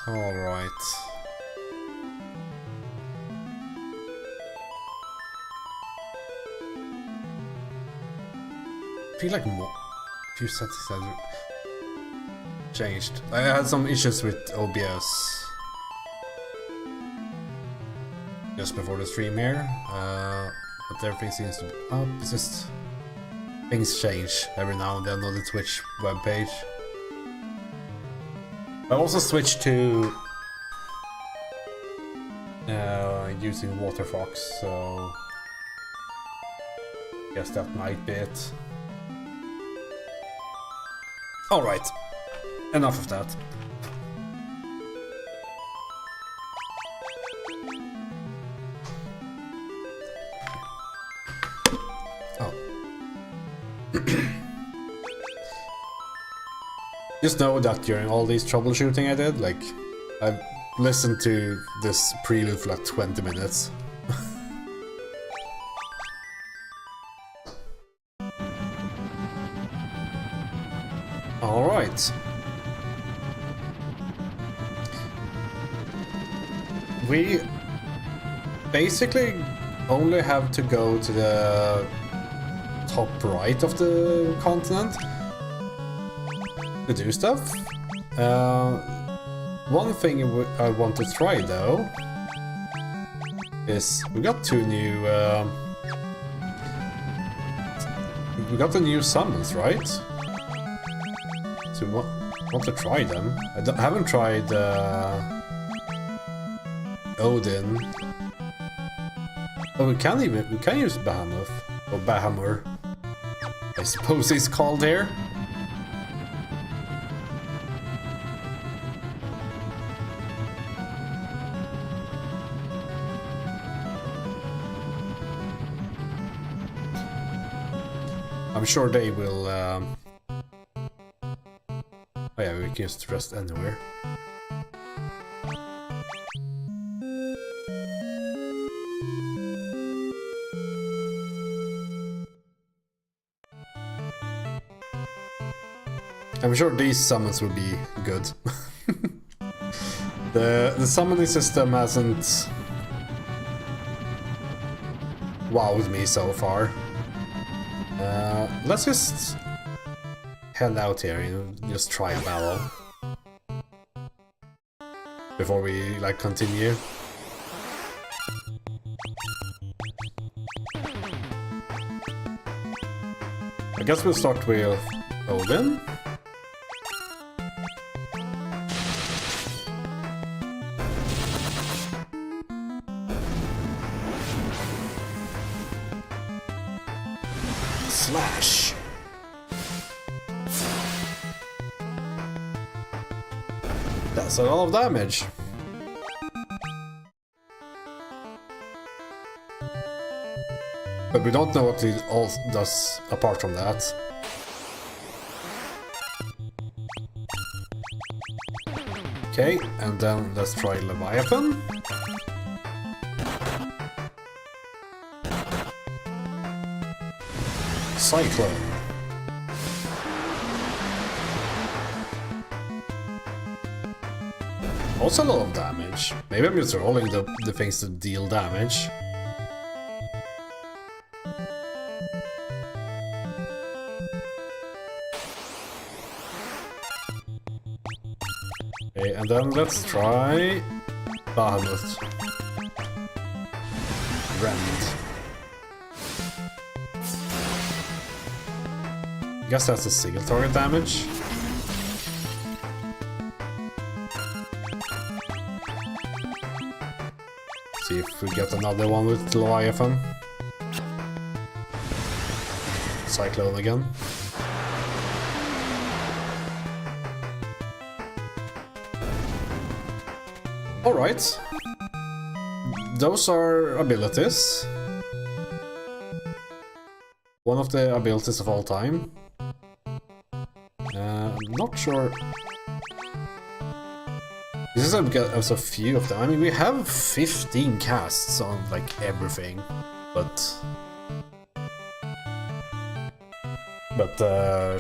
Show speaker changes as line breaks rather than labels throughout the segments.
Alright. I feel like more few settings have changed. I had some issues with OBS just before the stream here, but everything seems to be up. It's just things change every now and then on the Twitch webpage. I also switched to using WaterFox, so I guess that might be it. Alright, enough of that. Oh. Just know that during all these troubleshooting I did, like, I've listened to this prelude for like 20 minutes. Alright. We basically only have to go to the top right of the continent to do stuff. One thing I want to try though is we got two new we got the new summons, right? So want to try them. I haven't tried Odin. Oh, we can use Bahamut or Bahamur, I suppose he's called here. I'm sure they will. Oh yeah, we can just rest anywhere. I'm sure these summons will be good. The summoning system hasn't wowed me so far. Let's just head out here and just try a battle before we like continue. I guess we'll start with Odin. Slash. That's a lot of damage. But we don't know what it all does apart from that. Okay, and then let's try Leviathan. Cyclone. Also a lot of damage. Maybe I'm just rolling the things to deal damage. Okay, and then let's try Bahamut. Rend. I guess that's a single target damage. See if we get another one with Leviathan. Cyclone again. Alright. Those are abilities. One of the abilities of all time. I'm not sure. This is because a few of them. I mean, we have 15 casts on like everything, but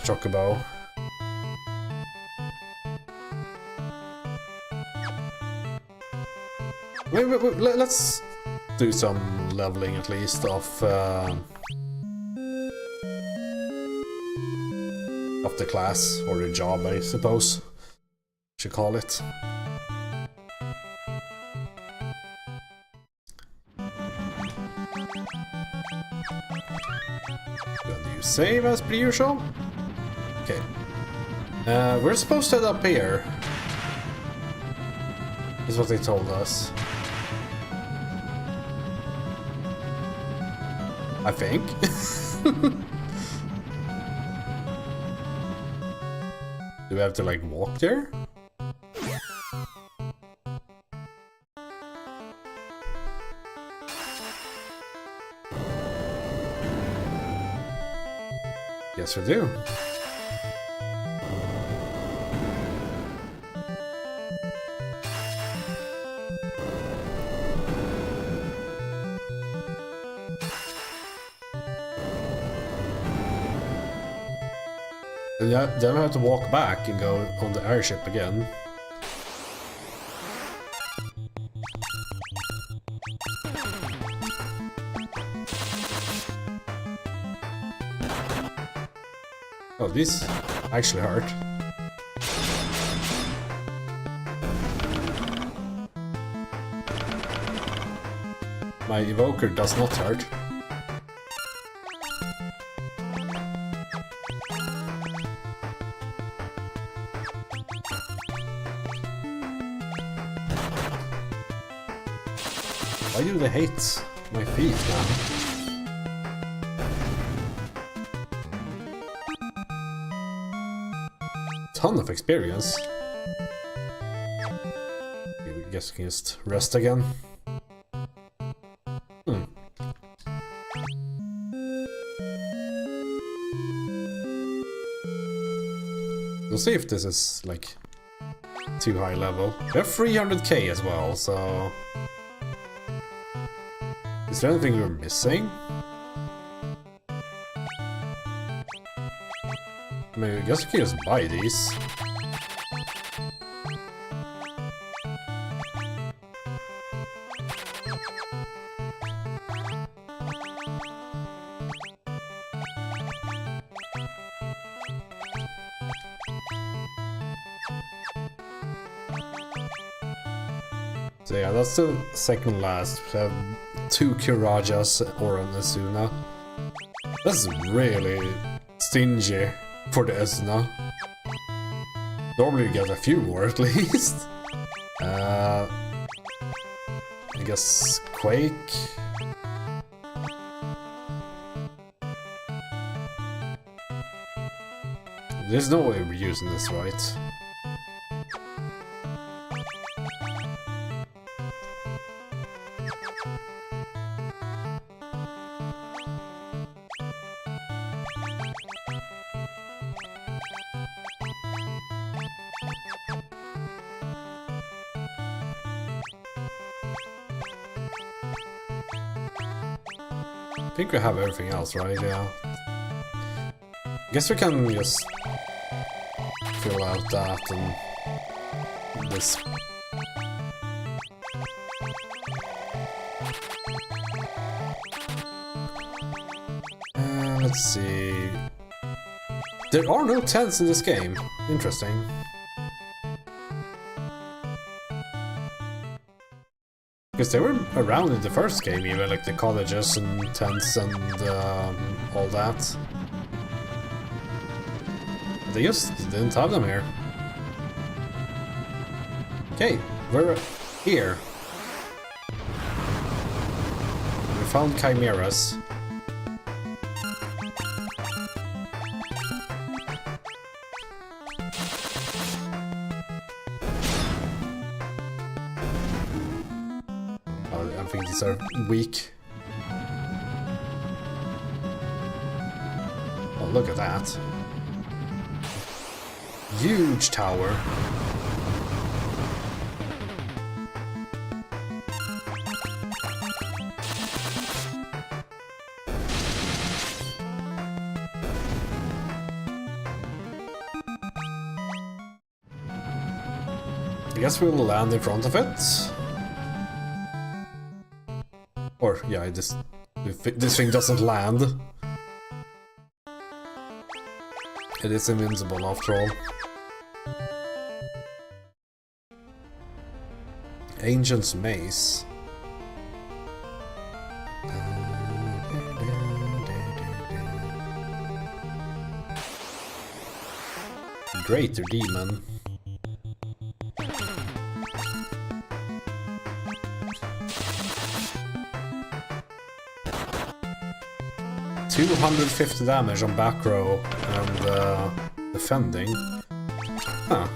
Chocobo. Let's do some leveling at least of the class, or the job, I suppose should call it. Do you save as per usual? Okay. We're supposed to head up here. Is what they told us. I think. Do we have to like walk there? Yes, we do. And yeah, then we have to walk back and go on the airship again. Oh, these actually hurt. My evoker does not hurt. Why do they hate my feet now? Ton of experience. I guess we can just rest again. We'll see if this is like too high level. We have 300k as well, so... Is there anything we're missing? I mean, I guess we can just buy these. So yeah, that's the second last. We have 2 Kirajas or an Asuna. That's really stingy for the Asuna. Normally you get a few more at least. I guess Quake. There's no way we're using this, right? I think we have everything else, right? Yeah. Guess we can just fill out that and this. Let's see. There are no tents in this game. Interesting. Because they were around in the first game, even like the cottages and tents and all that. They just didn't have them here. Okay, we're here. We found chimeras. I think these are weak. Oh, look at that. Huge tower. I guess we'll land in front of it. or yeah, this thing doesn't land. It is invincible after all. Ancient's Maze. Greater Demon. $250 damage on back row and defending. Huh.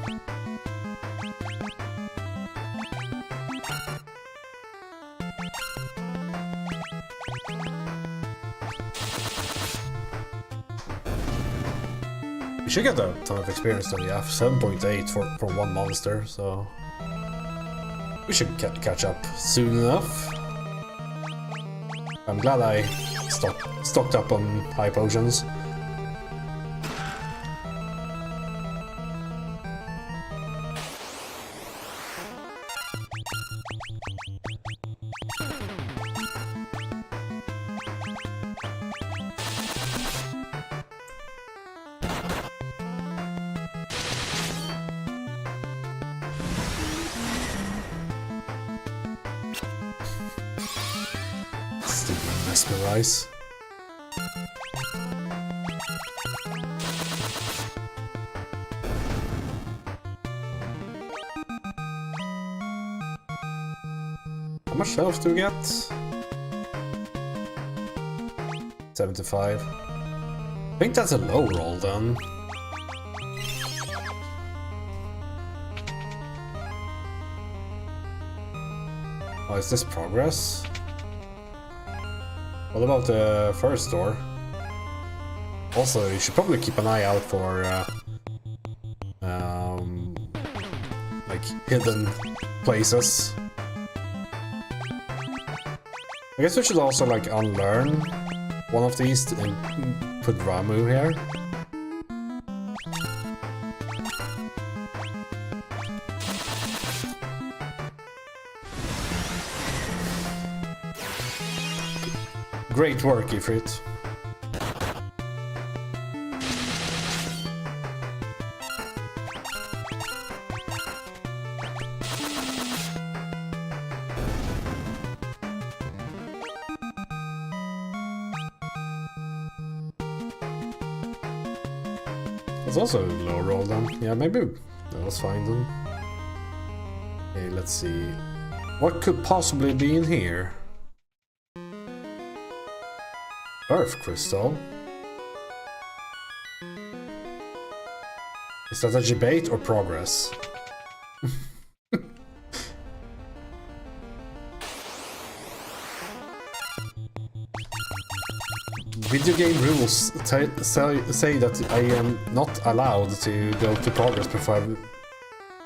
We should get a ton of experience though, yeah. 7.8 for one monster, so we should catch up soon enough. I'm glad I stocked up on high potions. Mesmerize. How much health do we get? 75. I think that's a low roll then. Oh, is this progress? What about the first door? Also, you should probably keep an eye out for like hidden places. I guess we should also like unlearn one of these and put Ramuh here. Great work, Ifrit. It's also a low roll then. Yeah, maybe that was fine then. Okay, let's see. What could possibly be in here? Earth crystal. Is that a debate or progress? Video game rules say that I am not allowed to go to progress before I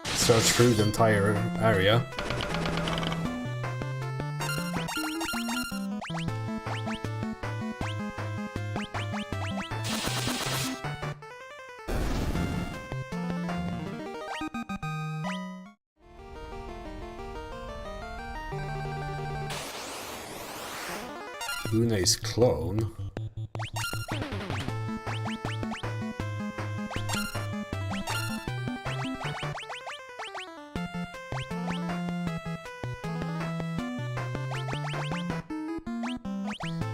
search through the entire area. Une's clone.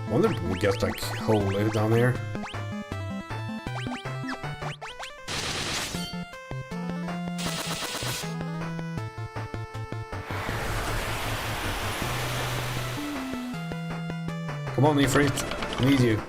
I wonder if we get like holy down here. Come on, Ifrit. I need you.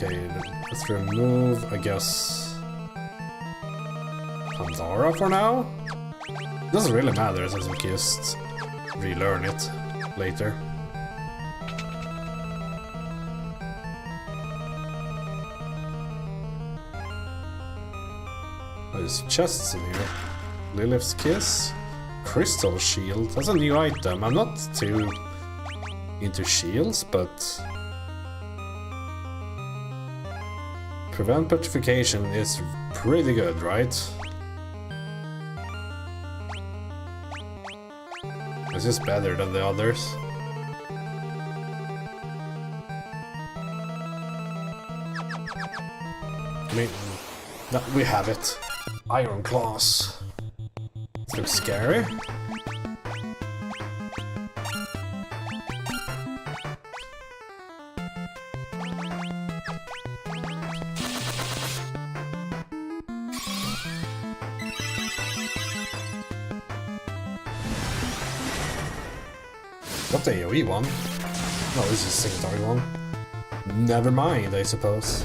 Okay, let's remove, I guess, Pandora for now. Doesn't really matter since we can just relearn it later. there's chests in here. Lilith's Kiss. Crystal Shield. That's a new item. I'm not too into shields, but prevent petrification is pretty good, right? This is better than the others. I mean, no, we have it. Iron Claws. This looks scary. Got the AoE one. No, this is the secondary one. Never mind, I suppose.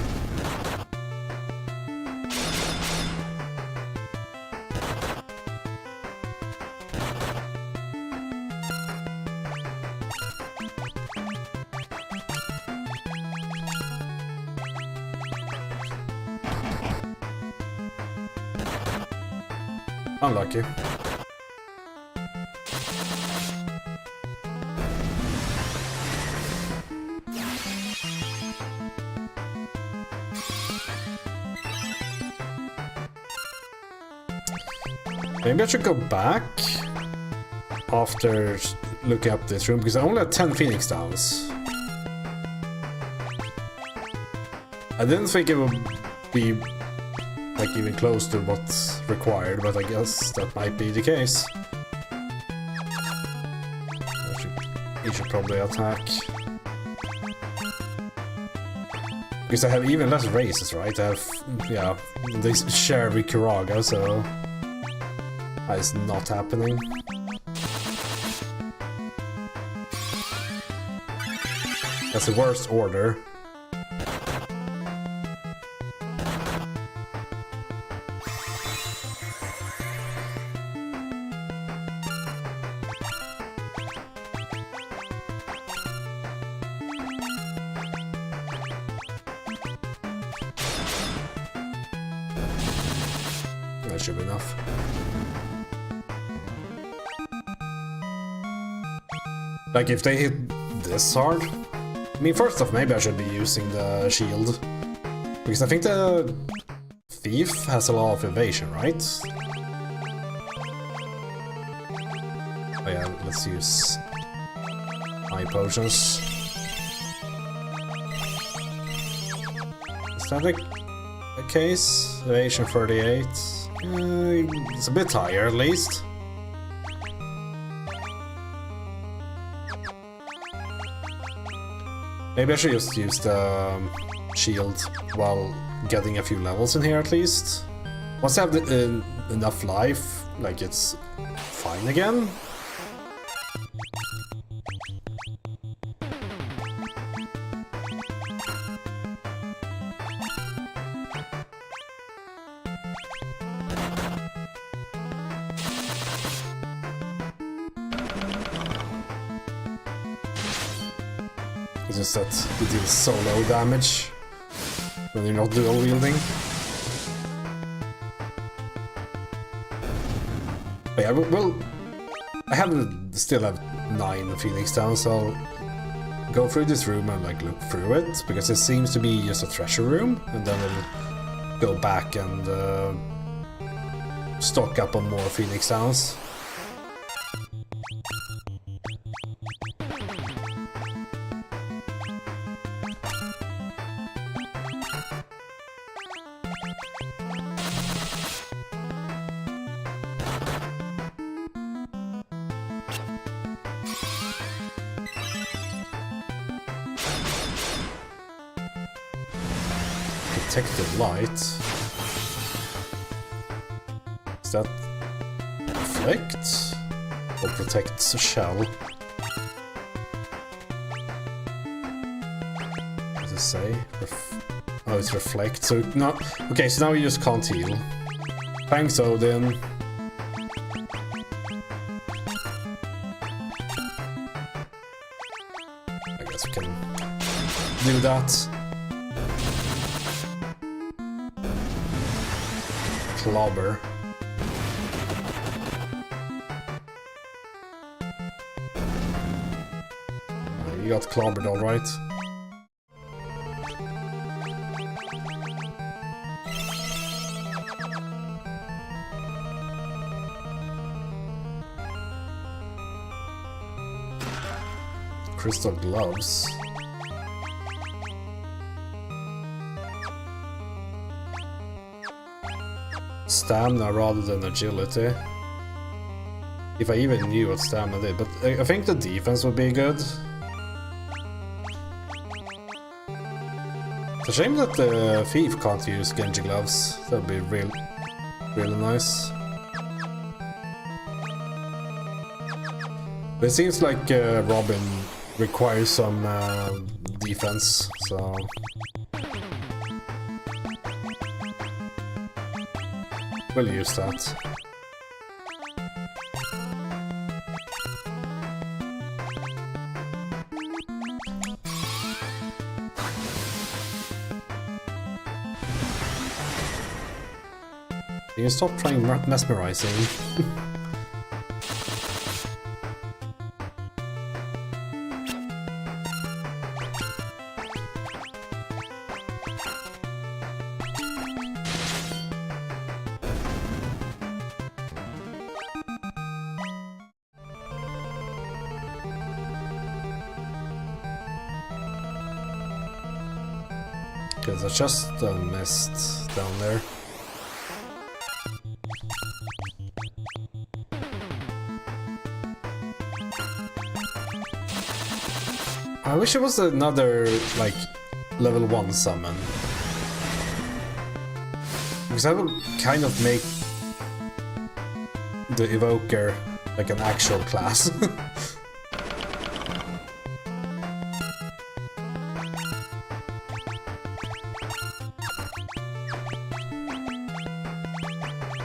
Unlucky. Maybe I should go back after looking up this room, because I only had 10 Phoenix Downs. I didn't think it would be like even close to what's required, but I guess that might be the case. You should probably attack. Because I have even less races, right? I have, yeah, they share with Curaga, so that is not happening. That's the worst order. That should be enough. Like, if they hit this hard... I mean, first off, maybe I should be using the shield. Because I think the thief has a lot of evasion, right? Oh yeah, let's use eye potions. Is that a case? Evasion 38. It's a bit higher, at least. Maybe I should just use the shield while getting a few levels in here at least. Once I have enough life, like, it's fine again. It's just that it deals so low damage when you're not dual wielding. But yeah, well, I still have 9 Phoenix Downs, so I'll go through this room and like look through it, because it seems to be just a treasure room, and then I'll go back and stock up on more Phoenix Downs. Protective light. Is that reflect? Or protects the shell? What does it say? Oh, it's reflect. So no. Okay, so now you just can't heal. Thanks, Odin. I guess we can do that. clobber. You got clobbered, alright. Crystal gloves. Stamina rather than agility. If I even knew what stamina did, but I think the defense would be good. It's a shame that the thief can't use Genji gloves. That'd be really nice. But it seems like Robin requires some defense, so... we'll use that. Can you stop trying mesmerizing? Okay, there's just a mist down there. I wish it was another, like, level 1 summon. Because that would kind of make the Evoker like an actual class.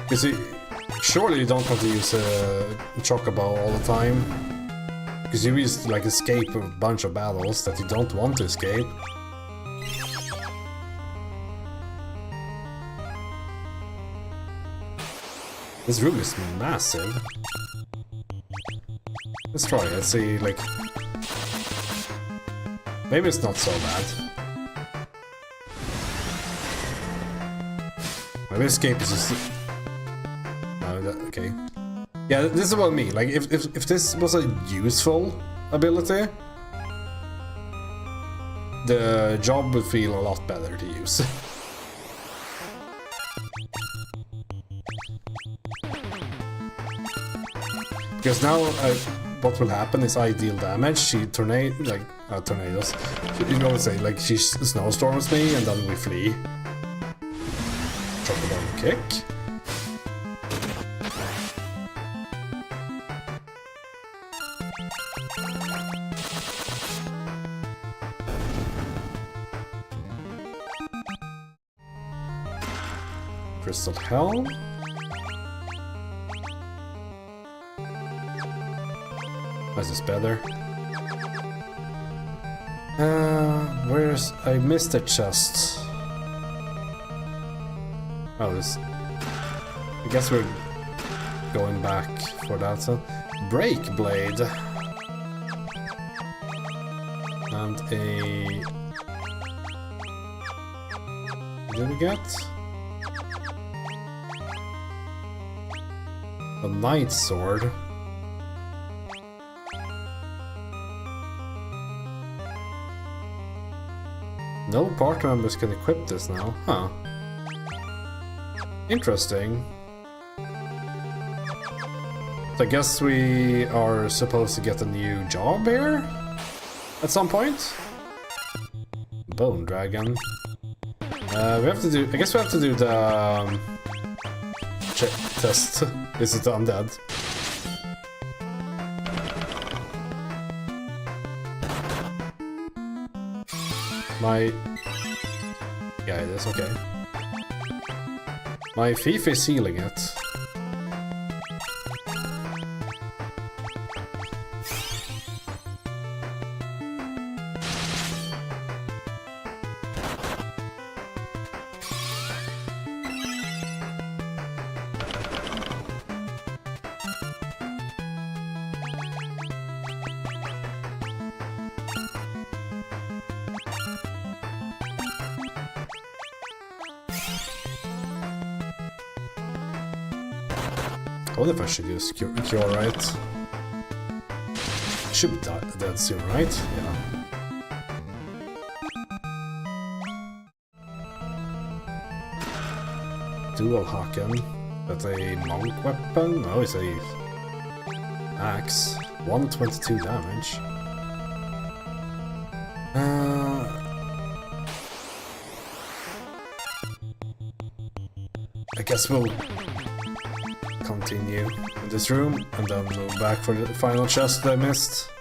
Because surely you don't want to use a Chocobo all the time. Because you just like escape a bunch of battles that you don't want to escape. This room is massive. Let's try it, see, like... maybe it's not so bad. Maybe escape is just... no, okay. Yeah, this is what I mean. Like, if this was a useful ability, the job would feel a lot better to use. Because now, what will happen is I deal damage, she tornadoes. You know what I say, like, she snowstorms me, and then we flee. Chocobo kick. Crystal Helm. This is better. Where's... I missed a chest. Oh, this... I guess we're going back for that, so... Break Blade. And a... what did we get? A Knight Sword. No party members can equip this now, huh? Interesting. So I guess we are supposed to get a new job here? At some point? Bone Dragon. We have to do... I guess we have to do the... check test. Is it undead? My... yeah, it is, okay. My thief is healing it. what if I should use Cure right? Should be dead soon, right? Yeah. Dual Haken. That's a monk weapon? No, it's a axe. 122 damage. I guess we'll continue in this room and then move back for the final chest I missed.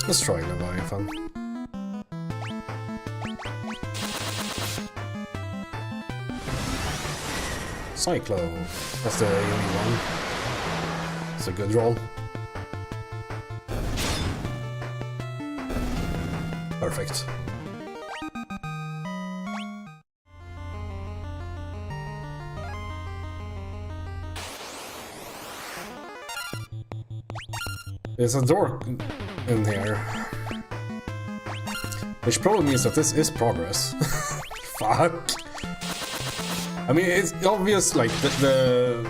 Let's try Leviathan. Cyclo. That's the only one. It's a good roll. Perfect. There's a door in here, which probably means that this is progress. Fuck. I mean, it's obvious. Like the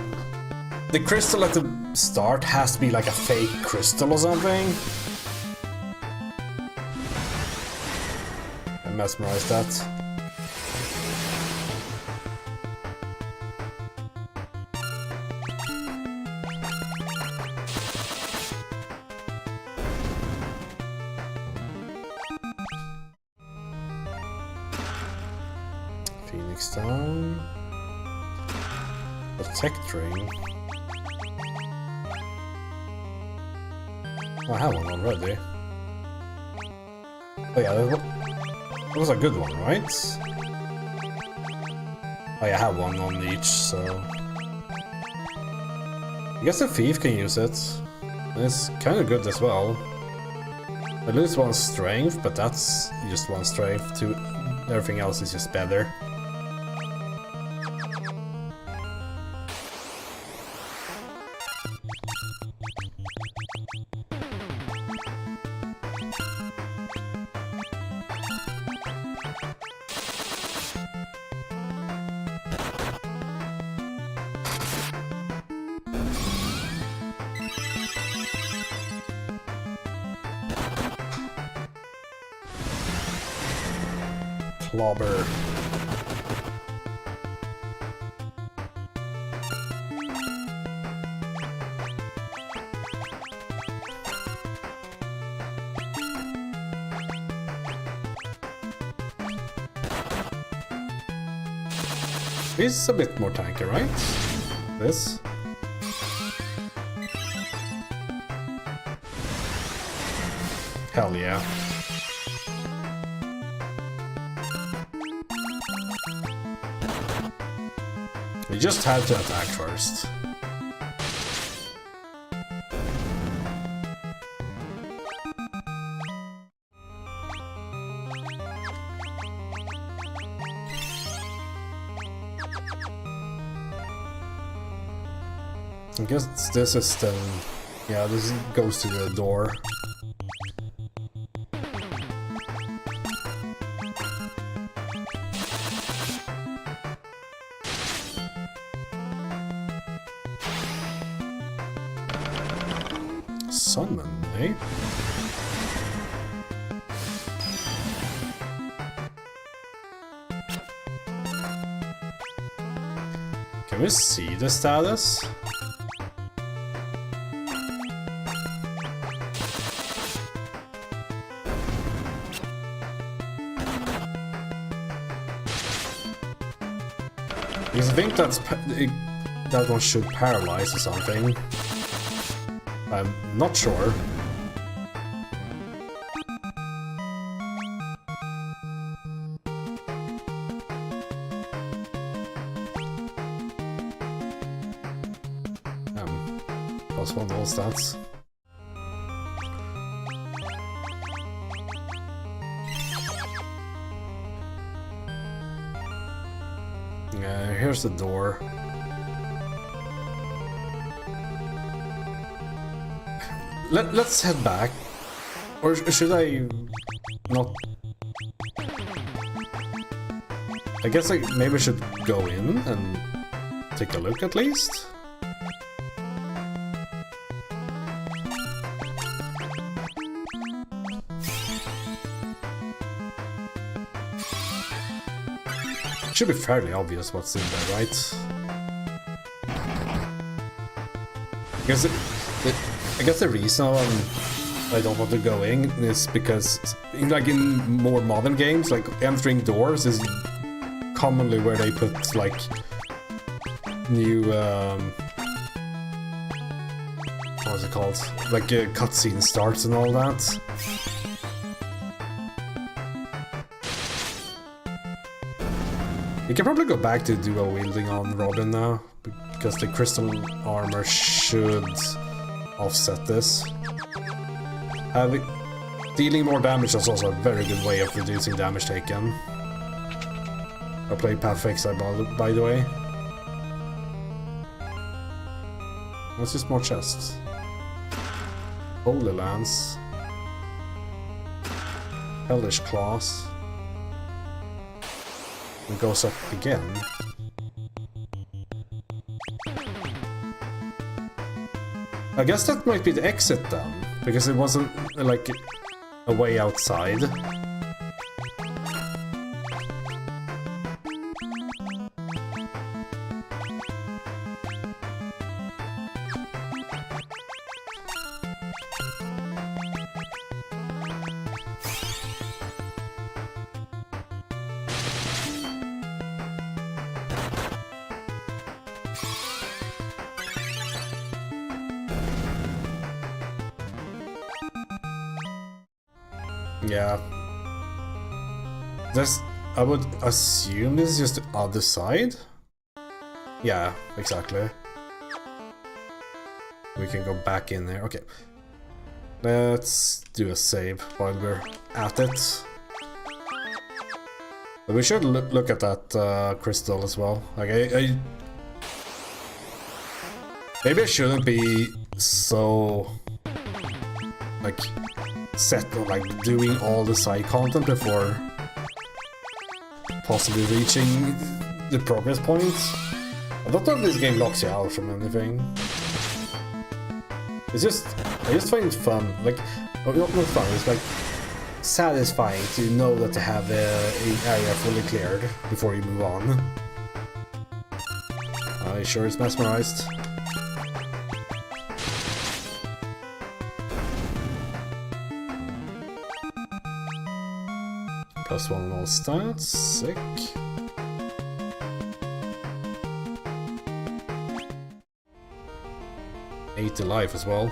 crystal at the start has to be like a fake crystal or something. I mesmerized that. Phoenix down. Protect ring. Oh, I have one already. Oh yeah, that was a good one, right? Oh yeah, I have one on each, so... I guess the thief can use it. It's kind of good as well. I lose one strength, but that's just one strength. Everything else is just better. Clobber. This is a bit more tanky, right? This. Hell yeah. We just had to attack first. I guess this is the... yeah, this goes to the door. Summon, eh? Can we see the status? Because I think that one should paralyze or something. I'm not sure. +1 all stats. Here's the door. Let's head back. Or should I not? I guess maybe I should go in and take a look at least. Should be fairly obvious what's in there, right? I guess the reason I don't want to go in is because, like in more modern games, like entering doors is commonly where they put like new what's it called? Like cutscene starts and all that. You can probably go back to dual wielding on Robin now, because the crystal armor should offset this. Dealing more damage is also a very good way of reducing damage taken. I played Path of Exile, by the way. What's just more chests? Holy Lance. Hellish Claws. It goes up again. I guess that might be the exit then, because it wasn't like a way outside. Yeah. I would assume this is just the other side? Yeah, exactly. We can go back in there. Okay. Let's do a save while we're at it. But we should look at that crystal as well. Like, maybe I shouldn't be so like set on like doing all the side content before possibly reaching the progress points. I don't know if this game locks you out from anything. I just find it fun, like, not fun, it's like satisfying to know that you have an area fully cleared before you move on. I sure is mesmerized. +1 on all stats, sick. +8 life as well.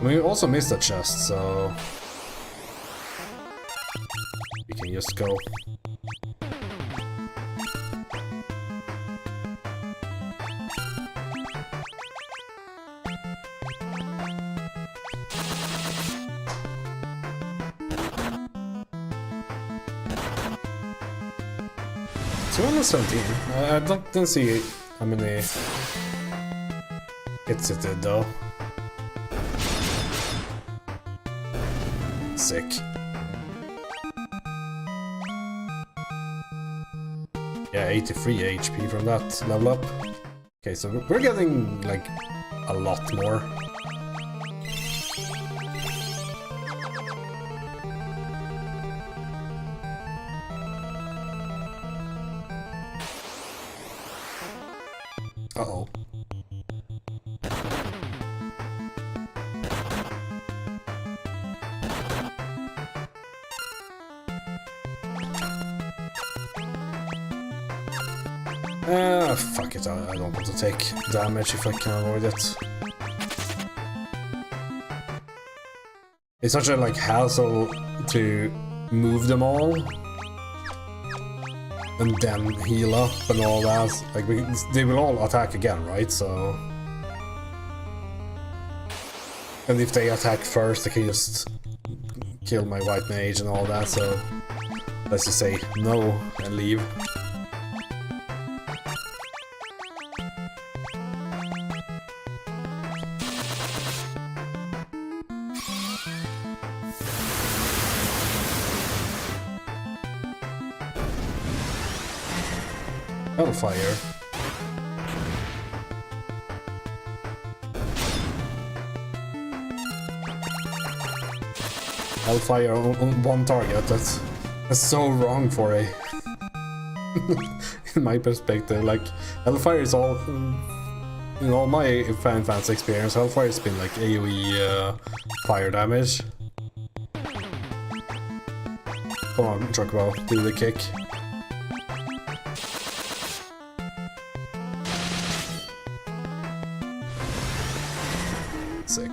We also missed a chest, so we can just go. I didn't see how many hits it did though. Sick. Yeah, 83 HP from that level up. Okay, so we're getting like a lot more. Uh-oh. Fuck it, I don't want to take damage if I can avoid it. It's such a, like, hassle to move them all. And then heal up and all that. Like, they will all attack again, right? So... And if they attack first, I can just kill my white mage and all that, so... Let's just say no and leave. Hellfire. Hellfire on one target, that's so wrong for a... in my perspective, like, Hellfire is all... In all my Final Fantasy experience, Hellfire has been like AoE fire damage. Come on, Chocobo, do the kick. Sick.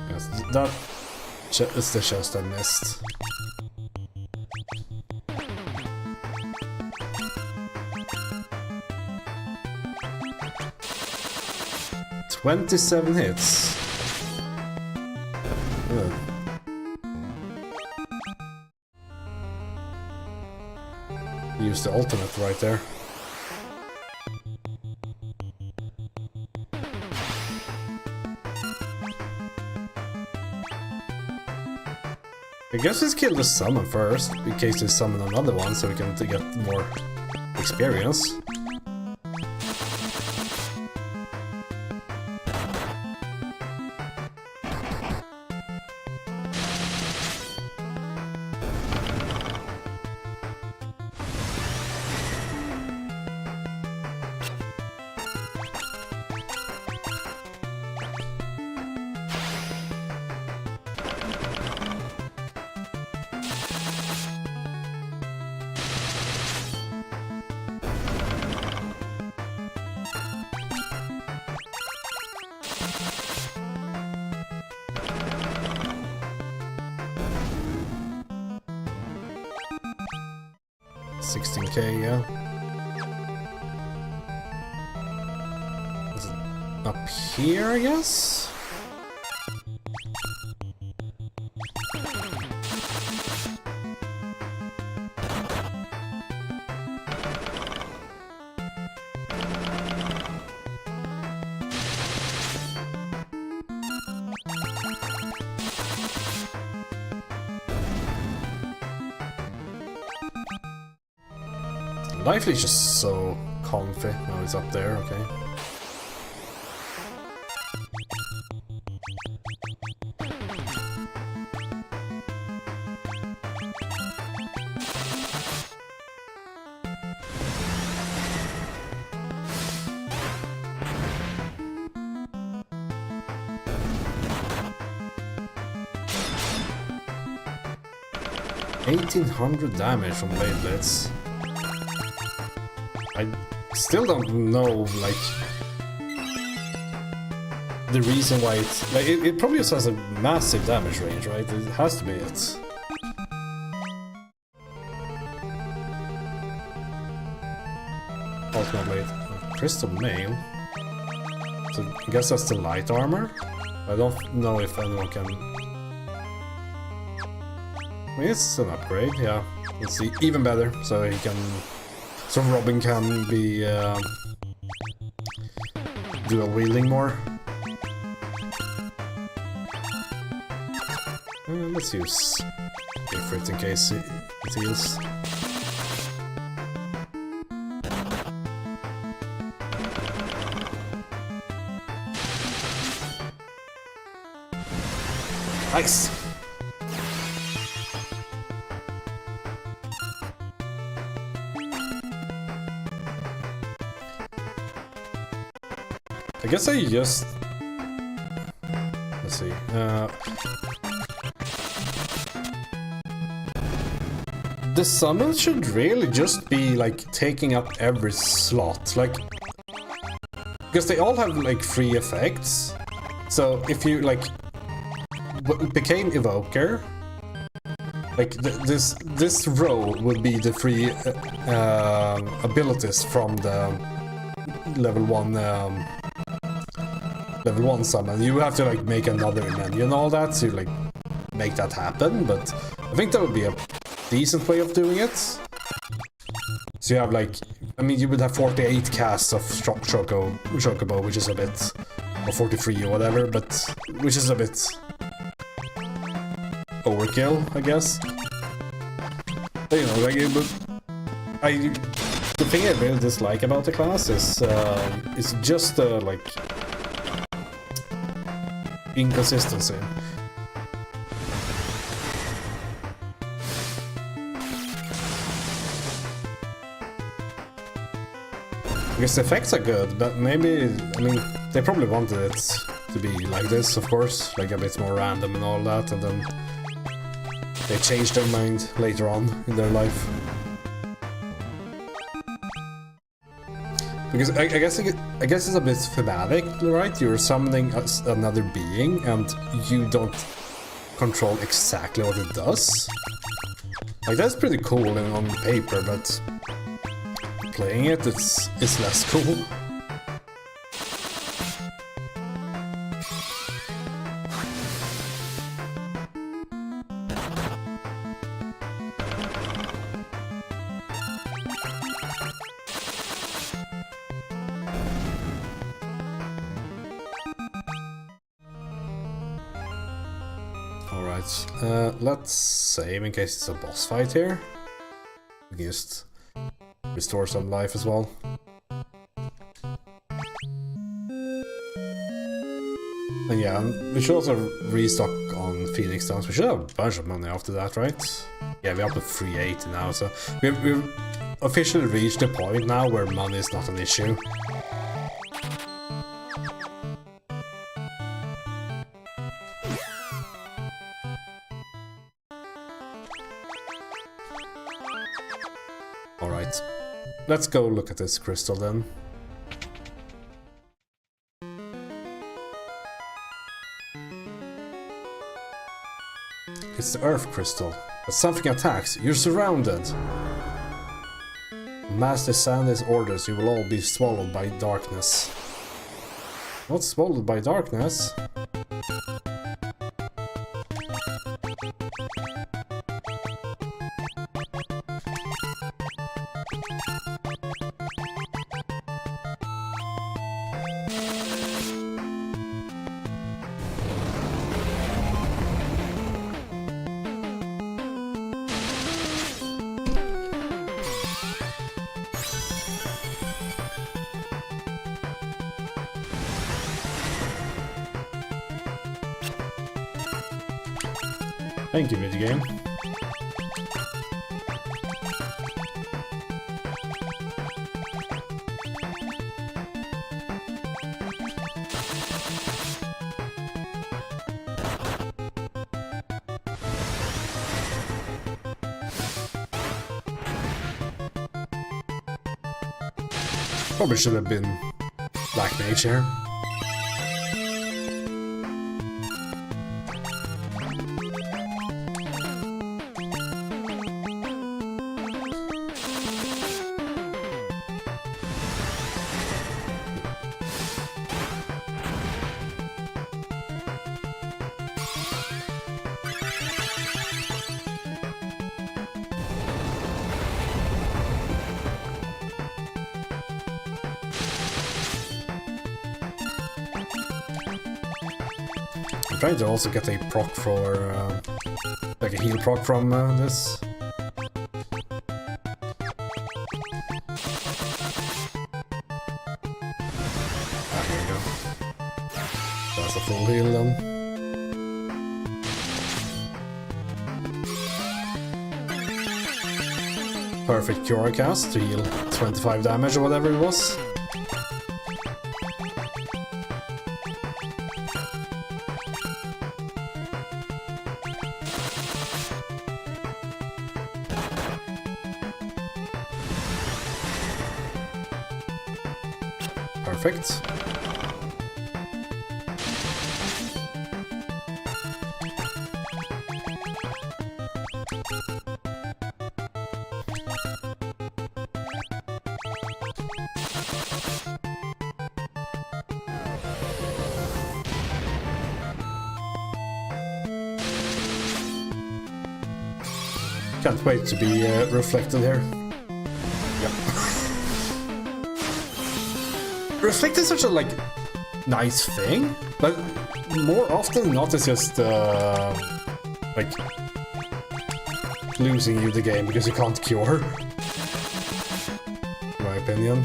Yes, that is the chest I missed. "27 hits. Ugh. Use the ultimate right there. I guess let's kill the summon first, in case they summon another one, so we can get more experience. $16K, yeah. Is it up here, I guess? Life is just so comfy. No, it's up there, okay. $1,800 damage from Blade Blitz. I still don't know, like, the reason why it's... Like, it probably just has a massive damage range, right? It has to be it. Ultimate Blade. Crystal Mail. So, I guess that's the light armor? I don't know if anyone can... I mean, it's an upgrade, yeah. Let's see, even better, so he can... So Robin can be dual wielding more. Let's use Ifrit in case it heals. Nice. I guess I just... Let's see. The summon should really just be like taking up every slot, like, because they all have like free effects. So if you like became Evoker, like this row would be the free abilities from the level 1 summon. You have to like make another menu and all that to like make that happen, but I think that would be a decent way of doing it. So you have like, I mean, you would have 48 casts of Chocobo, which is a bit, or 43 or whatever, but which is a bit overkill, I guess. But, you know, like, the thing I really dislike about the class is just like inconsistency. Because the effects are good, but maybe, I mean, they probably wanted it to be like this, of course, like a bit more random and all that, and then they changed their mind later on in their life. Because I guess it's a bit thematic, right? You're summoning another being, and you don't control exactly what it does. Like, that's pretty cool on paper, but playing it, it's less cool. Alright, let's save in case it's a boss fight here. We can just restore some life as well. And yeah, we should also restock on Phoenix Stones. We should have a bunch of money after that, right? Yeah, we're up to 380 now, so we've officially reached the point now where money is not an issue. Alright, let's go look at this crystal then. It's the Earth Crystal. But something attacks, you're surrounded! Master Sandy's orders, you will all be swallowed by darkness. Not swallowed by darkness? Thank you, video game. Probably should have been Black Mage here. I'm trying to also get a proc for, like a heal proc from this. Ah, here we go. That's a full heal then. Perfect Cure cast to heal 25 damage or whatever it was. Perfect. Can't wait to be reflected here. Yep. Reflect is such a like nice thing, but more often than not it's just like losing you the game because you can't cure. In my opinion.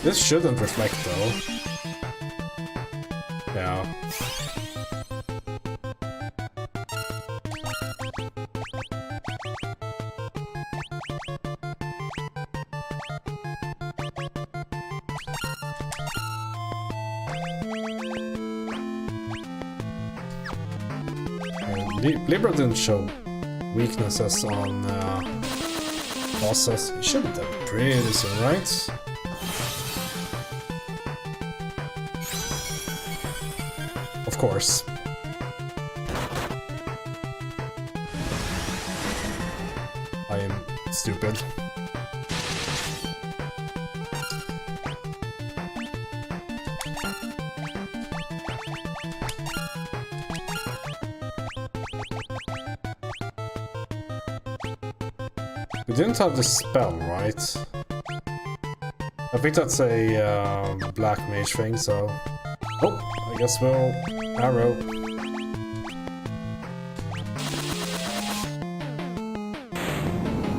This shouldn't reflect though. Yeah. Libra didn't show weaknesses on bosses. It should have done pretty soon, right? Of course. I am stupid. We didn't have the spell, right? I think that's a black mage thing, so... Oh, I guess we'll arrow.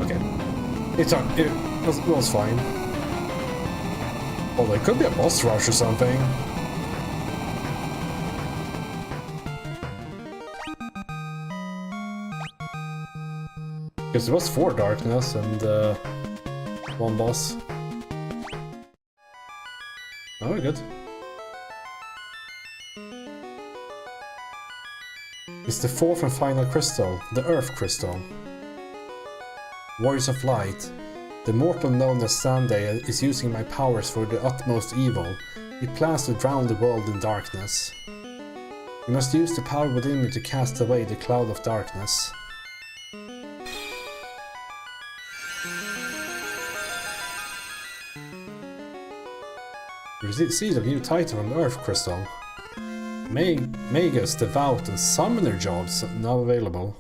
Okay. It was fine. Oh, there could be a boss rush or something. Because it was 4 darkness and 1 boss. Oh, we're good. It's the 4th and final crystal, the Earth Crystal. Warriors of Light. The mortal known as Sunday is using my powers for the utmost evil. He plans to drown the world in darkness. You must use the power within me to cast away the cloud of darkness. Receive a new title from the Earth Crystal. Magus, Devout, and Summoner jobs now available.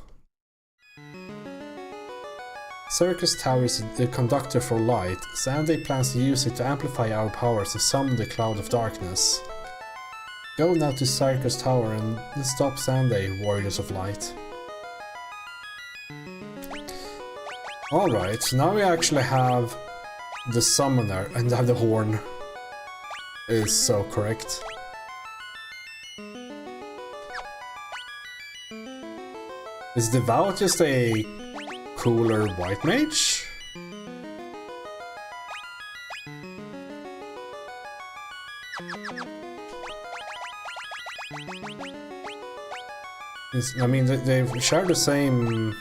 Circus Tower is the conductor for light. Sunday plans to use it to amplify our powers to summon the Cloud of Darkness. Go now to Circus Tower and stop Sunday, Warriors of Light. Alright, so now we actually have the Summoner and have the Horn. Is so correct. Is Devout just a cooler white mage? I mean, they share the same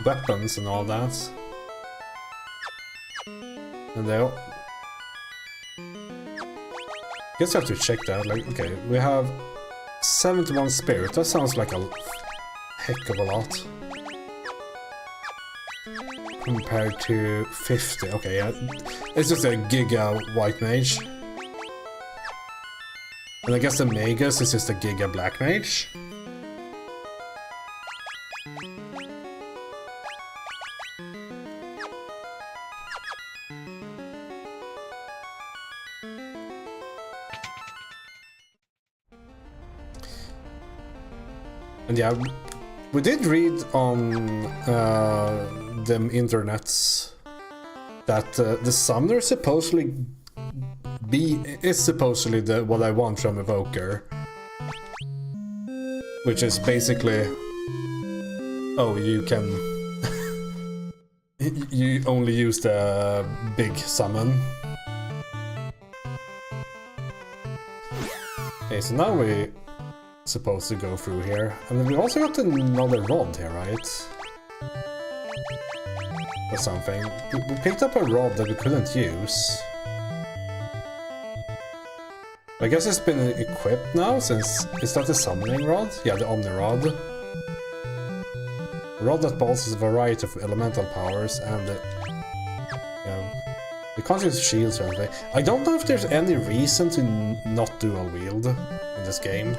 weapons and all that. And they all... Guess I have to check that. Like, okay, we have 71 spirit. That sounds like a heck of a lot. Compared to 50. Okay, yeah. It's just a giga white mage. And I guess the Magus is just a giga black mage. And yeah, we did read on the internets that the Summoner supposedly is supposedly what I want from Evoker, which is basically, oh, you can you only use the big summon. Okay, so now we supposed to go through here, and then we also got another rod here, right? Or something. We picked up a rod that we couldn't use. I guess it's been equipped now, since... Is that the summoning rod? Yeah, the Omni Rod. A rod that balances a variety of elemental powers and... yeah, we can't use shields or anything. I don't know if there's any reason to not dual wield in this game.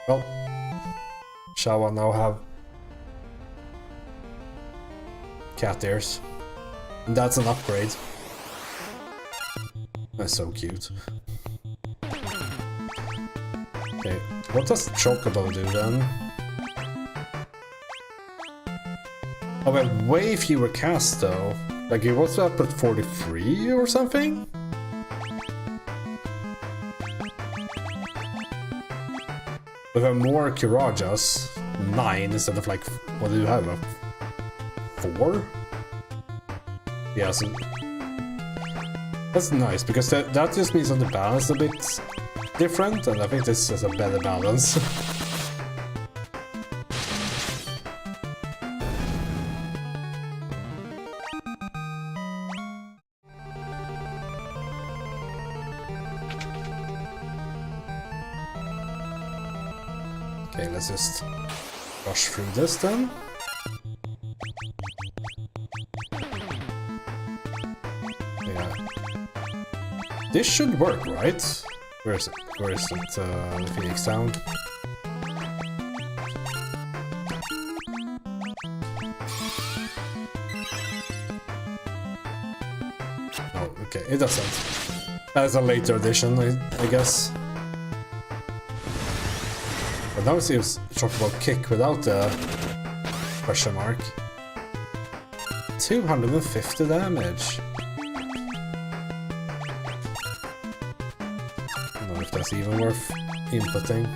Well, shall I now have cat ears? And that's an upgrade. That's so cute. Okay, what does Chocobo do then? Oh, we have way fewer casts though. Like, he was up at 43 or something? We have more Kirajas, 9 instead of like, what do you have? 4? Yeah, so that's nice because that just means that the balance is a bit different, and I think this is a better balance. Okay, let's just rush through this then. Yeah. This should work, right? Where is it? Where is it? The Phoenix Town? Oh, okay, it doesn't. That's a later edition, I guess. But now it seems Chocobo Kick without the question mark. 250 damage. I don't know if that's even worth inputting.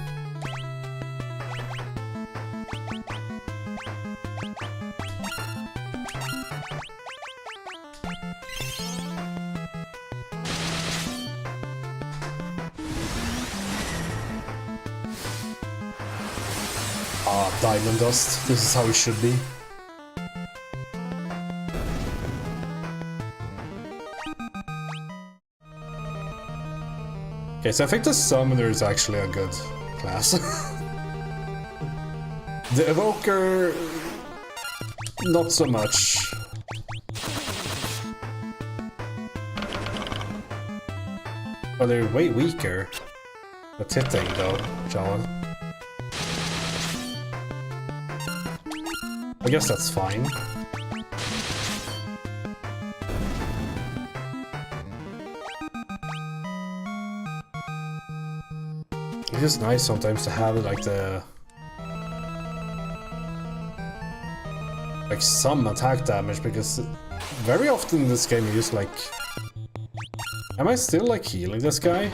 Ah, Diamond Dust. This is how it should be. Okay, so I think the Summoner is actually a good class. The Evoker... not so much. But they're way weaker. At hitting though, Jawa. I guess that's fine. It's just nice sometimes to have like some attack damage, because very often in this game you use like... Am I still like healing this guy?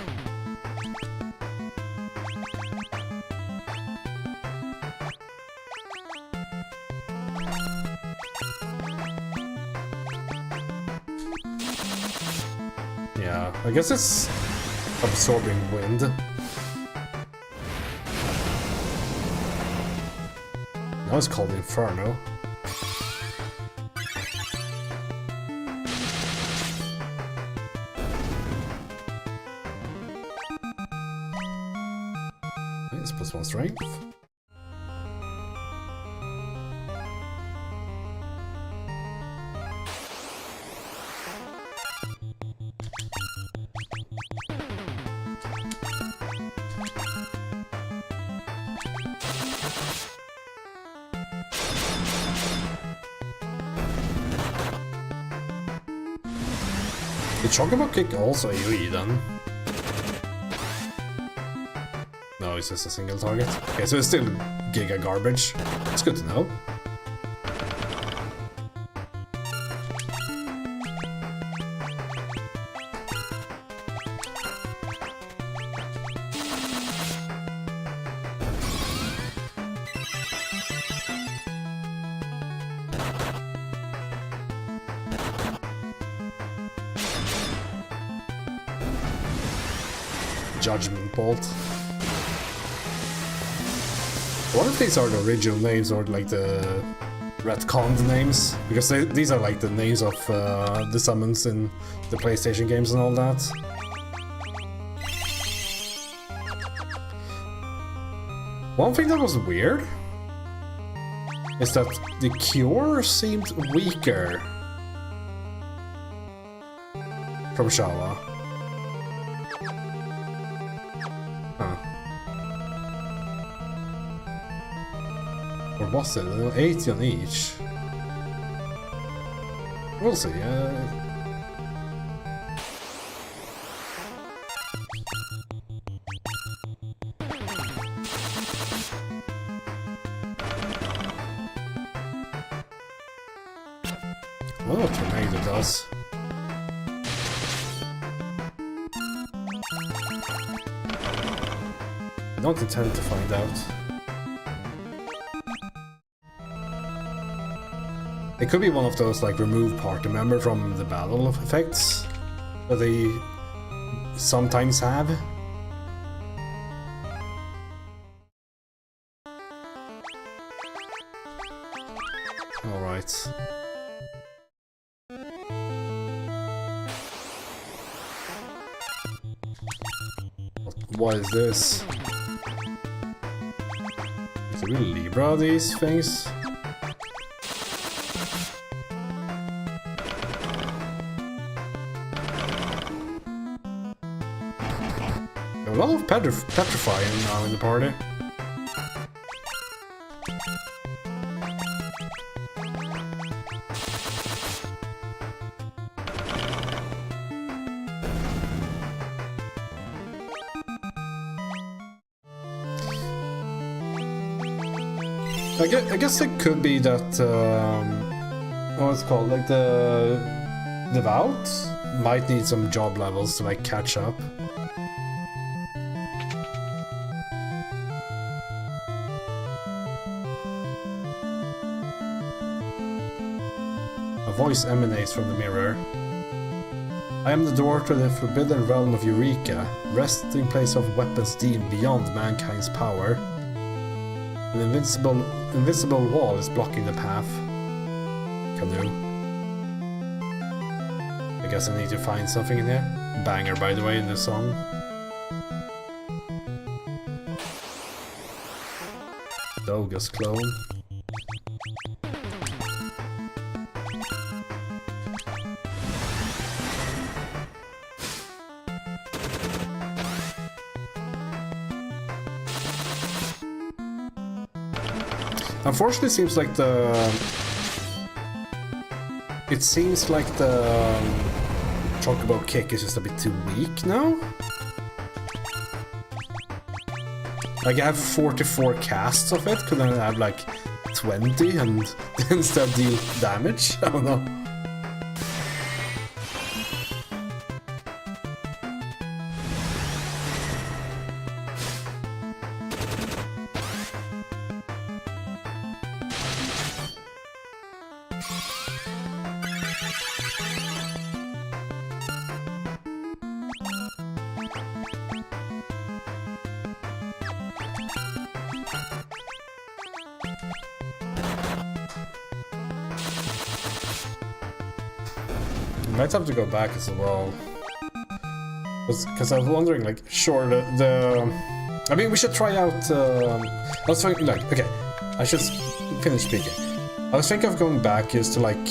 Yeah, I guess it's absorbing wind. Now it's called Inferno. Nice, +1 strength. Did Chocobo Kick also AoE then? No, it's just a single target. Okay, so it's still Giga garbage. It's good to know. Judgment Bolt. What if these are the original names or like the retconned names? Because these are like the names of the summons in the PlayStation games and all that. One thing that was weird is that the cure seemed weaker from Shala. Huh. Or was it? 80 on each. We'll see. What a tornado does. I don't intend to find out. It could be one of those like remove party member from the battle effects that they sometimes have. Alright. What is this? Is it really Libra, these things? A lot of petrifying now in the party. I guess it could be that, what's it called, like the Devout might need some job levels to like catch up. A voice emanates from the mirror. I am the door to the forbidden realm of Eureka, resting place of weapons deemed beyond mankind's power. An invisible wall is blocking the path. Canoe. I guess I need to find something in here. Banger, by the way, in this song. Doga's clone. Unfortunately, it seems like the Chocobo kick is just a bit too weak now. Like I have 44 casts of it, could I have like 20 and instead deal damage? I don't know. Might have to go back as well, because I was wondering, like, sure, I mean, we should try out. I was thinking, like, okay, I should finish speaking. I was thinking of going back just to like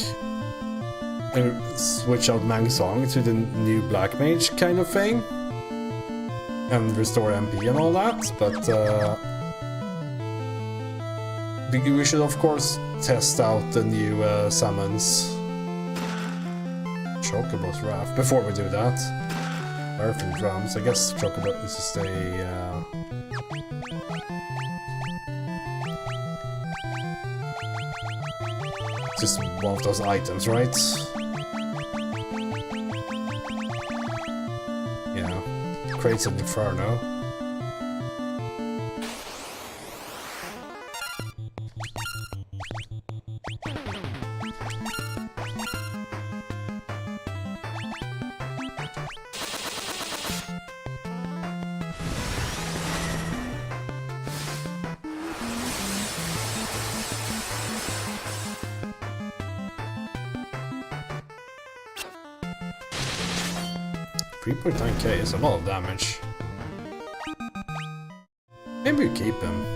switch out Mang Song to the new Black Mage kind of thing, and restore MP and all that, but we should of course test out the new summons. Chocobo's Wrath. Before we do that, Earth and Drums. I guess Chocobo is to stay. Just one of those items, right? Yeah. Creates an Inferno. 3.9k is a lot of damage. Maybe we keep him.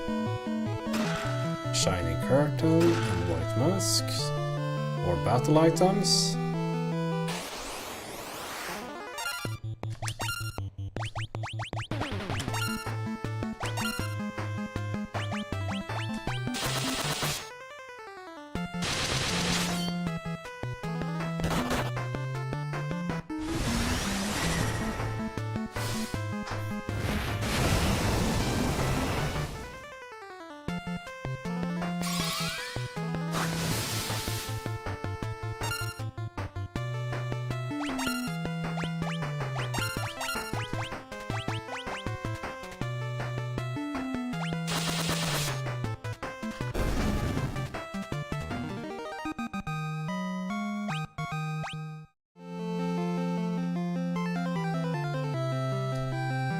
Shining Curtain and White Mask. More battle items.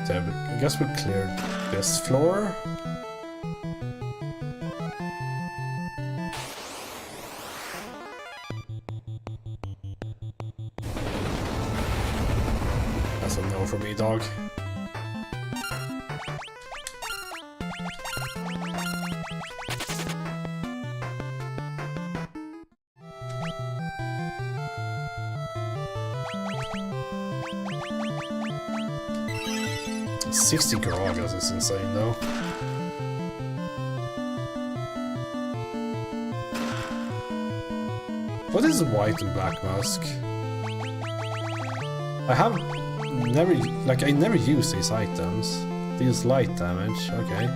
So I guess we cleared this floor. That's a no for me, dog. $60 Garagas is insane though. What is White and Black Mask? I have never, like, I never use these items. They use light damage, okay.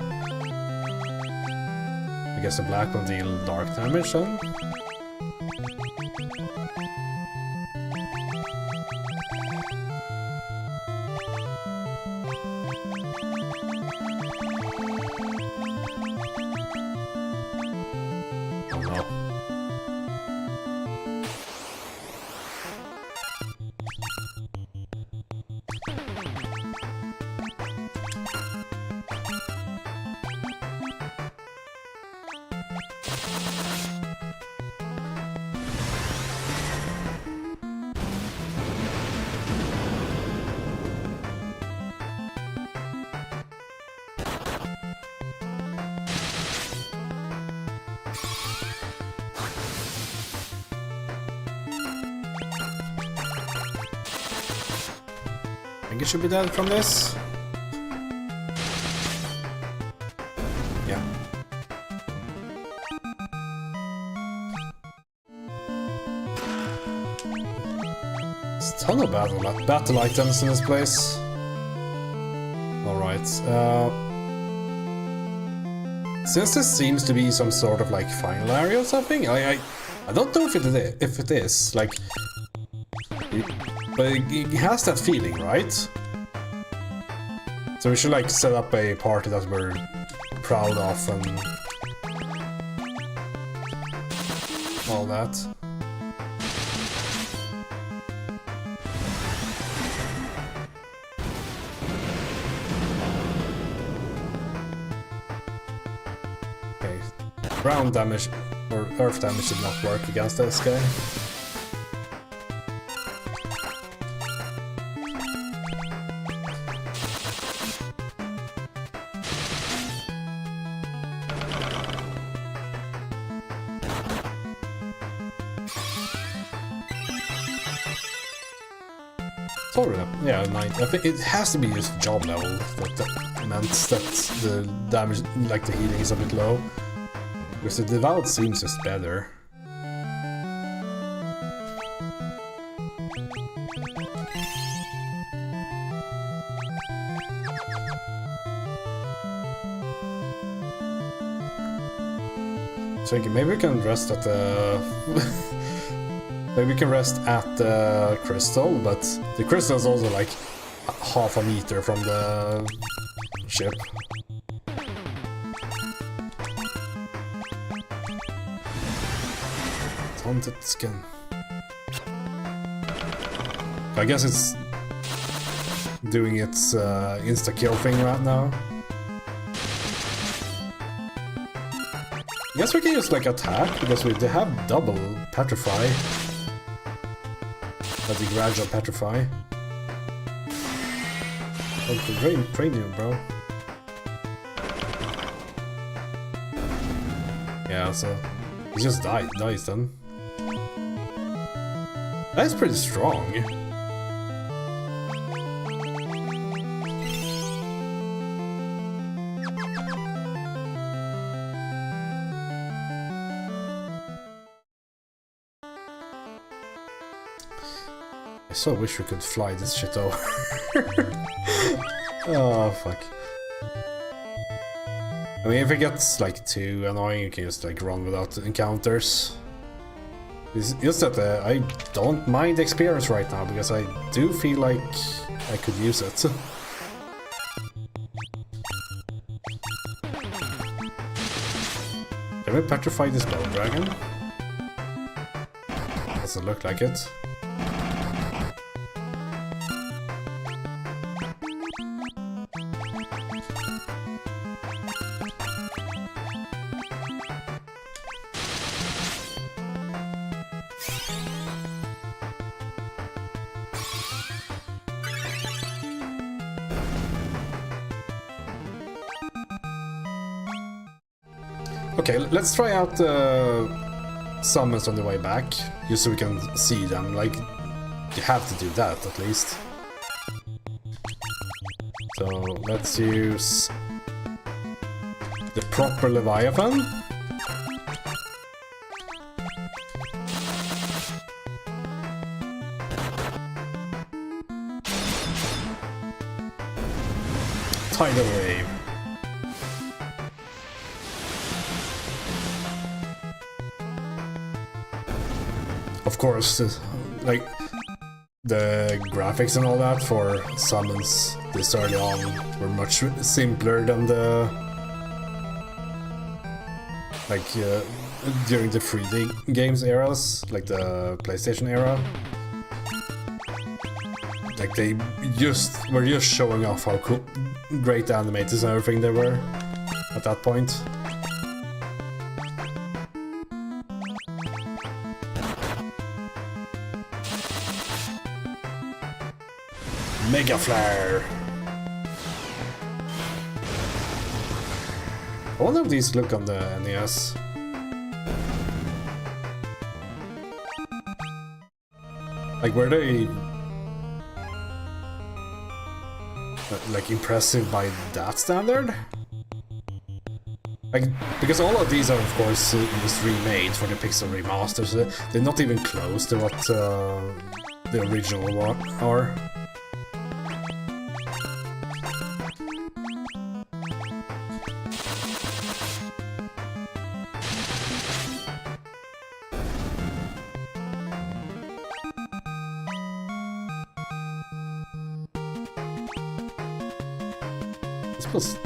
I guess the black one deal dark damage then? I think it should be dead from this. Yeah. There's a ton of battle items in this place. Alright. Since this seems to be some sort of like final area or something, I don't know if it is like. But it has that feeling, right? So we should like set up a party that we're proud of and all that. Okay, ground damage or earth damage did not work against this guy. Sorry, yeah, 9. I think it has to be just job level that meant that the damage, like the healing, is a bit low. Because the Devout seems just better. So maybe we can rest at the... Maybe we can rest at the crystal, but the crystal is also like half a meter from the ship. Haunted skin. I guess it's doing its insta-kill thing right now. I guess we can just like attack, because they have double petrify. That's the gradual petrify. Like the Dream Premium, bro. Yeah, so he just dies then. That's pretty strong. I so wish we could fly this shit over. Oh, fuck. I mean, if it gets like too annoying, you can just like run without encounters. It's just that I don't mind the experience right now, because I do feel like I could use it. Can we petrify this bell dragon? Doesn't look like it. Okay, let's try out the summons on the way back, just so we can see them. Like, you have to do that at least. So let's use the proper Leviathan. Tidal wave. Of course, like the graphics and all that for summons this early on were much simpler than the during the 3D games eras, like the PlayStation era. Like they were just showing off how cool, great animators and everything they were at that point. Mega Flare! I wonder how these look on the NES. Like, were they like impressive by that standard? Like, because all of these are of course just remade for the Pixel Remaster, so they're not even close to what the original are.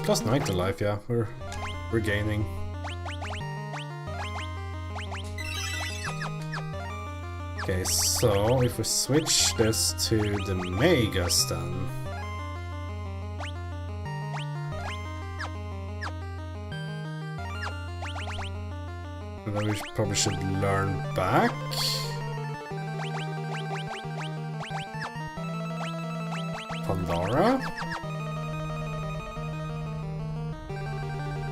Plus 9 to life, yeah, we're gaining. Okay, so if we switch this to the Megas then. And then we probably should learn back. Pandora.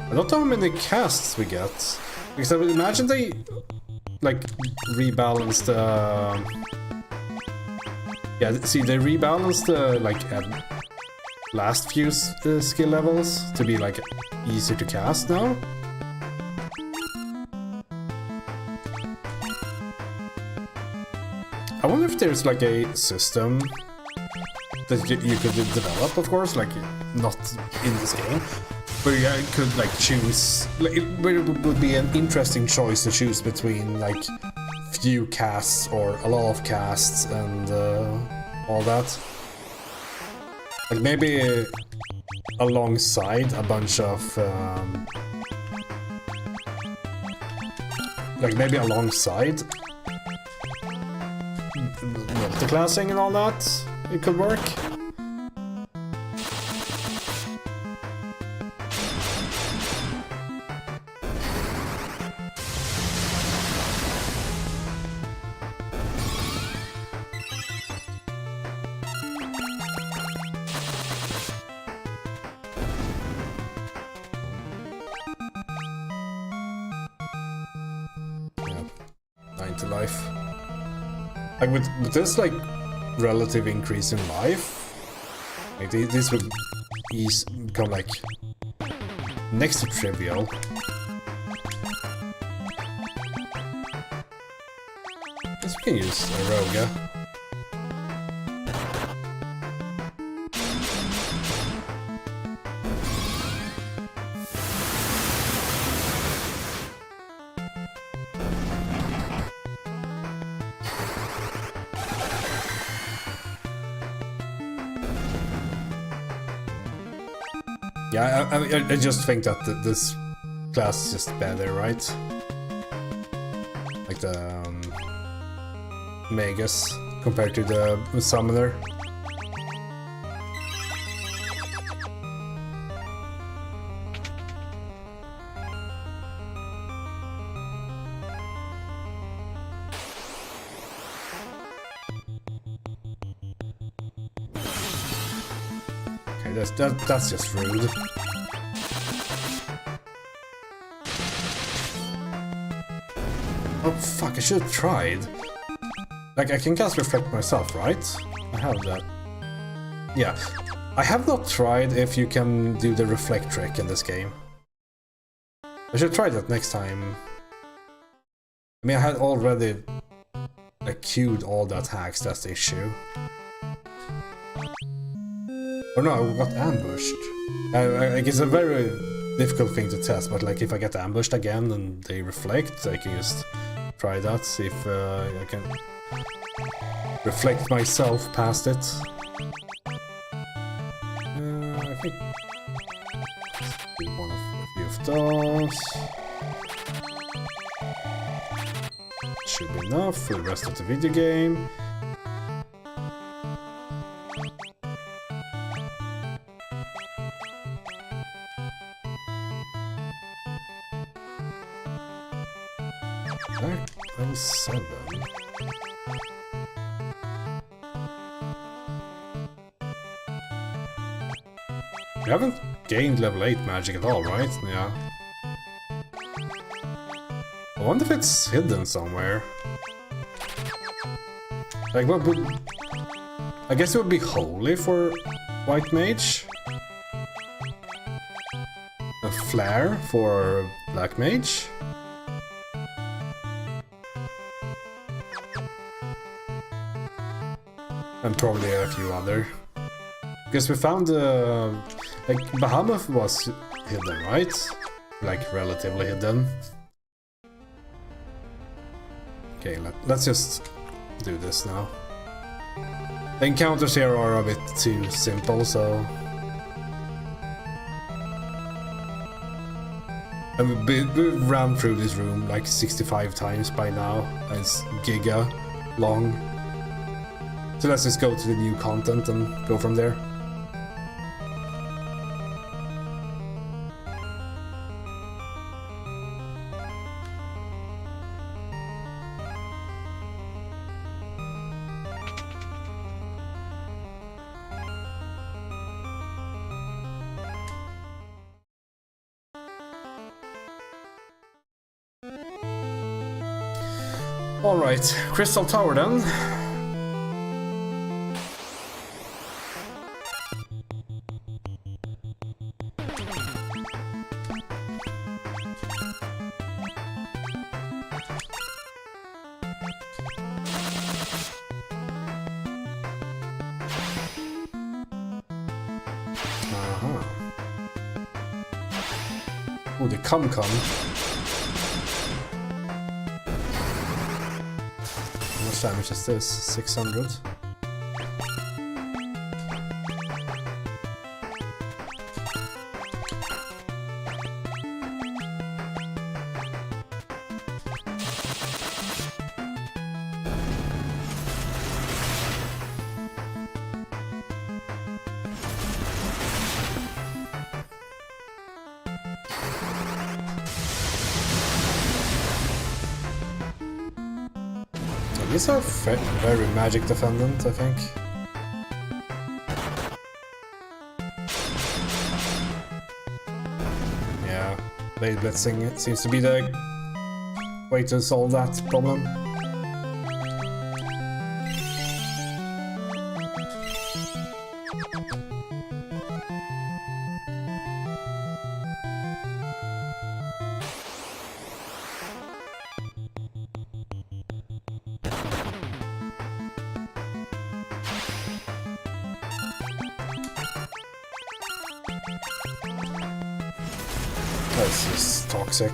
I don't know how many casts we get, because I would imagine they like rebalance the. Yeah, see, they rebalanced the like last few skill levels to be like easier to cast now. I wonder if there's like a system that you could develop, of course, like not in this game. Where you could like choose, where it would be an interesting choice to choose between like few casts or a lot of casts and all that. Like maybe alongside a bunch of like maybe alongside multiclassing and all that, it could work. 90 life. Like with this like relative increase in life, like this would become like next to trivial. Guess we can use Aroga. Yeah, I just think that this class is just better, right? Like the Magus compared to the Summoner. Okay, that's just rude. Oh fuck, I should have tried. Like, I can cast Reflect myself, right? I have that. Yeah. I have not tried if you can do the Reflect trick in this game. I should try that next time. I mean, I had already like, queued all the attacks, that's the issue. Or no, I got ambushed. Like, it's a very difficult thing to test, but like if I get ambushed again and they reflect, I can just try that, see if I can reflect myself past it. I think do one of a few of those. Should be enough for the rest of the video game. Level 7. You haven't gained level 8 magic at all, right? Yeah. I wonder if it's hidden somewhere. Like, what would... I guess it would be holy for White Mage. A flare for Black Mage. And probably a few other. Because we found like Bahamut was hidden, right? Like relatively hidden. Okay, let's just do this now. The encounters here are a bit too simple, so... And we ran through this room like 65 times by now, and it's giga long. So let's just go to the new content and go from there. Alright, Crystal Tower then. Oh, the Cum. How much damage is this? 600? These are very magic dependent, I think. Yeah, Blade Blitzing seems to be the way to solve that problem. This is toxic.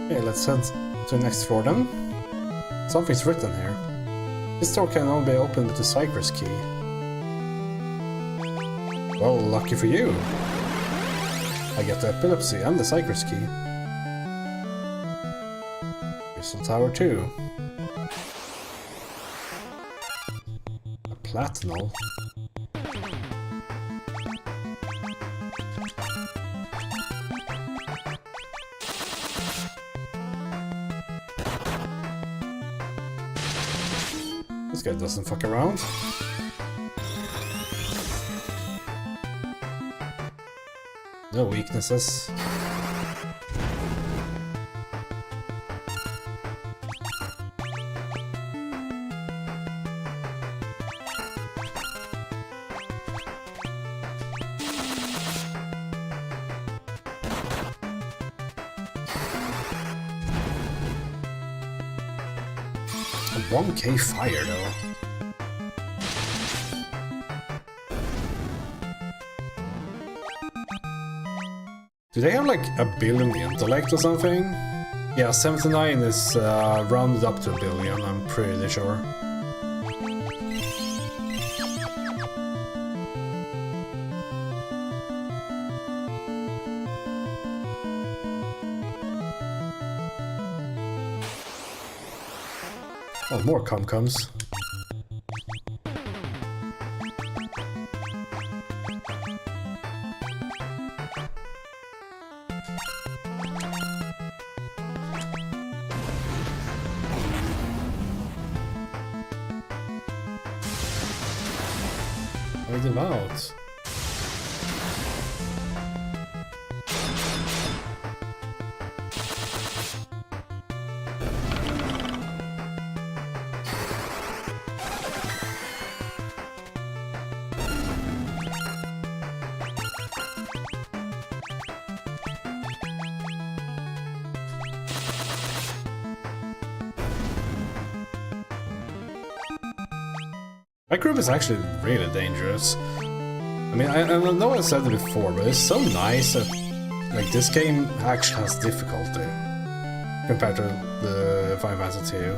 Okay, let's head to the next floor then. Something's written here. This door can only be opened with the Cypress key. Well, lucky for you. I get the epilepsy and the Cypress key. Crystal Tower 2. A Platinum. This guy doesn't fuck around. No weaknesses. A 1K fire though. Do they have like a billion intellect or something? Yeah, 79 is rounded up to a billion, I'm pretty sure. Oh, more cum-cums. Where's them out? That group is actually really dangerous. I mean, I know I said it before, but it's so nice that like this game actually has difficulty compared to the Final Fantasy II.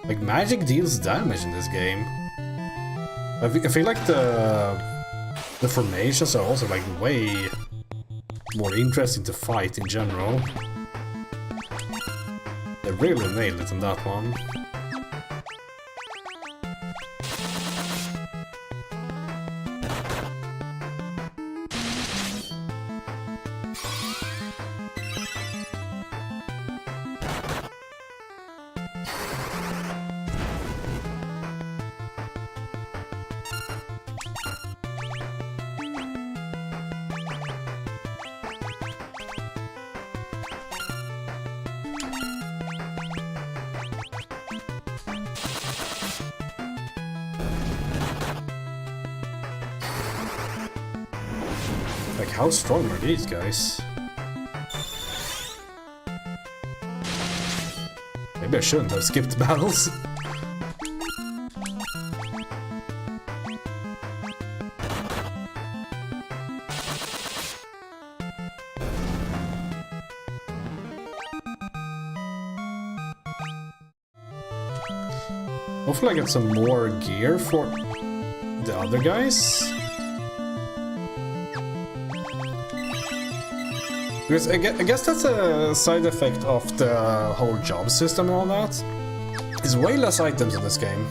Like magic deals damage in this game. I feel like the formations are also like way more interesting to fight in general. They really nailed it in that one. Like, how strong are these guys? Maybe I shouldn't have skipped battles. Hopefully I get some more gear for the other guys. Because I guess that's a side effect of the whole job system and all that. There's way less items in this game.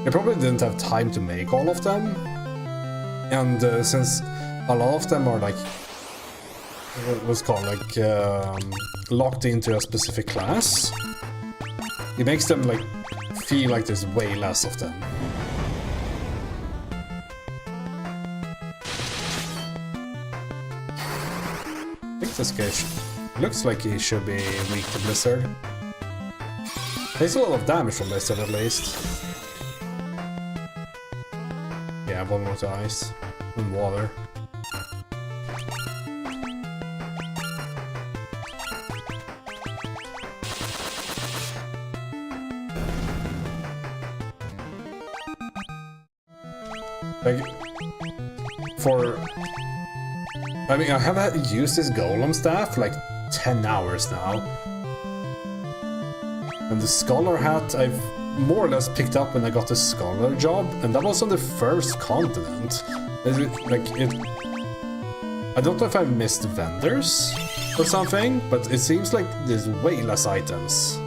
They probably didn't have time to make all of them. And since a lot of them are like, what's called, like locked into a specific class, it makes them like feel like there's way less of them. I think this guy looks like he should be weak to Blizzard. Takes a lot of damage from Blizzard at least. Yeah, one more to ice. And water. Like, I mean, I have used this golem staff for like 10 hours now. And the scholar hat I've more or less picked up when I got the scholar job, and that was on the first continent. I don't know if I missed vendors or something, but it seems like there's way less items.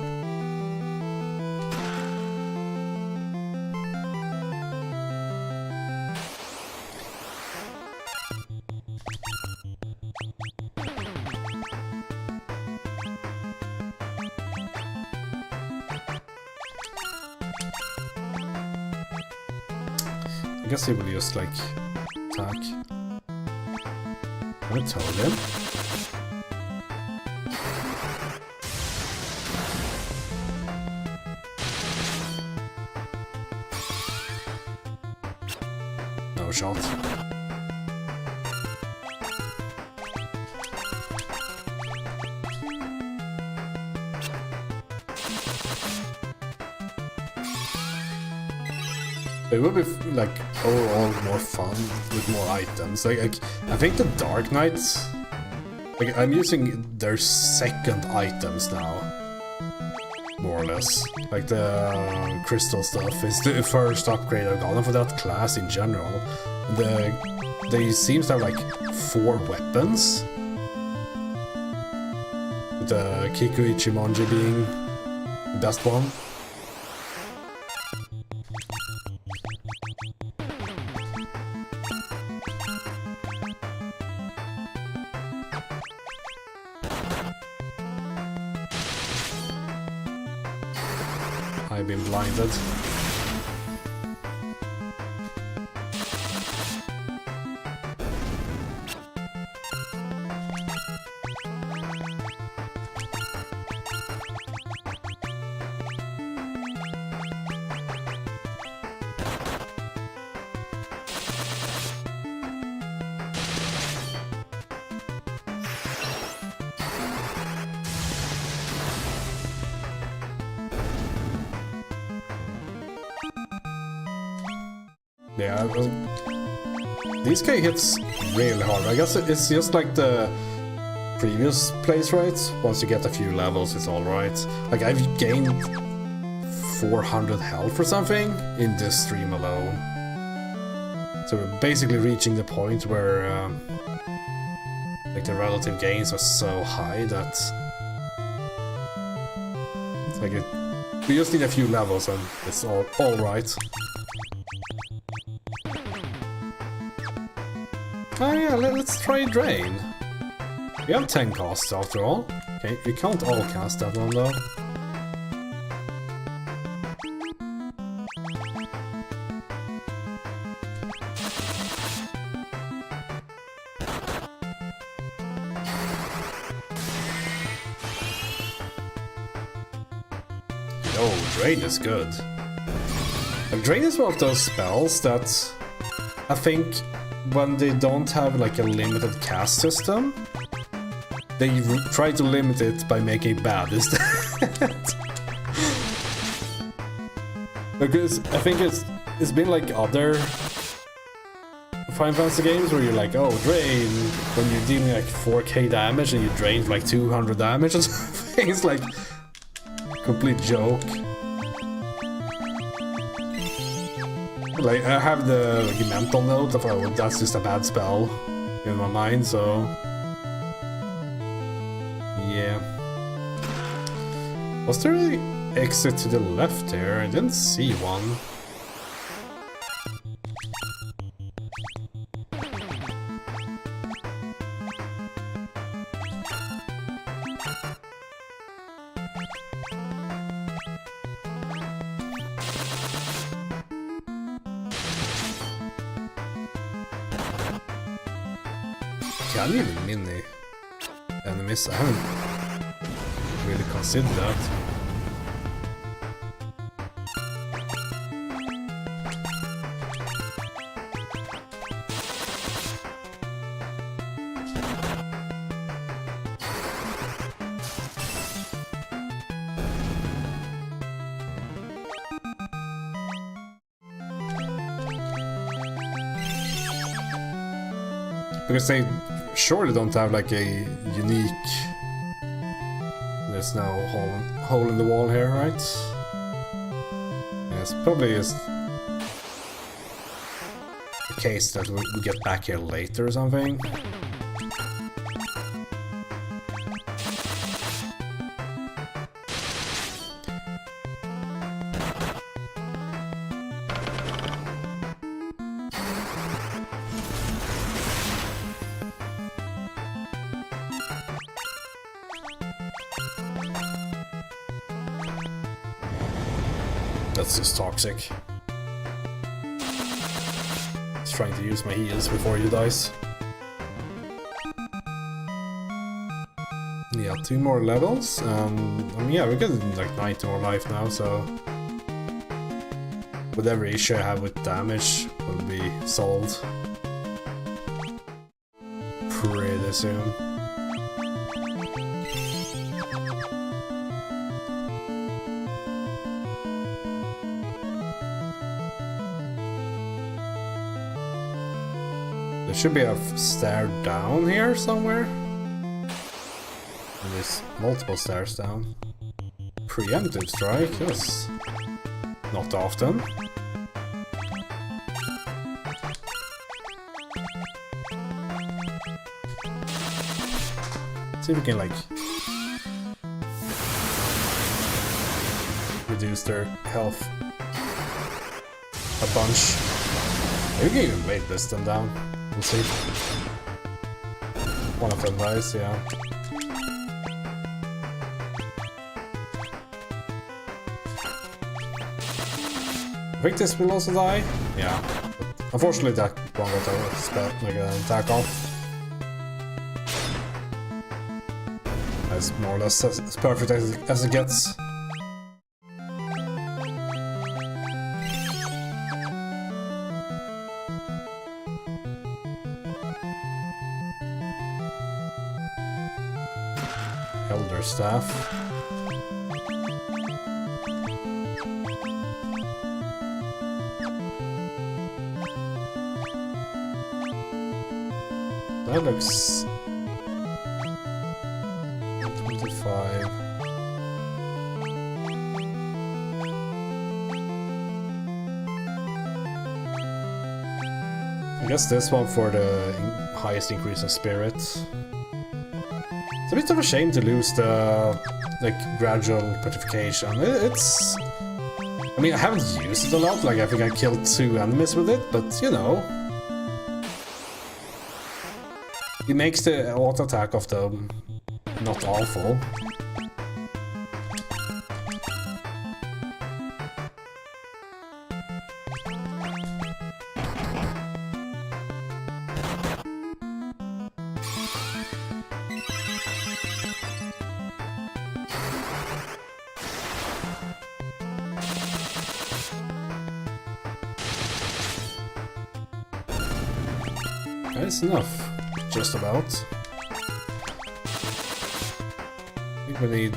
I guess he will just like attack. I'm gonna tell him. No shot. It would be like overall more fun with more items. Like I think the Dark Knights, like I'm using their second items now, more or less. Like the crystal stuff is the first upgrade I've gotten for that class in general. They seem to have like 4 weapons. With the Kiku Ichimonji being the best one. I've been blinded. Yeah, this guy hits really hard. I guess it's just like the previous place, right? Once you get a few levels, it's alright. Like, I've gained 400 health or something in this stream alone. So we're basically reaching the point where like the relative gains are so high that it's like we just need a few levels and it's all right. Oh yeah, let's try Drain. We have 10 casts after all. Okay, you can't all cast that one though. Oh, Drain is good. Drain is one of those spells that I think when they don't have like a limited cast system, they try to limit it by making it bad instead. Because I think it's been like other Final Fantasy games where you're like, oh, Drain, when you're dealing like 4k damage and you drain for like 200 damage or something. It's like complete joke. Like, I have the like, mental note of, oh, that's just a bad spell in my mind, so yeah. Was there an exit to the left here? I didn't see one. Can you even mini enemies? I haven't really considered that. Because they surely don't have like a unique... There's no hole in the wall here, right? Yes, probably is the case that we get back here later or something. That's just toxic. He's trying to use my heals before he dies. Yeah, 2 more levels. I mean, yeah, we're getting like 90 more life now, so whatever issue I have with damage will be solved pretty soon. There should be a stair down here somewhere. And there's multiple stairs down. Preemptive strike, yes. Not often. See if we can like reduce their health a bunch. Maybe we can even wait this them down. We'll see. One of them dies, yeah. I think this will also die. Yeah. But unfortunately that one got like an attack off. That's more or less as perfect as it gets. Elder Staff. That looks 25. I guess this one for the highest increase in spirit. It's a bit of a shame to lose the like gradual petrification. It's... I mean, I haven't used it a lot, like I think I killed 2 enemies with it, but you know. It makes the auto attack of them not awful. That's enough, just about. I think we need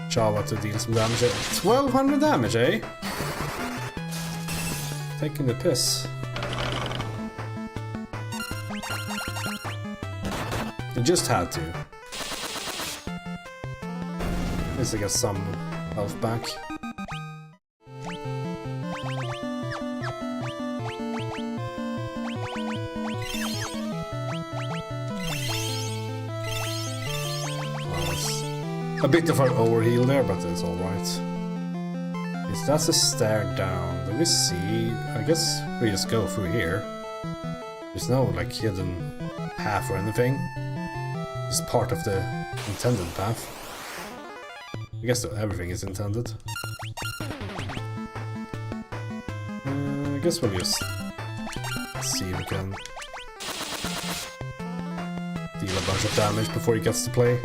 Java to deal some damage. 1200 damage, eh? Taking the piss. You just had to. At least I get some health back. A bit of an overheal there, but it's alright. Yes, that's a stair down. Let me see. I guess we just go through here. There's no like hidden path or anything. It's part of the intended path. I guess everything is intended. I guess we'll just see if we can deal a bunch of damage before he gets to play.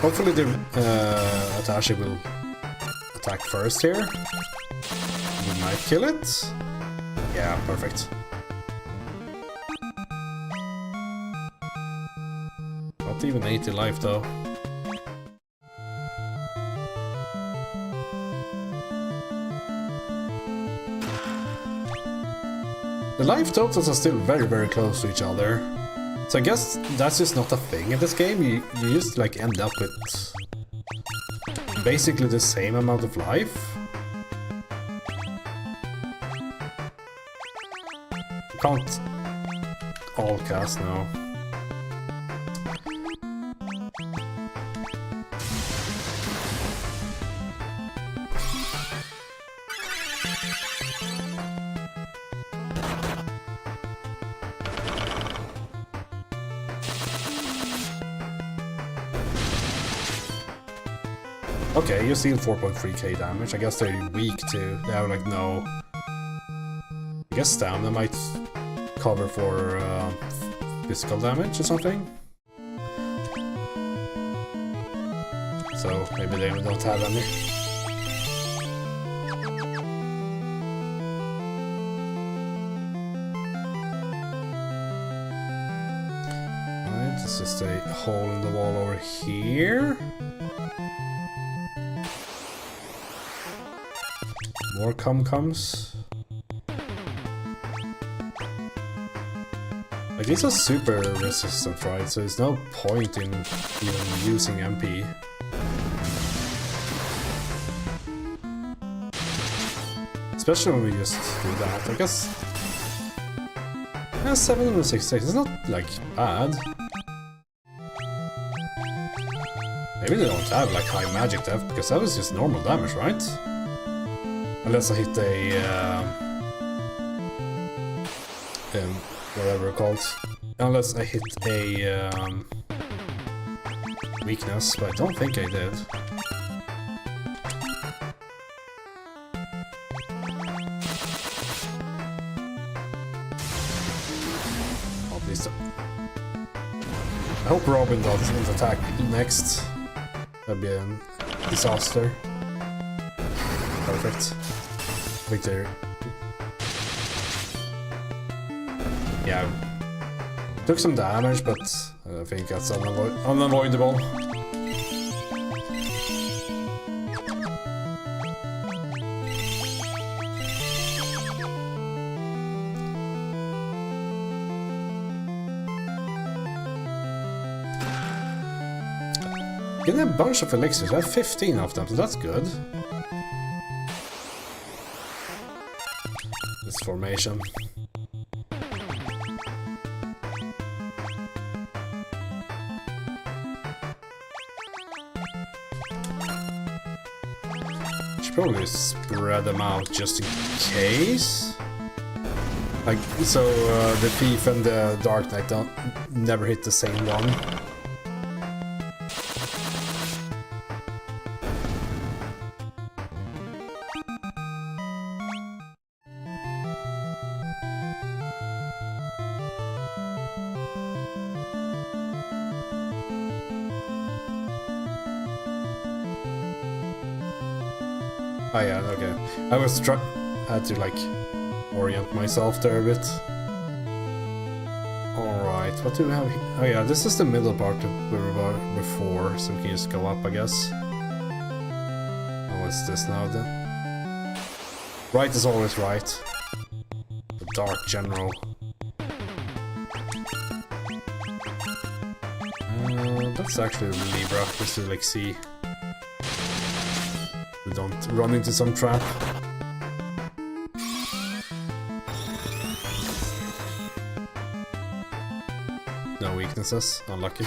Hopefully the Atashi will attack first here. We might kill it. Yeah, perfect. Not even 80 life though. The life totals are still very, very close to each other. So I guess that's just not a thing in this game. You just like end up with basically the same amount of life. Can't all cast now. Okay, you steal 4.3k damage. I guess they're weak too. They have like no... I guess stamina might cover for physical damage or something. So maybe they don't have any. Alright, this is a hole in the wall over here. More comes. Like these are super resistant, right? So there's no point in even using MP. Especially when we just do that. I guess 766 is not like bad. Maybe they don't have like high magic depth because that was just normal damage, right? Unless I hit a whatever it's called. Unless I hit a weakness, but I don't think I did. Oh, please don't. I hope Robin doesn't attack next. That'd be a disaster. Perfect. Victor. Yeah. Took some damage, but I think that's unavoidable. Getting a bunch of elixirs. I have 15 of them, so that's good. This formation. Should probably spread them out just in case. Like so, the Thief and the Dark Knight don't never hit the same one. Oh yeah, okay. I was had to like orient myself there a bit. Alright, what do we have here? Oh yeah, this is the middle part that we were before, so we can just go up, I guess. Oh, what's this now then? Right is always right. The Dark General. That's actually Libra, just to like see. We don't run into some trap. No weaknesses, unlucky.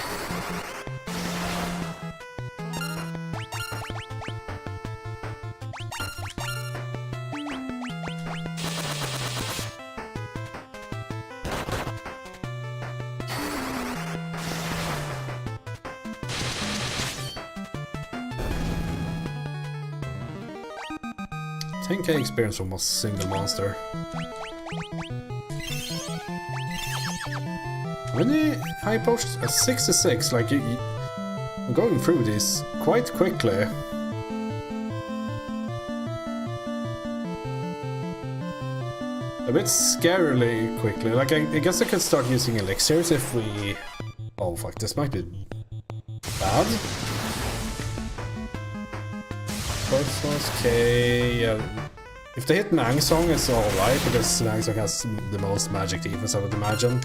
$10k experience from a single monster. Many high potions? 66, like I'm going through this quite quickly. A bit scarily quickly. Like I guess I could start using elixirs if we... Oh fuck, this might be bad. First K, yeah. If they hit Mang Song, it's alright, because Mang Song has the most magic defense, I would imagine.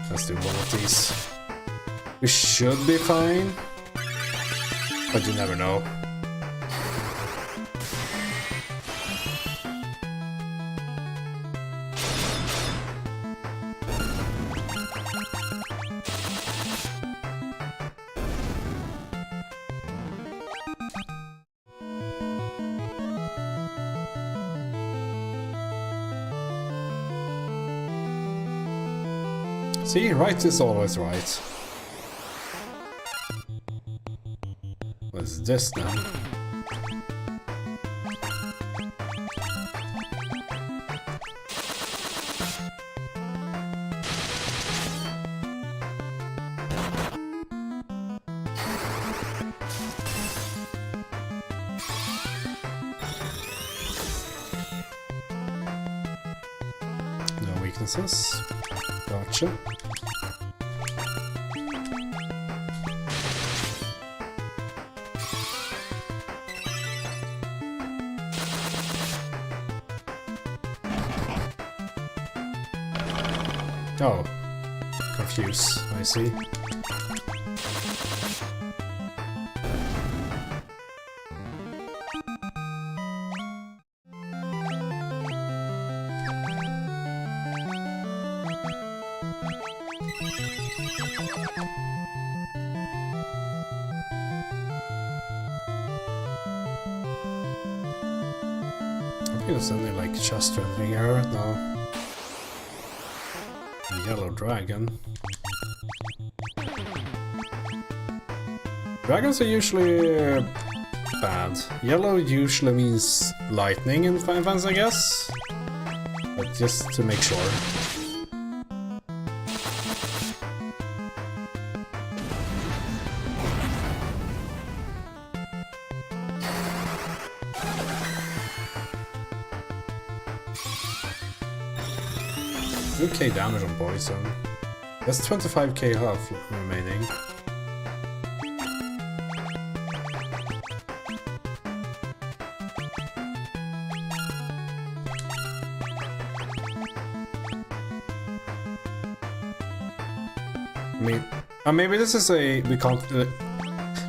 Let's do one of these. We should be fine, but you never know. See, right is always right. What's this now? No weaknesses. Gotcha. Oh, confuse, I see. I think there's any like chest or anything here, no. Yellow dragon. Dragons are usually bad. Yellow usually means lightning in Final Fantasy, I guess. But just to make sure. Okay, damage on poison. That's 25k health remaining. I mean, maybe this is a we can't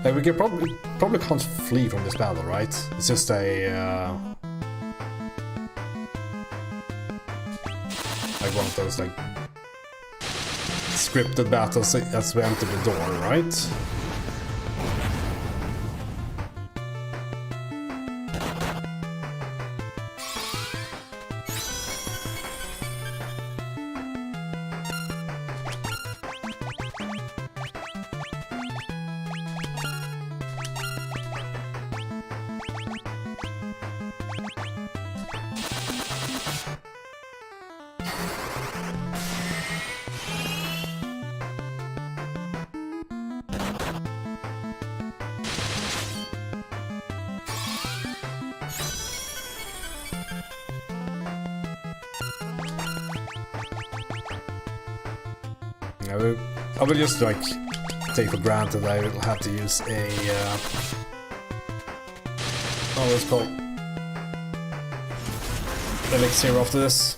like we can probably can't flee from this battle, right? It's just a like one of those like scripted battles as we enter the door, right? I will just like take for granted I will have to use a oh, it's called elixir after this.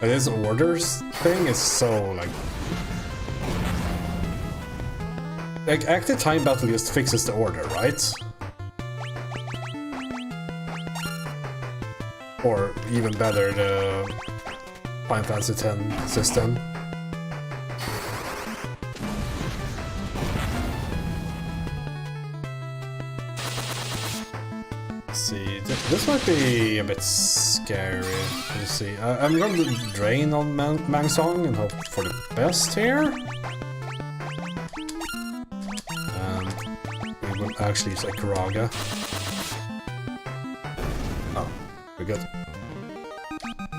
And this orders thing is so like active time battle just fixes the order, right? Or even better, the Final Fantasy X system. Let's see, this might be a bit scary. Let's see, I'm going to drain on Mangsong and hope for the best here. We will actually use like Karaga. Oh, we're good.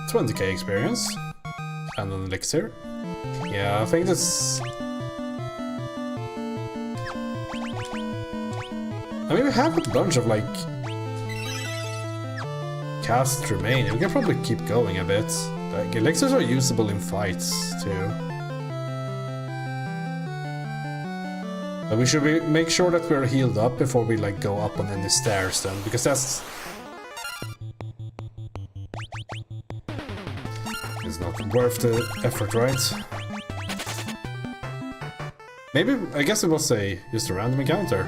20k experience. And an elixir. Yeah, I think that's... I mean, we have a bunch of like... casts remaining. We can probably keep going a bit. Like, elixirs are usable in fights, too. But we should make sure that we're healed up before we like go up on any stairs then, because that's... it's not worth the effort, right? Maybe, I guess it was just a random encounter.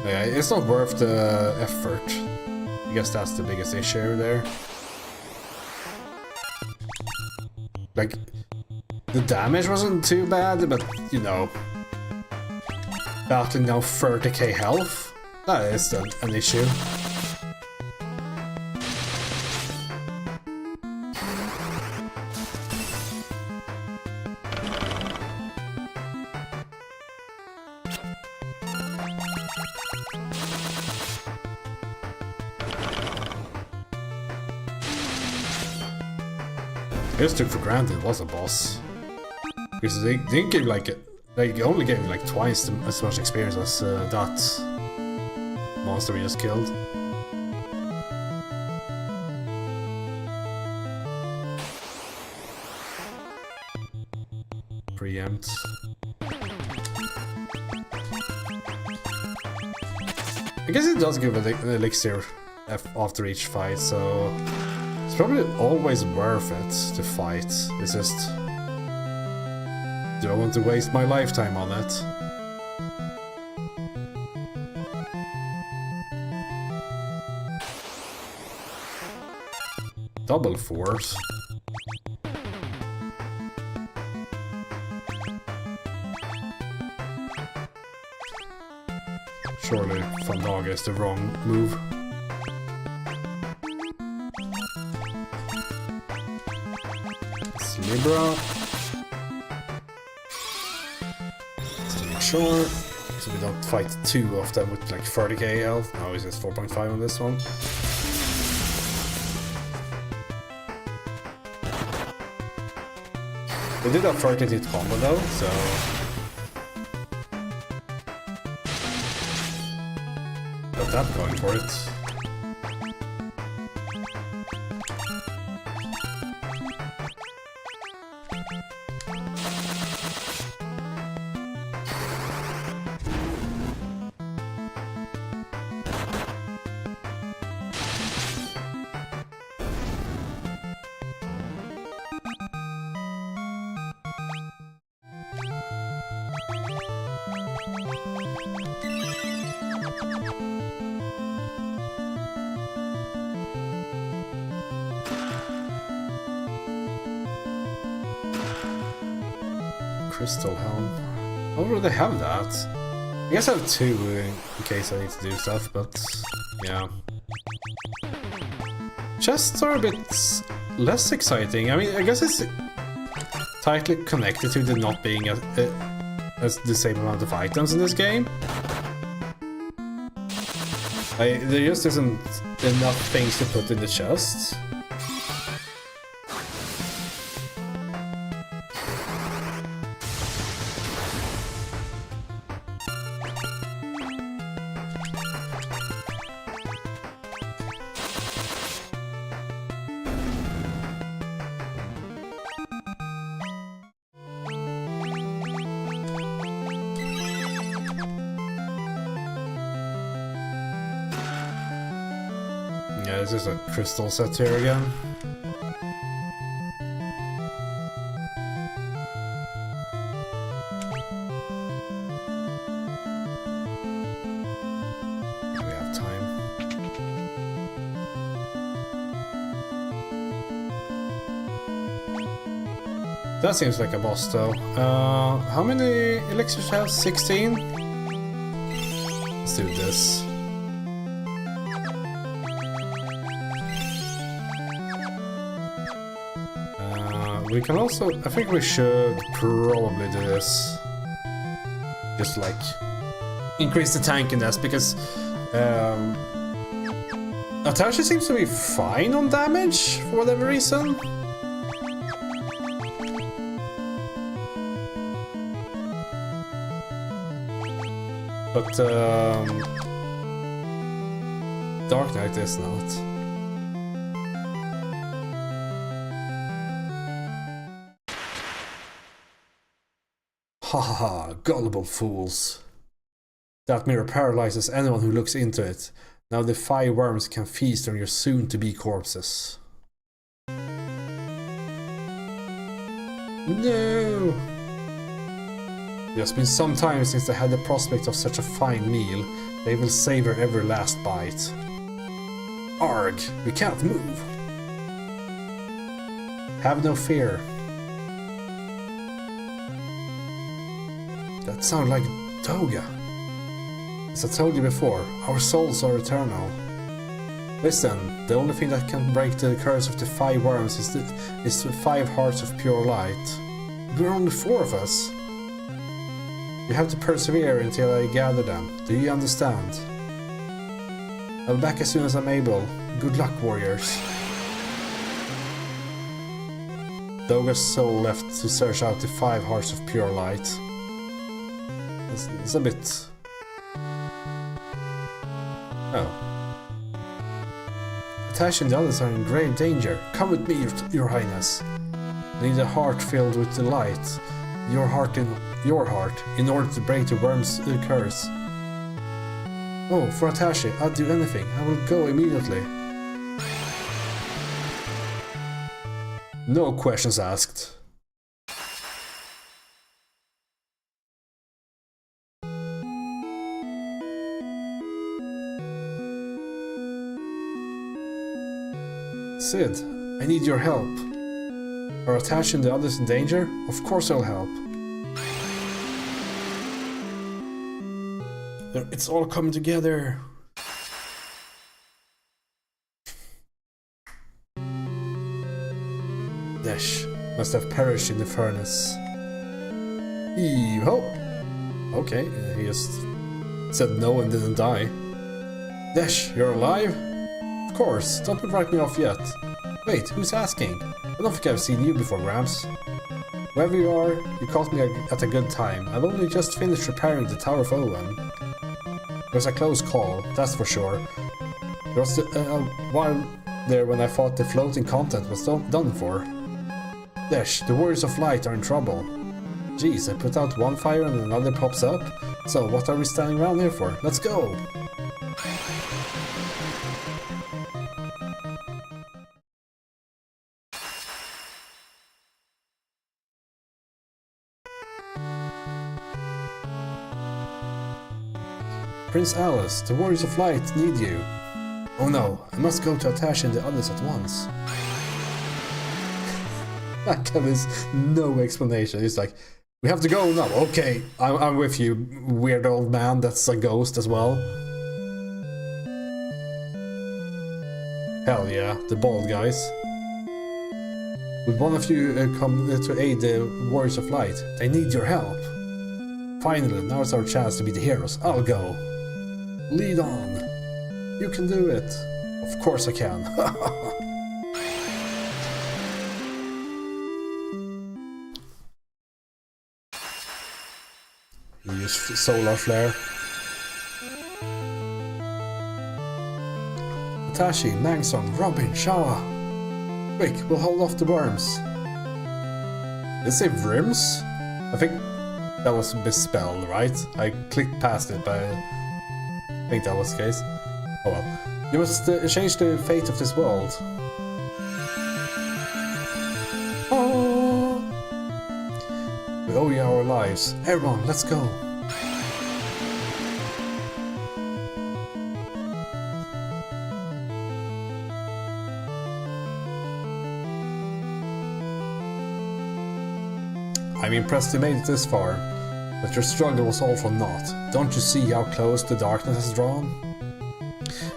Yeah, it's not worth the effort. I guess that's the biggest issue there. Like, the damage wasn't too bad, but, you know, battling now 30k health, that is an issue. I just took for granted it was a boss. Because they didn't give like they only gave like twice as much experience as that monster we just killed. Preempt. I guess it does give an elixir after each fight, so it's probably always worth it to fight. It's just, do I want to waste my lifetime on it? Double force. Surely Fandaga is the wrong move. It's Libra. Just to make sure, so we don't fight two of them with like 30k health. Now he's just 4.5 on this one. We did a 30-hit combo though, so... got that going for it. Crystal Helm. I don't really have that. I guess I have two in case I need to do stuff, but yeah. Chests are a bit less exciting. I mean, I guess it's tightly connected to there not being the same amount of items in this game. There just isn't enough things to put in the chest. It's just a crystal set here again. We have time. That seems like a boss though. How many elixirs do I have? 16? Let's do this. We can also, I think we should probably do this. Just like increase the tankiness because Atashi seems to be fine on damage for whatever reason. But Dark Knight is not. Ha ha ha, gullible fools. That mirror paralyzes anyone who looks into it. Now the 5 worms can feast on your soon-to-be corpses. No! It has been some time since they had the prospect of such a fine meal. They will savor every last bite. Arg, we can't move. Have no fear. That sounds like Toga. As I told you before, our souls are eternal. Listen, the only thing that can break the curse of the 5 worms is the 5 hearts of pure light. There are only 4 of us. You have to persevere until I gather them. Do you understand? I'll be back as soon as I'm able. Good luck, warriors. Doga's soul left to search out the 5 hearts of pure light. It's a bit... Oh. Atashi and the others are in grave danger. Come with me, your highness. I need a heart filled with the light. Your heart, in order to break the worm's curse. Oh, for Atashi, I'll do anything. I will go immediately. No questions asked. Sid, I need your help. Are Atashi and the others in danger? Of course I'll help. It's all coming together. Dash must have perished in the furnace. Ew-ho! Okay, he just said no and didn't die. Dash, you're alive? Of course, don't write me off yet. Wait, who's asking? I don't think I've seen you before, Gramps. Wherever you are, you caught me at a good time. I've only just finished repairing the Tower of Owen. It was a close call, that's for sure. There was a while there when I thought the floating content was done for. Dash, the Warriors of Light are in trouble. Geez, I put out one fire and another pops up. So what are we standing around here for? Let's go! Prince Alice, the Warriors of Light need you. Oh no, I must go to Atashi and the others at once. That is no explanation. It's like, we have to go now. Okay, I'm with you, weird old man that's a ghost as well. Hell yeah, the bald guys. Would one of you come to aid the Warriors of Light? They need your help. Finally, now it's our chance to be the heroes. I'll go. Lead on. You can do it. Of course I can. Use solar flare. Atashi, Mangsong, Robin, Shawa. Quick, we'll hold off the worms. Did it say Vrims? I think that was misspelled, right? I clicked past it, but I think that was the case. Oh well. You must change the fate of this world. Oh. We owe you our lives. Everyone, let's go. I'm impressed you made it this far, but your struggle was all for naught. Don't you see how close the darkness has drawn?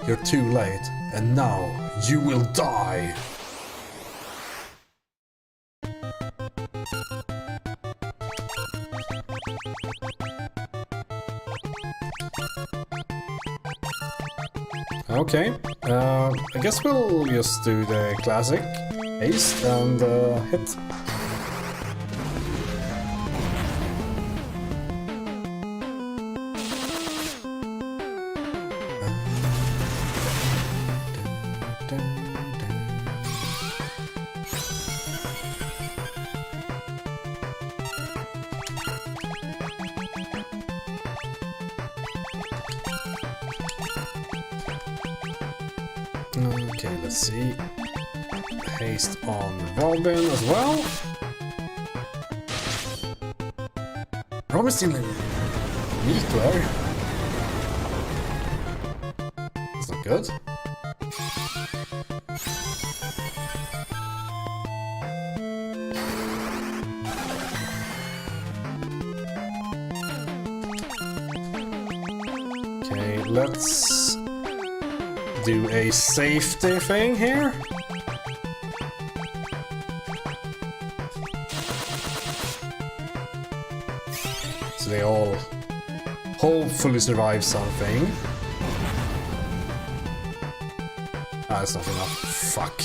You're too late, and now you will die! Okay, I guess we'll just do the classic haste and hit. Okay, let's see. Haste on Robin as well. Robin's still in meat there. That's not good. Okay, let's do a safety thing here. So they all hopefully survive something. Ah, that's not enough. Fuck.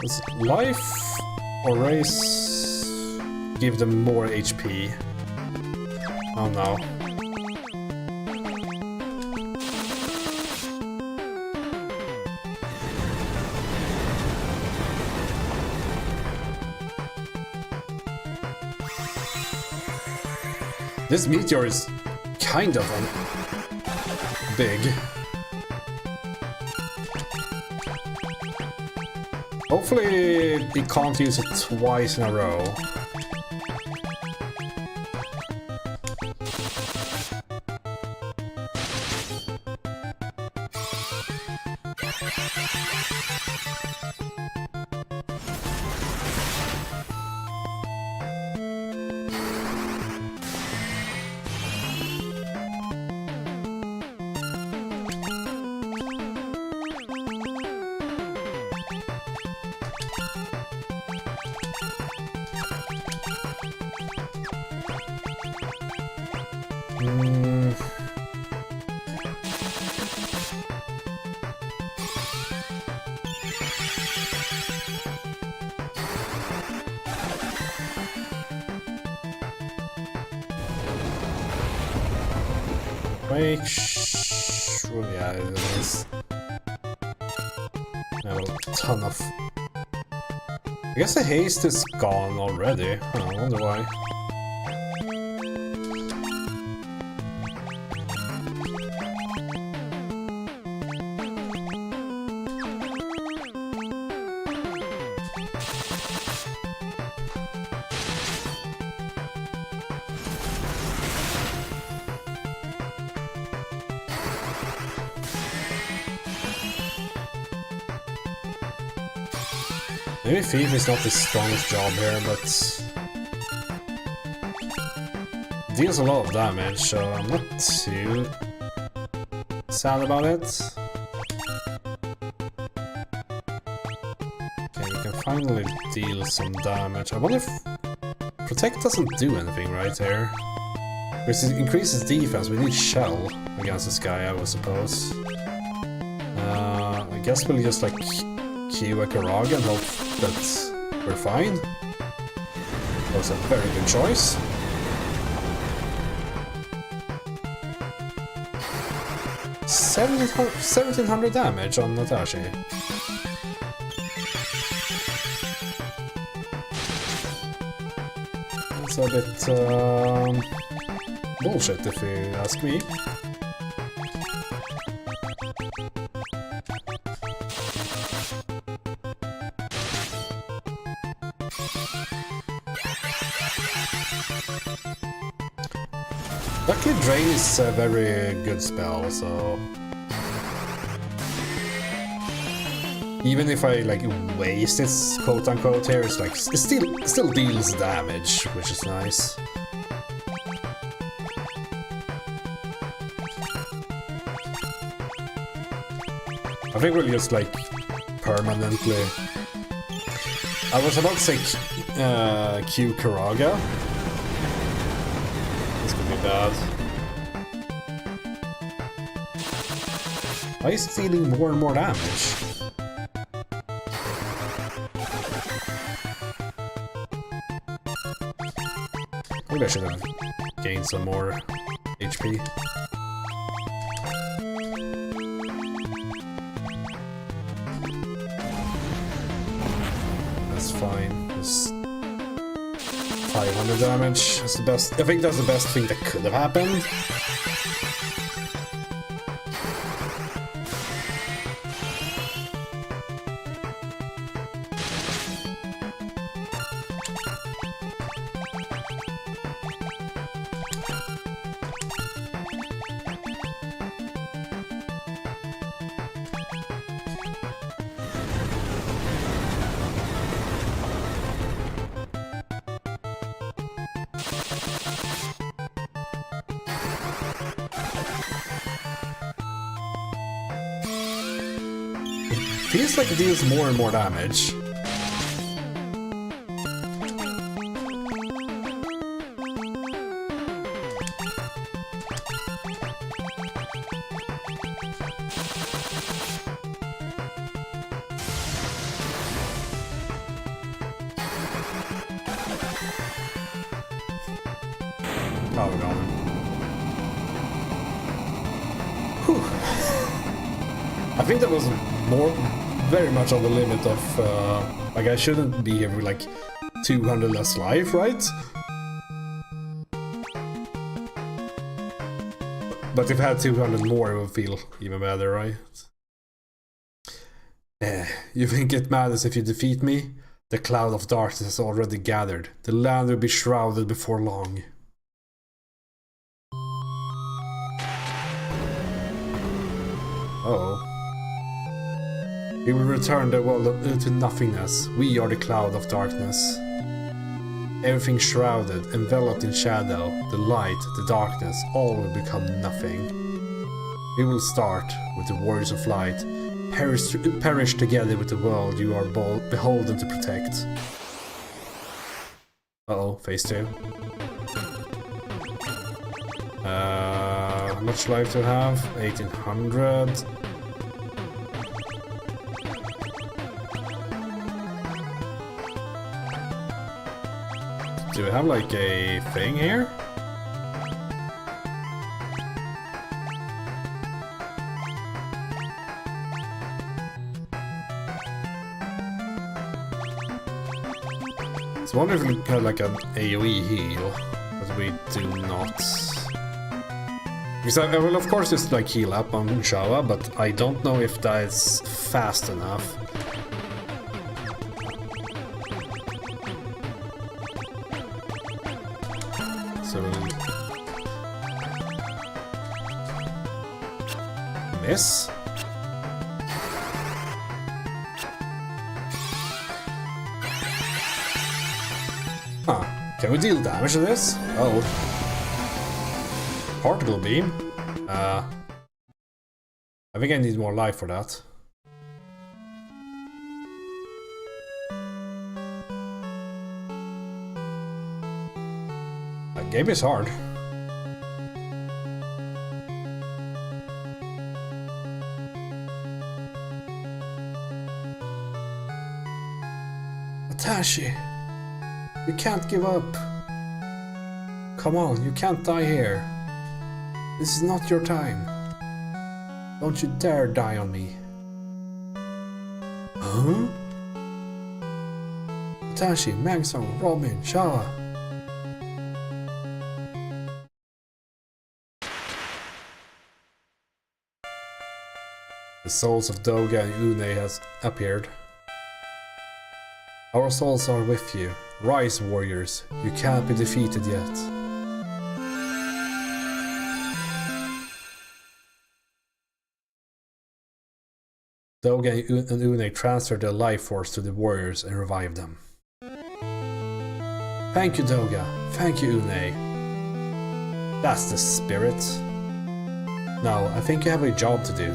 Does life or race give them more HP? Oh no. This meteor is kind of big. Hopefully he can't use it twice in a row. Make sure, yeah, it is. I have a ton of. I guess the haste is gone already. I wonder why. Maybe Thief is not the strongest job here, but deals a lot of damage, so I'm not too sad about it. Okay, we can finally deal some damage. I wonder if Protect doesn't do anything right here. Which increases defense, we need Shell against this guy, I suppose. I guess we'll just like Q a Karaga and hope that we're fine. That was a very good choice. 1700 damage on Natashi. It's a bit bullshit if you ask me. Luckily Drain is a very good spell, so... Even if I like waste it, quote unquote, here, it's like it still deals damage, which is nice. I think we'll just like permanently. I was about to say Q Karaga. This could be bad. Why is it dealing more and more damage? Maybe I should have gained some more HP. That's fine. Just 500 damage. That's the best. I think that's the best thing that could have happened. Feels like it deals more and more damage. Oh, we got him. Whew. I think that was very much on the limit of, like I shouldn't be here with like 200 less life, right? But if I had 200 more, it would feel even better, right? You think it matters if you defeat me? The cloud of darkness has already gathered. The land will be shrouded before long. Uh-oh. We will return the world to nothingness. We are the cloud of darkness. Everything shrouded, enveloped in shadow, the light, the darkness, all will become nothing. We will start with the warriors of light, perish together with the world you are beholden to protect. Uh-oh, phase 2. How much life do I have? 1800. Do we have like a thing here? So I wonder if we have like an AoE heal, but we do not. Because I will of course just like heal up on Showa, but I don't know if that is fast enough. So miss. Huh. Can we deal damage to this? Oh. Particle beam? I think I need more life for that. That game is hard. Natashi, you can't give up. Come on, you can't die here. This is not your time. Don't you dare die on me. Huh? Tashi, Mangsong, Robin, Shaw. The souls of Doga and Une has appeared. Our souls are with you. Rise, warriors. You can't be defeated yet. Doga and Une transferred their life force to the warriors and revived them. Thank you, Doga. Thank you, Une. That's the spirit. Now, I think you have a job to do.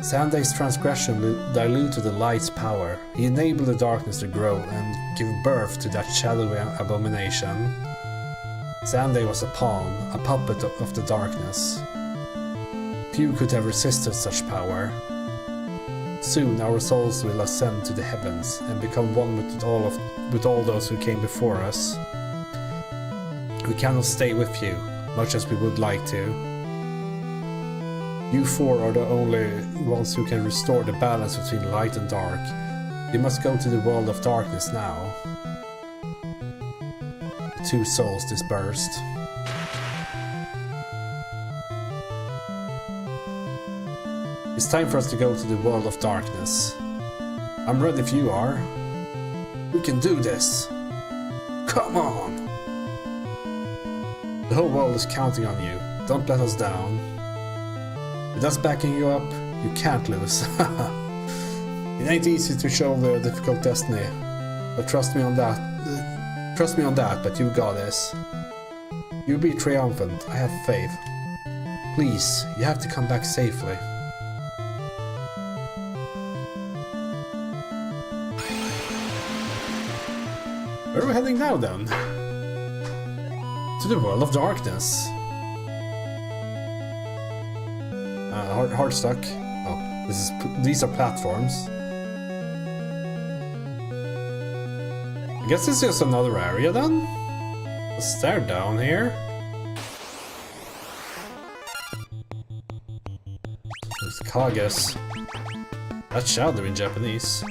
Sanday's transgression diluted the light's power. He enabled the darkness to grow and give birth to that shadowy abomination. Sanday was a pawn, a puppet of the darkness. Few could have resisted such power. Soon our souls will ascend to the heavens and become one with all those who came before us. We cannot stay with you, much as we would like to. You four are the only ones who can restore the balance between light and dark. You must go to the world of darkness now. The two souls dispersed. It's time for us to go to the world of darkness. I'm ready if you are. We can do this. Come on! The whole world is counting on you. Don't let us down. With us backing you up, you can't lose. It ain't easy to shoulder a difficult destiny, but trust me on that. But you got this. You'll be triumphant. I have faith. Please, you have to come back safely. Where are we heading now then? To the world of darkness. Hard stuck. Oh, these are platforms. I guess it's just another area then? A stair down here. There's Kages. That's shadow in Japanese.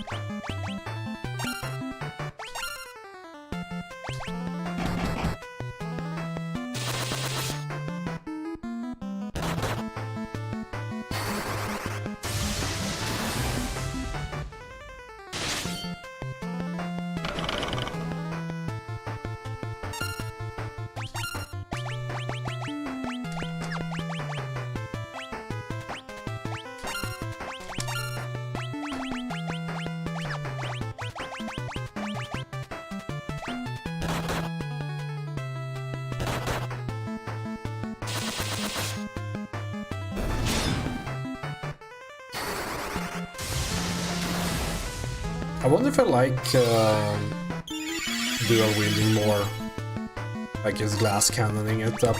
I wonder if I like dual wielding more, like his glass cannoning it up.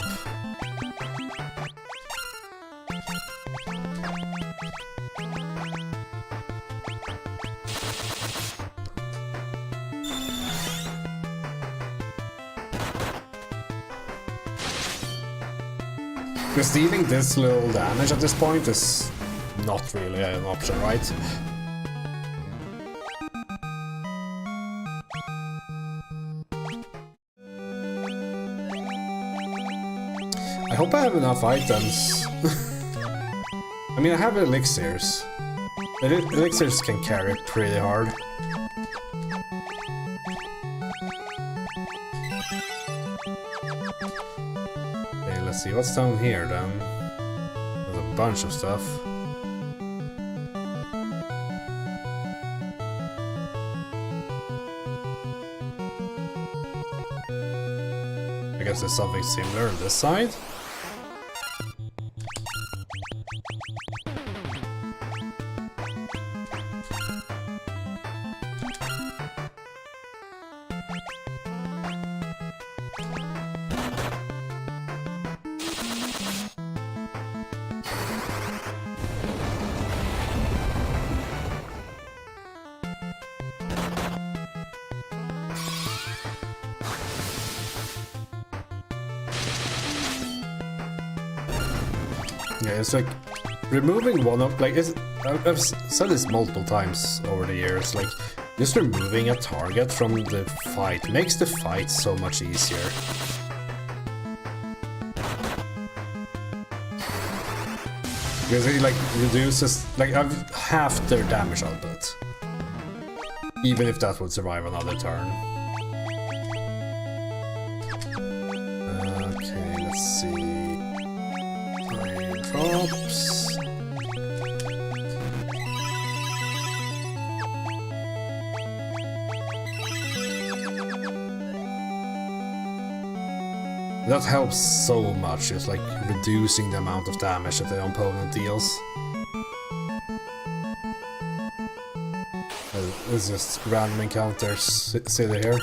Because dealing this little damage at this point is not really an option, right? I hope I have enough items. I mean, I have elixirs. Elixirs can carry it pretty hard. Okay, let's see what's down here then. There's a bunch of stuff. I guess there's something similar on this side. Yeah, it's like removing one of, like, I've said this multiple times over the years, like, just removing a target from the fight makes the fight so much easier. Because it, like, reduces, like, half their damage output. Even if that would survive another turn. Okay, let's see. 3 drops. That helps so much, it's like reducing the amount of damage that the opponent deals. It's just random encounters, silly here.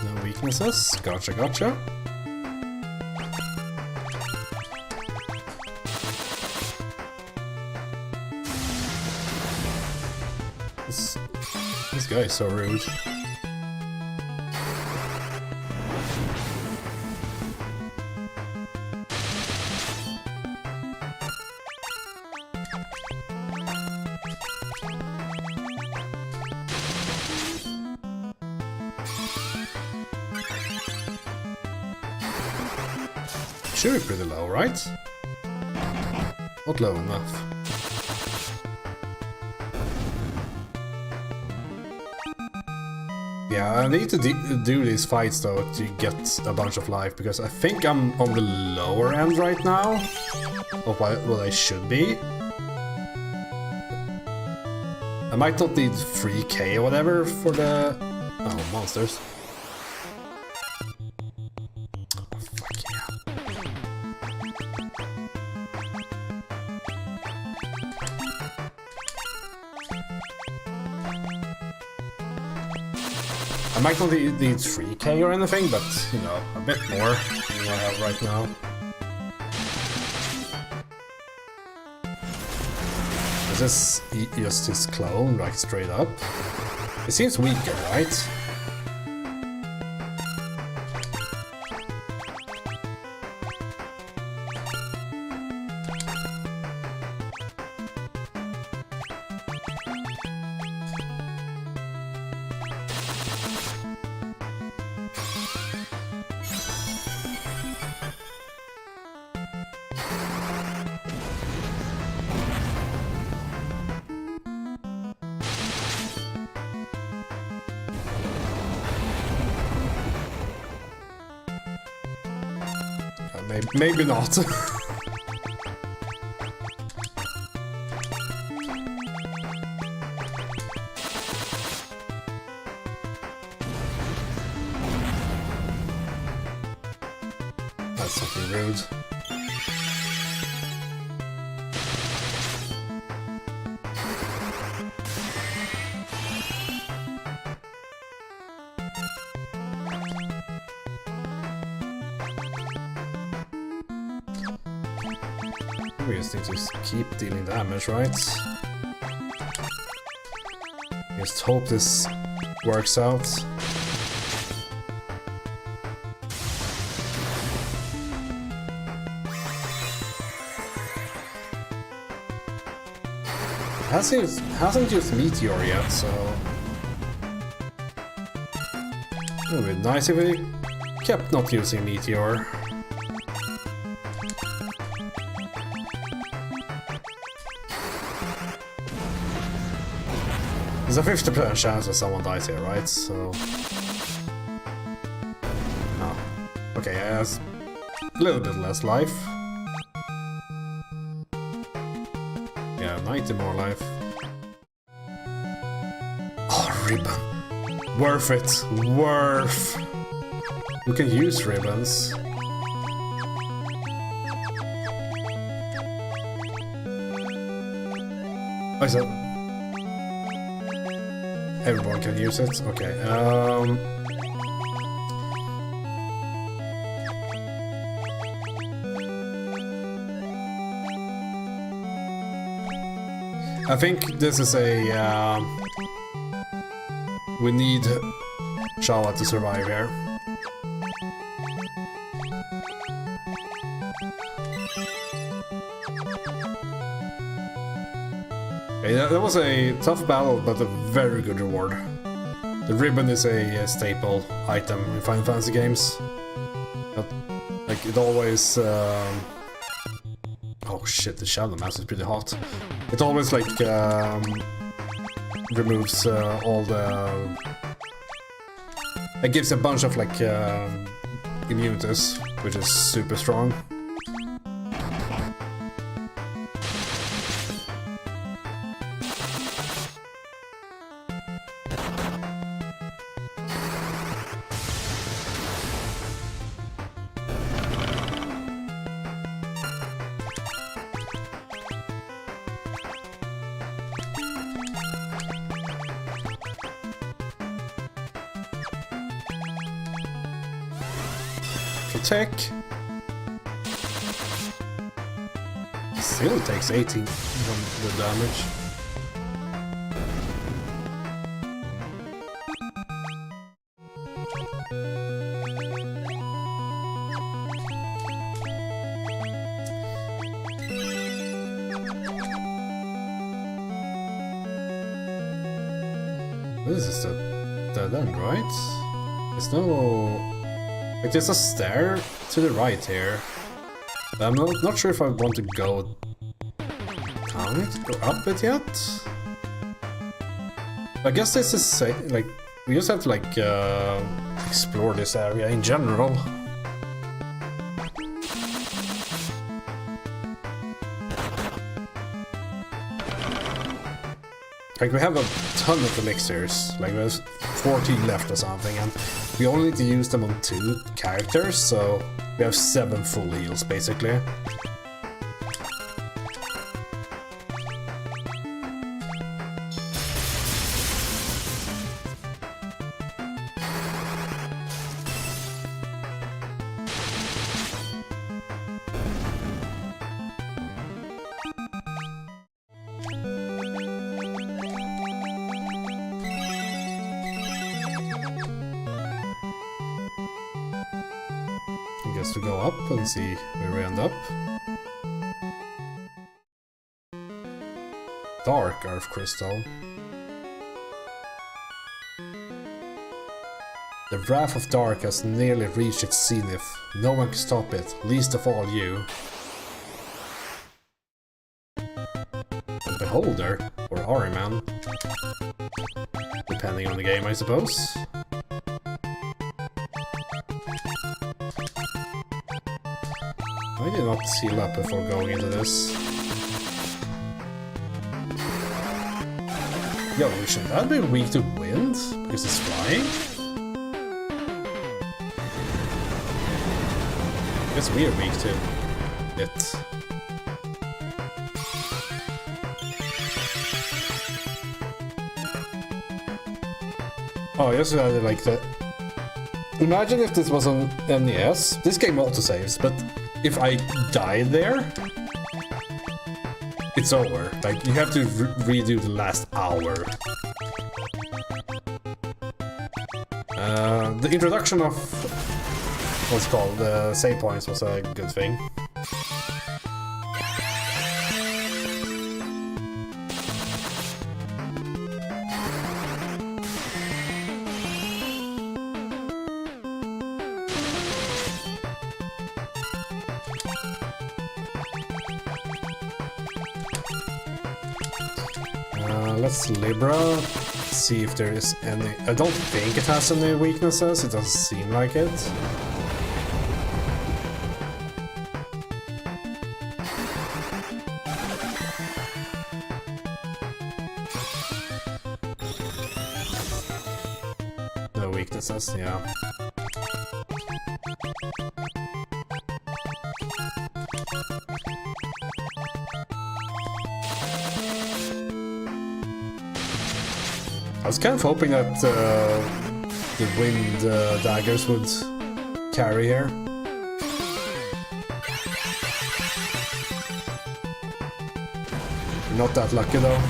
No weaknesses, gotcha, gotcha. This guy is so rude. Should be pretty low, right? Not low enough. Yeah, I need to do these fights though to get a bunch of life, because I think I'm on the lower end right now of what I should be. I might not need 3k or whatever for the... oh, monsters. Oh, fuck yeah. I might not need 3k or anything, but, you know, a bit more than I have right now. Is this just his clone, like, straight up? It seems weaker, right? Maybe not. That's something rude. We just need to keep dealing damage, right? Just hope this works out. Hasn't used Meteor yet, so it would be nice if we kept not using Meteor. There's a 50% chance that someone dies here, right? So... oh. Okay, it has a little bit less life. Yeah, 90 more life. Oh, ribbon. Worth it. Worth. We can use ribbons. I said... everyone can use it. Okay. I think this is a... we need Showa to survive here. Okay, that was a tough battle, but a very good reward. The ribbon is a staple item in Final Fantasy games. But, like, it always... oh shit, the Shadow Mask is pretty hot. It always, like, removes all the... It gives a bunch of, like, immunities, which is super strong. Attack. Still takes 18 from the damage. This is the dead end, right? There's no... Like, there's a stair to the right here. But I'm not sure if I want to go down it, go up it yet. I guess this is like, we just have to like explore this area in general. Like, we have a ton of elixirs, like there's 14 left or something, and we only need to use them on 2 characters, so we have 7 full heals, basically. I guess to go up and see where we end up. Dark Earth Crystal. The Wrath of Dark has nearly reached its zenith. No one can stop it, least of all you. A Beholder, or Ahriman. Depending on the game, I suppose. I did not seal up before going into this. Yo, should that be weak to wind? Because it's flying? I guess we are weak to it. Oh, yes, I like that. Imagine if this was on NES. This game autosaves, but if I die there, it's over. Like, you have to redo the last hour. The introduction of what's called the save points was a good thing. Let's Libra, see if there is any... I don't think it has any weaknesses, it doesn't seem like it. No weaknesses, yeah. I was kind of hoping that the wind daggers would carry here. Not that lucky though.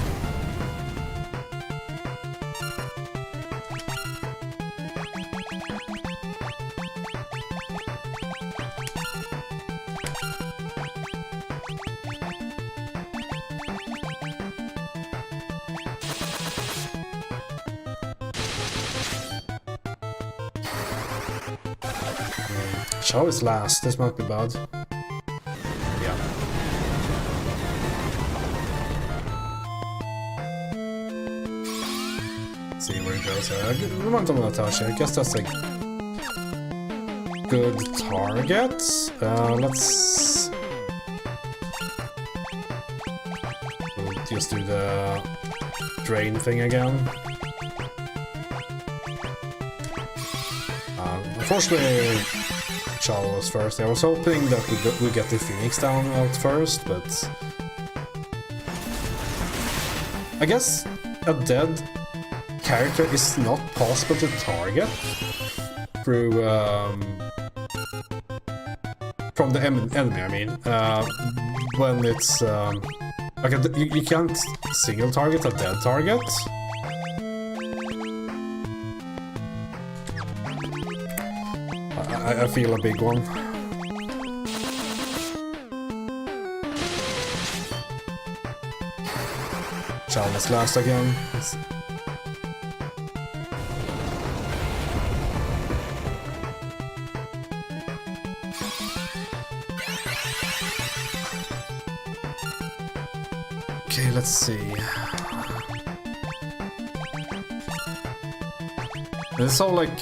Chao is last, this might be bad. Yeah. Let's see where it goes here. We want to Natasha. I guess that's a good target. Let's we'll just do the drain thing again. Unfortunately, Chao was first. I was hoping that we get the Phoenix down out first, but I guess a dead character is not possible to target through from the enemy. I mean, when it's okay, you can't single target a dead target. I feel a big one. Chao is last again. Okay, let's see. This is all like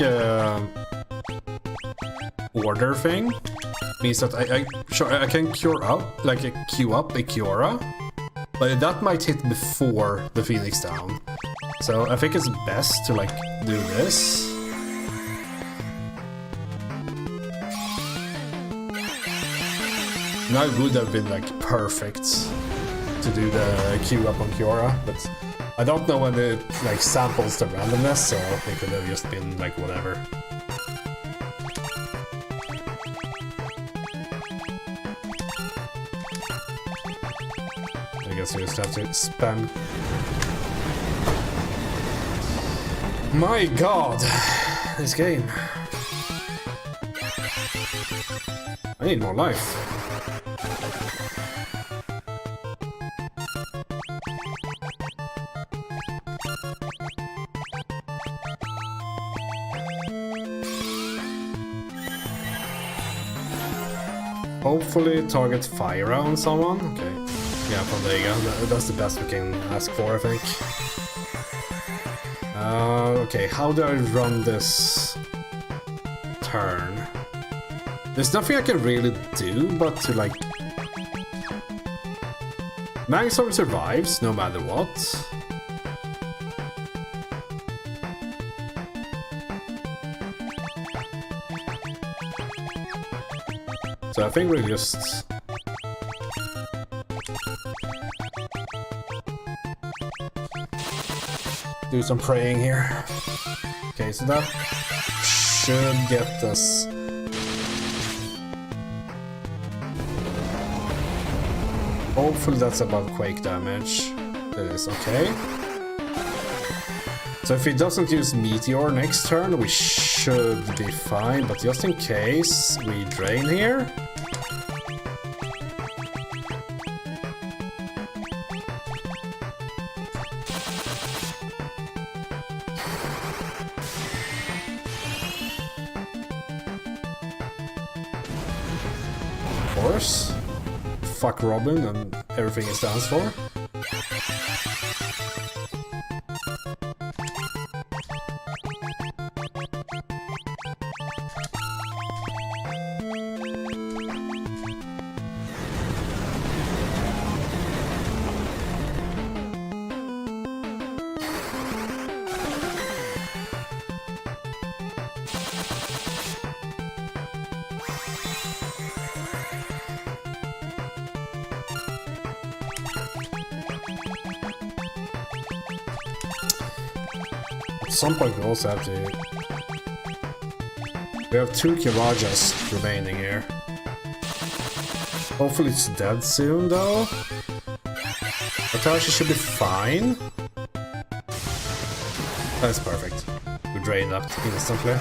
order thing means that I can queue up a Kiora, but that might hit before the Phoenix down. So I think it's best to like do this. Now it would have been like perfect to do the queue up on Kiora, but I don't know when it like samples the randomness, so it could have just been like whatever. I guess you just have to spam. My god, this game. I need more life. Hopefully target fire on someone. Okay. Yeah, Pandega. That's the best we can ask for, I think. Okay, how do I run this turn? There's nothing I can really do but to like... Magstorm survives no matter what. So I think we just... do some praying here. Okay, so that should get us... Hopefully that's about Quake damage. That is okay. So if he doesn't use Meteor next turn, we should be fine, but just in case, we drain here. Of course. Fuck Robin and everything he stands for. At some point we also have to... We have 2 Kirajas remaining here. Hopefully it's dead soon though. Atashi should be fine. That's perfect. We drain that instantly.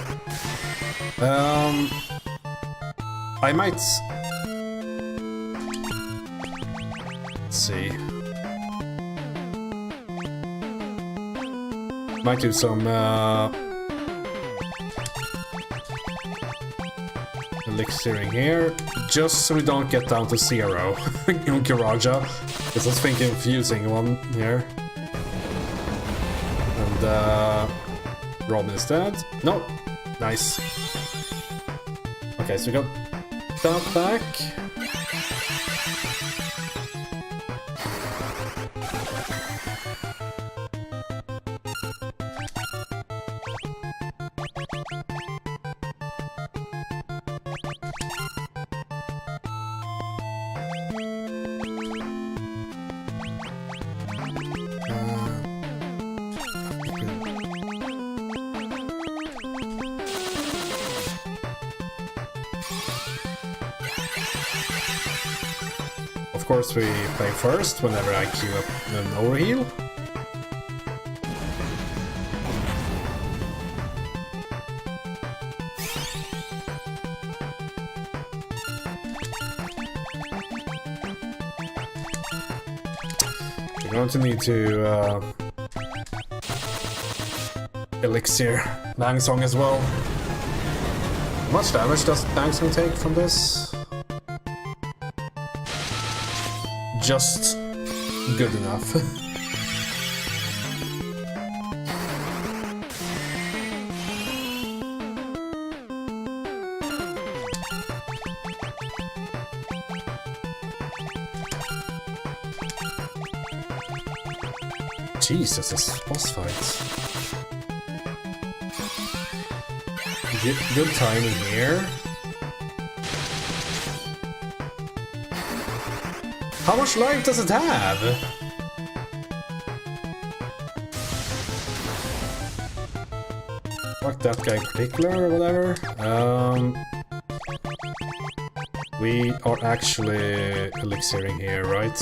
I might... Let's see. Might do some elixiring here, just so we don't get down to 0 in Kiraja. Because I was thinking of using one here. And Robin is dead. No, nice. Okay, so we got that back. Of course we play first whenever I queue up an overheal. We're going to need to elixir Bang Song as well. How much damage does Bang Song take from this? Just good enough. Jesus, this boss fight. Good timing here. How much life does it have? Fuck that guy in particular or whatever. We are actually elixiring here, right?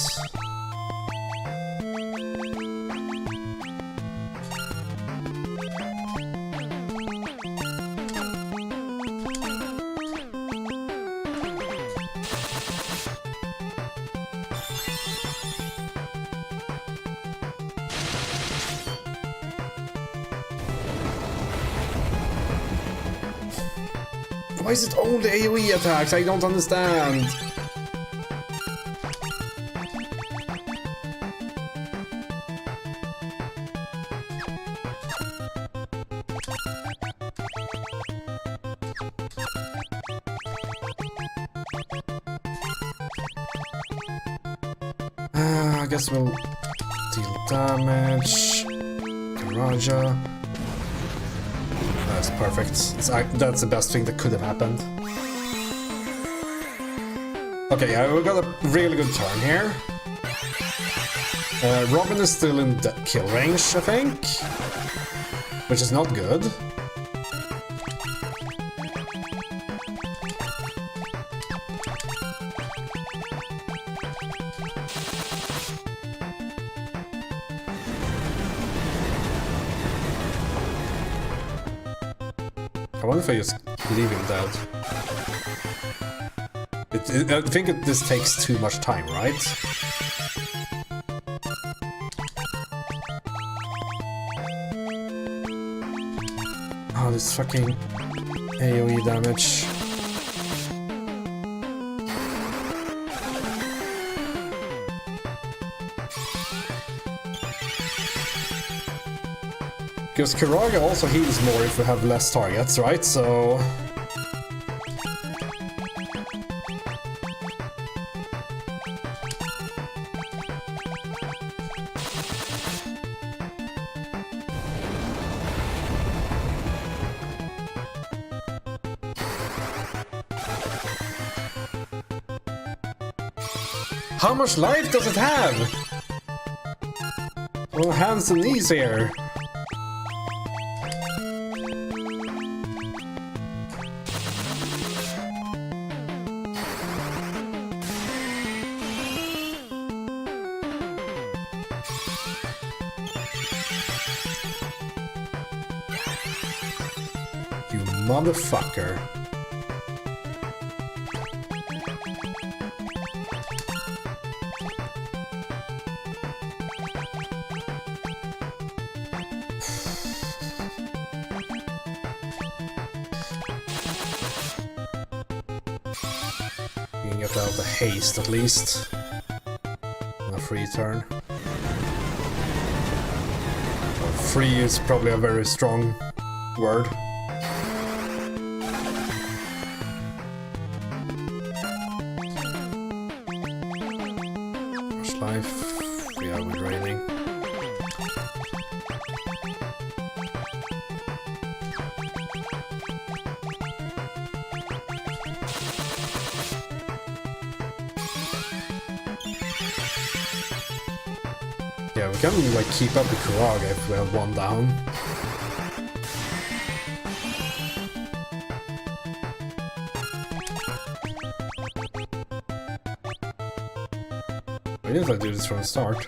Why is it only AoE attacks? I don't understand. I guess we'll deal damage. Kiraja. That's perfect. That's the best thing that could have happened. Okay, we got a really good turn here. Robin is still in kill range, I think. Which is not good. I wonder if I just leave him dead. I think this takes too much time, right? Oh, this fucking AoE damage. Because Kiraga also heals more if we have less targets, right? So... How much life does it have? Oh, hands and knees here. motherfucker. You can get out the haste at least. On a free turn. Well, free is probably a very strong word. Rush life. Yeah, with raining. Yeah, we can like keep up with Kuraga if we have one down. Why didn't I do this from the start?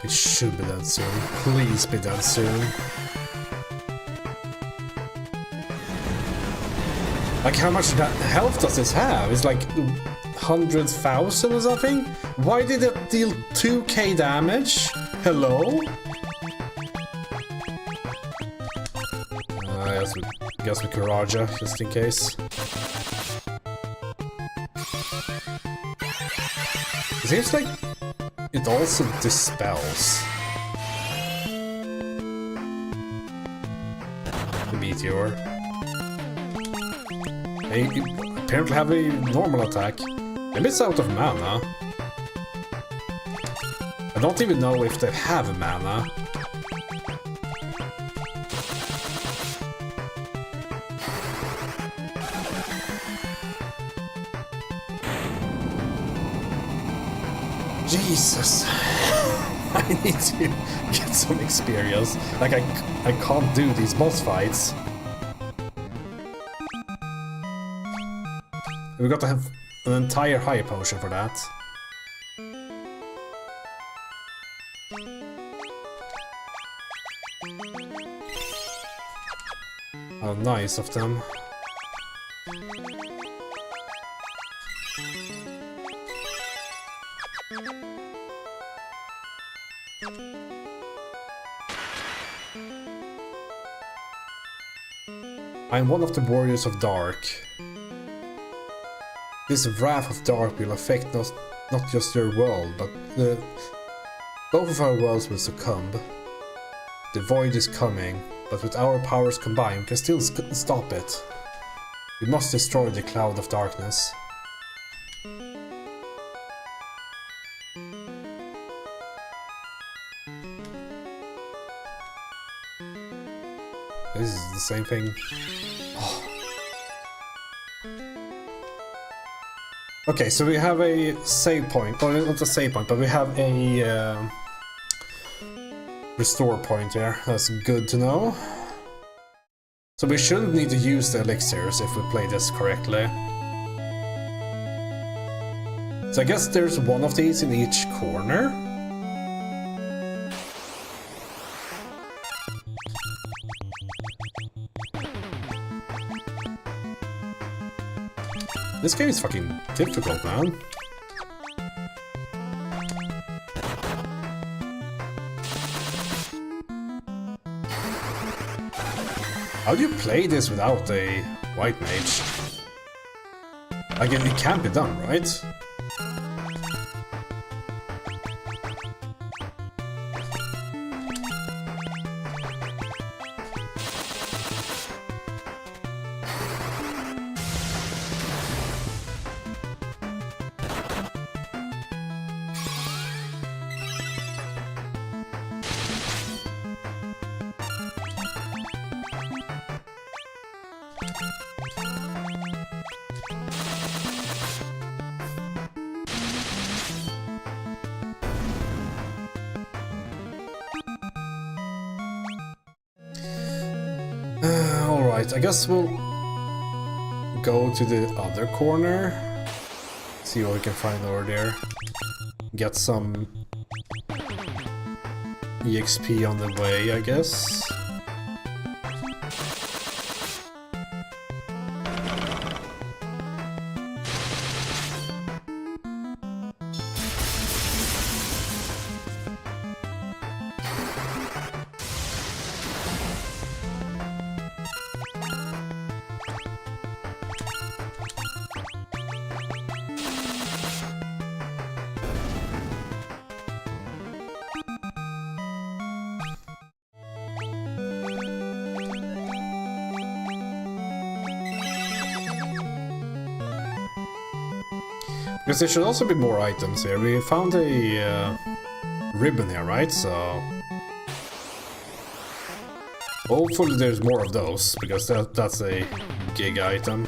It should be done soon. Please be done soon. Like, how much health does this have? It's like 100,000 or something? Why did it deal 2k damage? Hello? I guess with Kuraja, just in case. It seems like it also dispels the meteor. They apparently have a normal attack. Maybe it's out of mana. I don't even know if they have mana. Jesus. I need to get some experience. Like, I can't do these boss fights. We got to have an entire high potion for that. How nice of them. I am one of the warriors of Dark. This wrath of Dark will affect not just your world, but both of our worlds will succumb. The void is coming, but with our powers combined, we can still stop it. We must destroy the cloud of darkness. This is the same thing. Oh. Okay, so we have a save point. Well, not a save point, but we have a restore point here. That's good to know. So we shouldn't need to use the elixirs if we play this correctly. So I guess there's one of these in each corner. This game is fucking difficult, man. How do you play this without a white mage? Again, it can't be done, right? Alright, I guess we'll go to the other corner. See what we can find over there. Get some EXP on the way, I guess. Because there should also be more items here. We found a ribbon here, right? So hopefully there's more of those, because that's a gig item.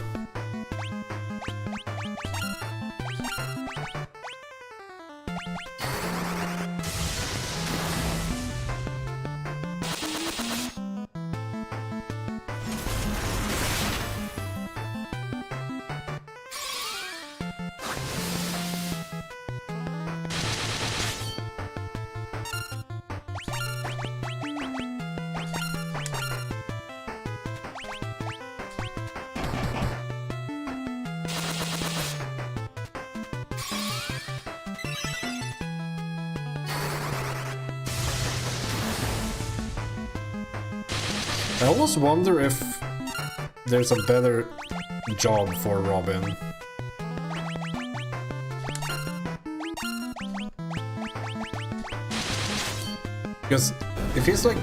I almost wonder if there's a better job for Robin. Because it feels like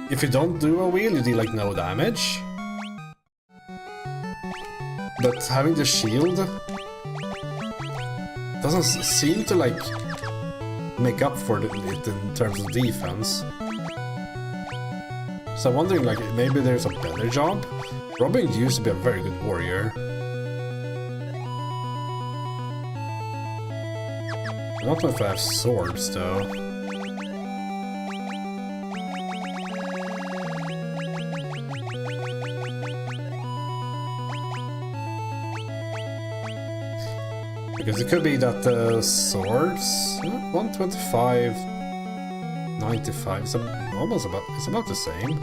if you don't do a wheel, you do like no damage. But having the shield doesn't seem to like make up for it in terms of defense. So I'm wondering, like, maybe there's a better job? Robin used to be a very good warrior. I don't know if I have swords, though. Because it could be that the swords... 125... 95, it's about the same.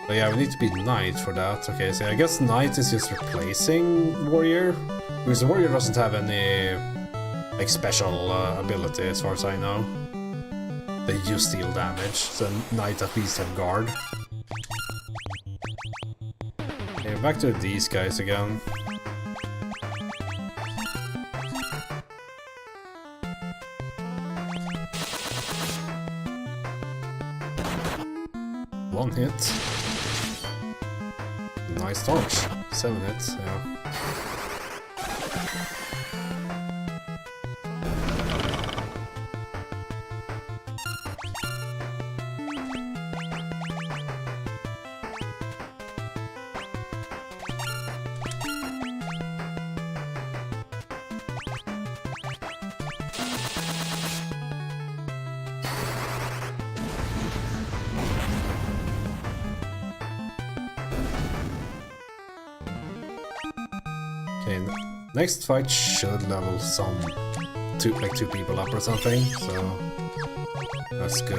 But yeah, we need to be knight for that. Okay, so I guess knight is just replacing warrior, because the warrior doesn't have any like special ability as far as I know. They use steal damage, so knight at least have guard. Okay, back to these guys again. One hit. Nice dodge. 7 hits, yeah. Okay, next fight should level some two people up or something, so that's good.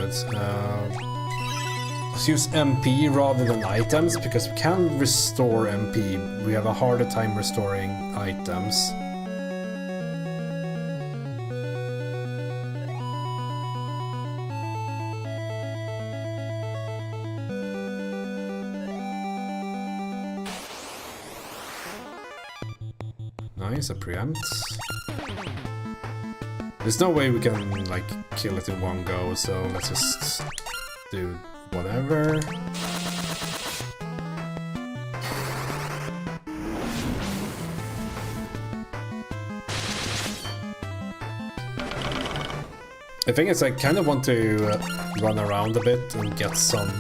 Let's use MP rather than items, because we can restore MP. We have a harder time restoring items. nice, a preempt. There's no way we can, like, kill it in one go, so let's just do whatever. The thing is, I kind of want to run around a bit and get some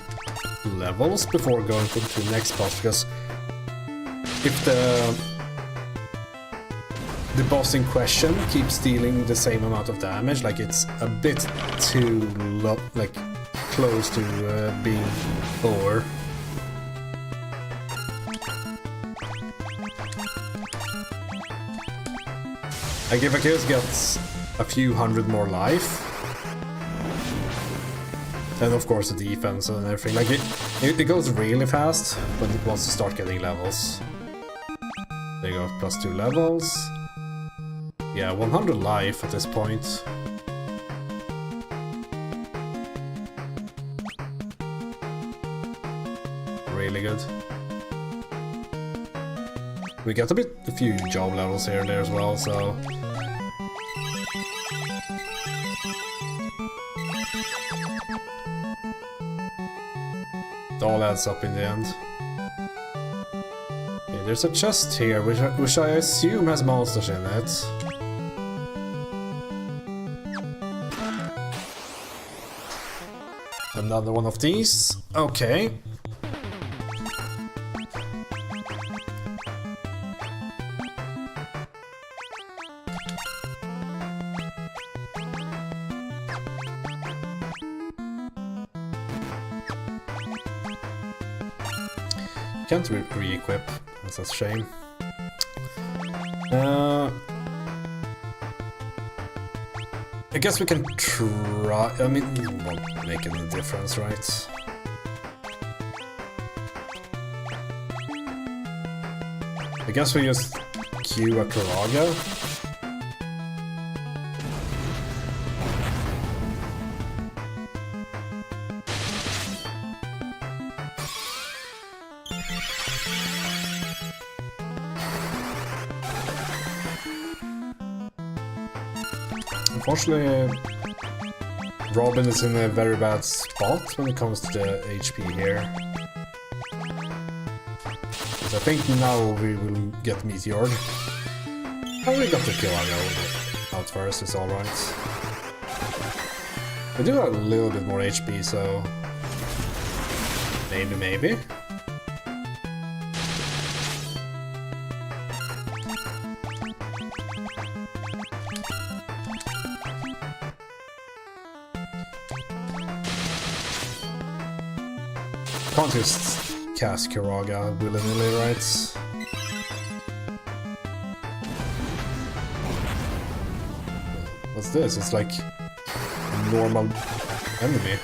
levels before going to the next boss, because if the boss in question keeps dealing the same amount of damage, like it's a bit too like close to being over. Like if I could get a few hundred more life, and of course the defense and everything, like it goes really fast when it wants to start getting levels. There you go, +2 levels. Yeah, 100 life at this point. Really good. We got a few job levels here and there as well, so... It all adds up in the end. Okay, there's a chest here, which I assume has monsters in it. Another one of these. Okay. Can't re-equip. That's a shame. I guess we can try. I mean, it won't make any difference, right? I guess we just queue a Karaga. Unfortunately, Robin is in a very bad spot when it comes to the HP here. So I think now we will get meteored. Oh, we got the Karaga out first, it's alright. We do have a little bit more HP, so... Maybe. Can't just cast Karaga willy-nilly, right? What's this? It's like a normal enemy.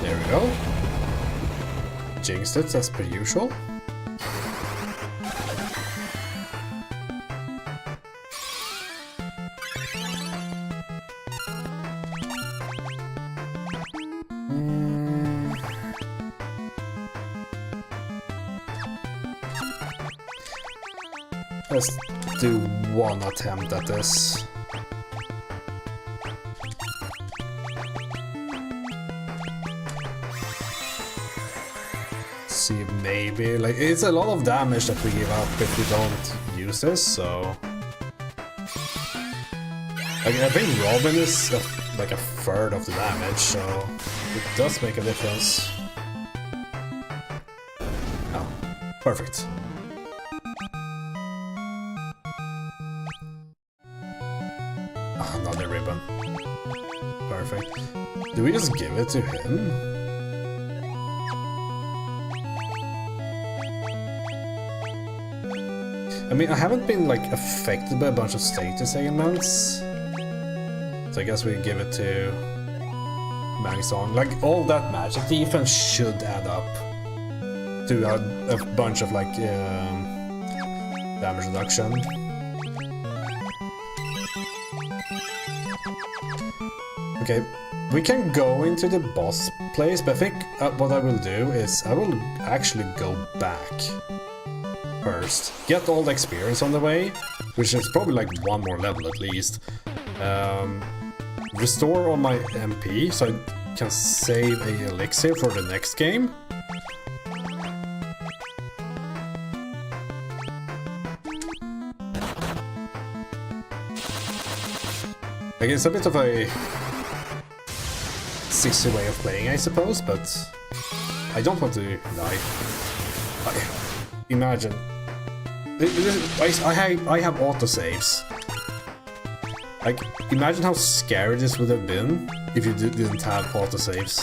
There we go. Jinxed it as per usual. Let's do one attempt at this. See if maybe, like, it's a lot of damage that we give up if we don't use this, so... Like, I think Robin is like a third of the damage, so it does make a difference. Oh, perfect. Oh, another ribbon. Perfect. Do we just give it to him? I mean, I haven't been, like, affected by a bunch of status ailments. So I guess we give it to Mang Song. Like, all that magic defense should add up to a bunch of, like, damage reduction. Okay, we can go into the boss place, but I think what I will do is I will actually go back first. Get all the experience on the way, which is probably like one more level at least. Restore all my MP so I can save a elixir for the next game. Like, it's a bit of a 60 way of playing, I suppose, but I don't want to die. Imagine. I have autosaves. Like, imagine how scary this would have been if you didn't have autosaves.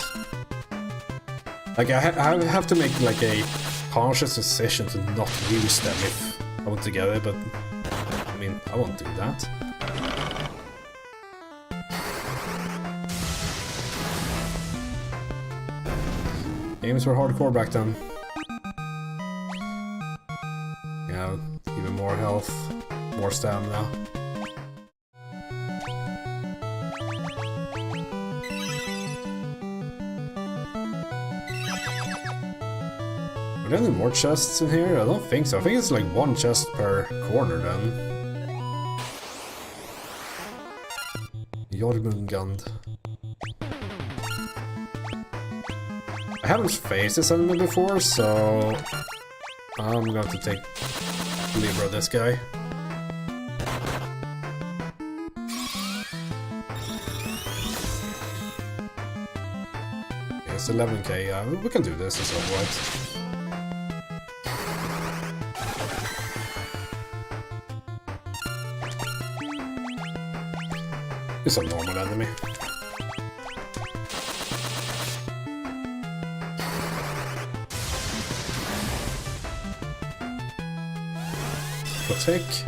Like, I have to make like a conscious decision to not use them if I want to get it, but I mean, I won't do that. Games were hardcore back then. Yeah, even more health, more stamina. Are there any more chests in here? I don't think so. I think it's like one chest per corner then. Jormungand. I haven't faced this enemy before, so I'm going to take Libra this guy. Okay, it's 11k, we can do this, it's alright. It's a normal enemy. Protect.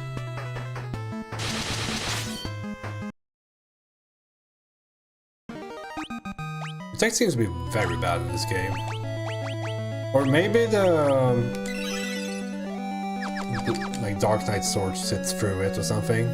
Protect seems to be very bad in this game. Or maybe the like Dark Knight sword sits through it or something.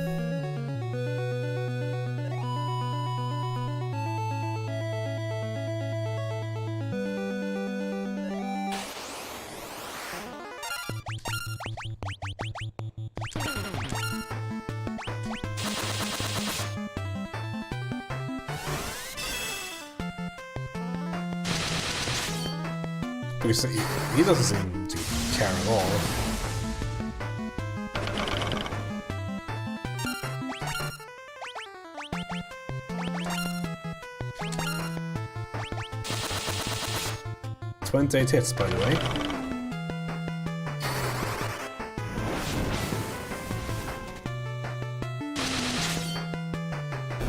Because he doesn't seem to care at all. "28 hits, by the way.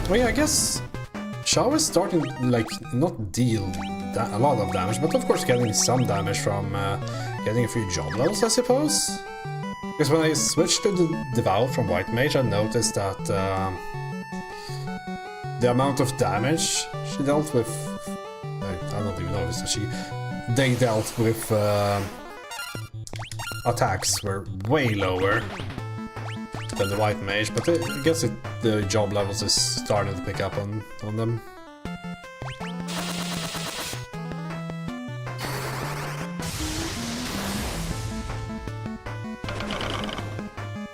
Oh yeah, I guess Shao is starting like not deal a lot of damage, but of course getting some damage from getting a few job levels, I suppose. Because when I switched to the Devour from White Mage, I noticed that the amount of damage she dealt with, I don't even know if it's they dealt with attacks were way lower than the White Mage, but I guess the job levels is starting to pick up on them.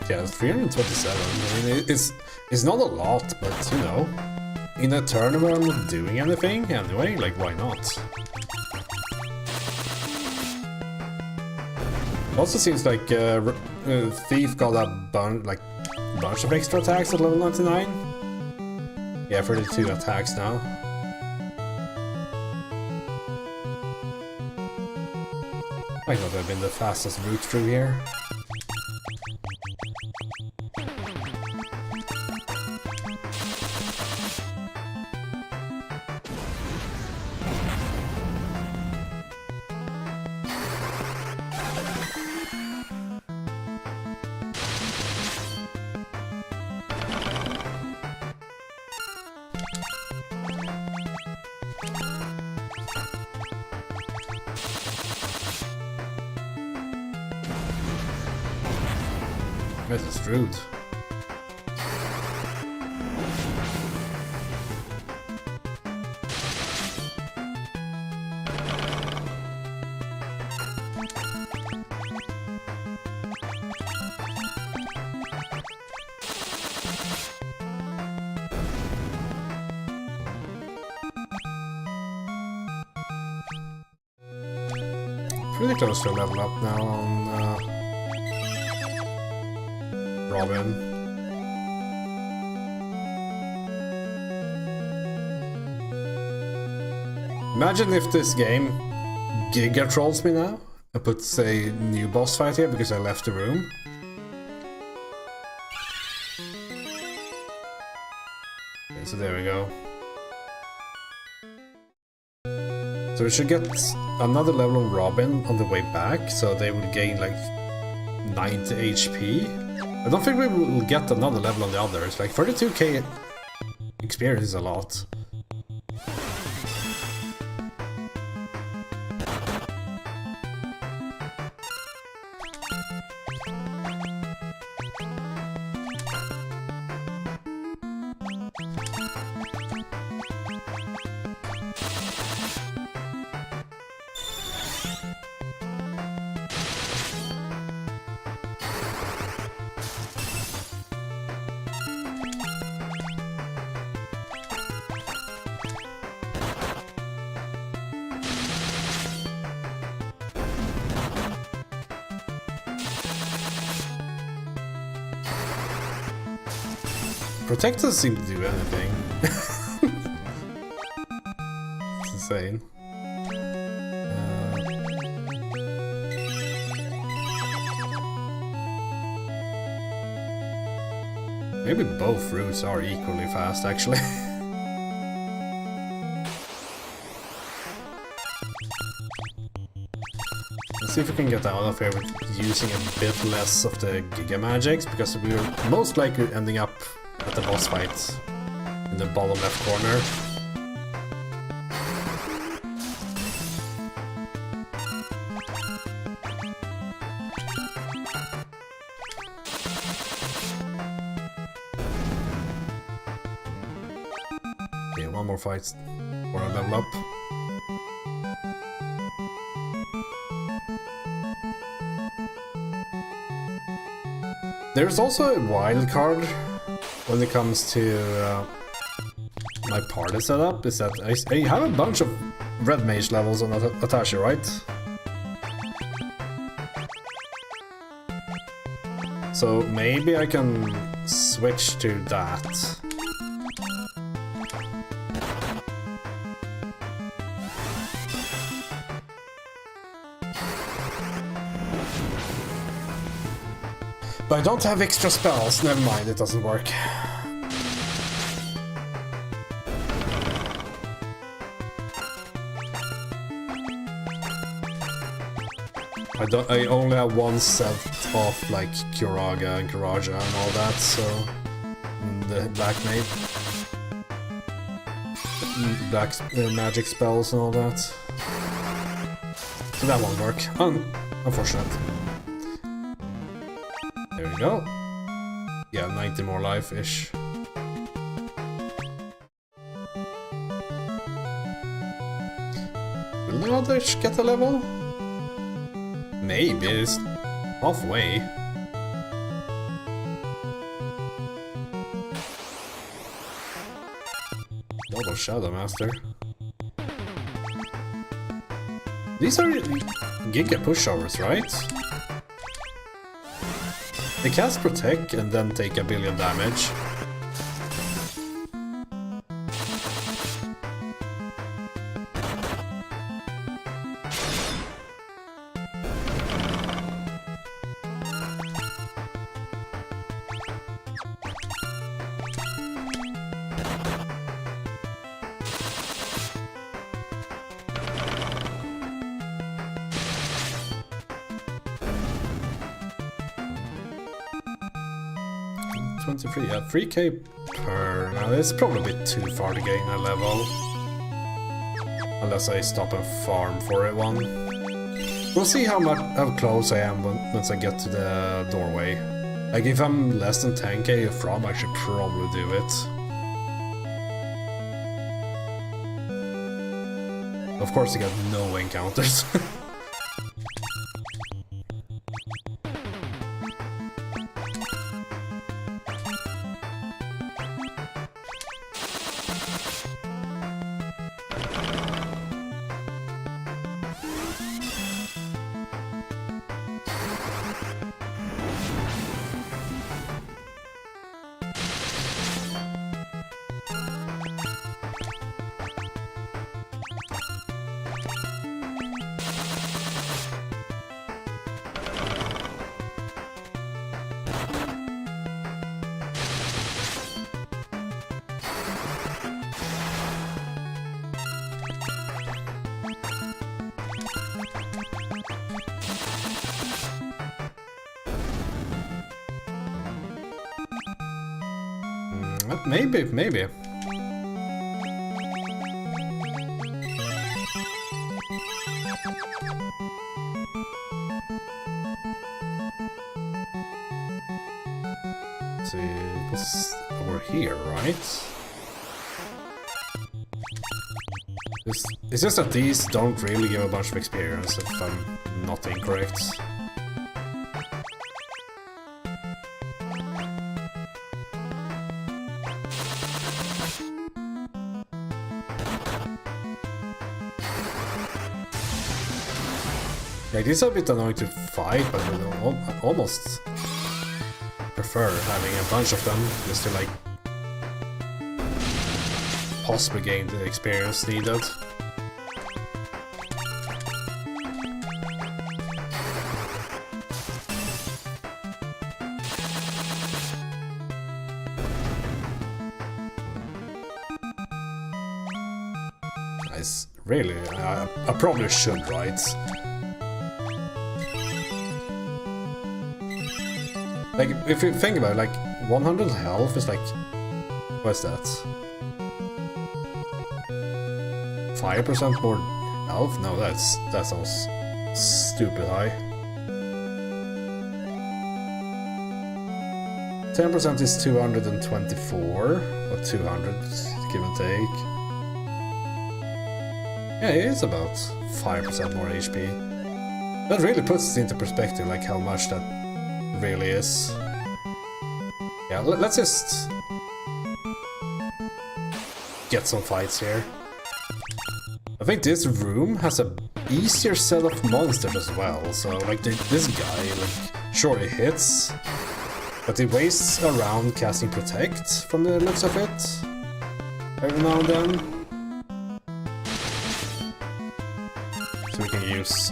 Yeah, it's 327. I mean, it's not a lot, but you know, in a turn where I'm not doing anything anyway, like why not? Also seems like Thief got a bunch of extra attacks at level 99. Yeah, 32 attacks now. Might not have been the fastest route through here. This is rude. pretty close to a level up now on Robin. Imagine if this game Giga trolls me now and puts a new boss fight here because I left the room. Okay, so there we go. So we should get another level on Robin on the way back, so they will gain like 90 HP. I don't think we will get another level on the others, like 32k experience is a lot. Protect doesn't seem to do anything. It's insane. Maybe both routes are equally fast, actually. Let's see if we can get out of here with using a bit less of the Giga Magics, because we're most likely ending up at the boss fight in the bottom left corner. Okay, one more fight for a level up. There's also a wild card when it comes to my party setup, is that I have a bunch of red mage levels on Atashi, right? So maybe I can switch to that. But I don't have extra spells, never mind, it doesn't work. I only have one set of like Curaga and Karaja and all that, so the black mage, black magic spells and all that. So that won't work. Unfortunate. There we go. Yeah, 90 more life-ish. Will the others get a level? Maybe, it's halfway. Double Shadow Master. These are Giga pushovers, right? They cast Protect and then take 1 billion damage. Yeah, 3k per. Now it's probably a bit too far to gain a level. Unless I stop and farm for it one. We'll see how close I am once I get to the doorway. Like if I'm less than 10k from, I should probably do it. Of course, I got no encounters. Maybe, maybe. Let's see, it was over here, right? It's just that these don't really give a bunch of experience, if I'm not incorrect. Like, these are a bit annoying to fight, but I almost prefer having a bunch of them, just to like possibly gain the experience needed. Nice. Really, I probably should, right? Like, if you think about it, like, 100 health is like... What's that? 5% more health? No, that sounds stupid high. 10% is 224, or 200, give and take. Yeah, it is about 5% more HP. That really puts it into perspective, like how much that really is. Yeah, let's just get some fights here. I think this room has a easier set of monsters as well, so like this guy, like, sure he hits, but he wastes around casting Protect from the looks of it, every now and then. So we can use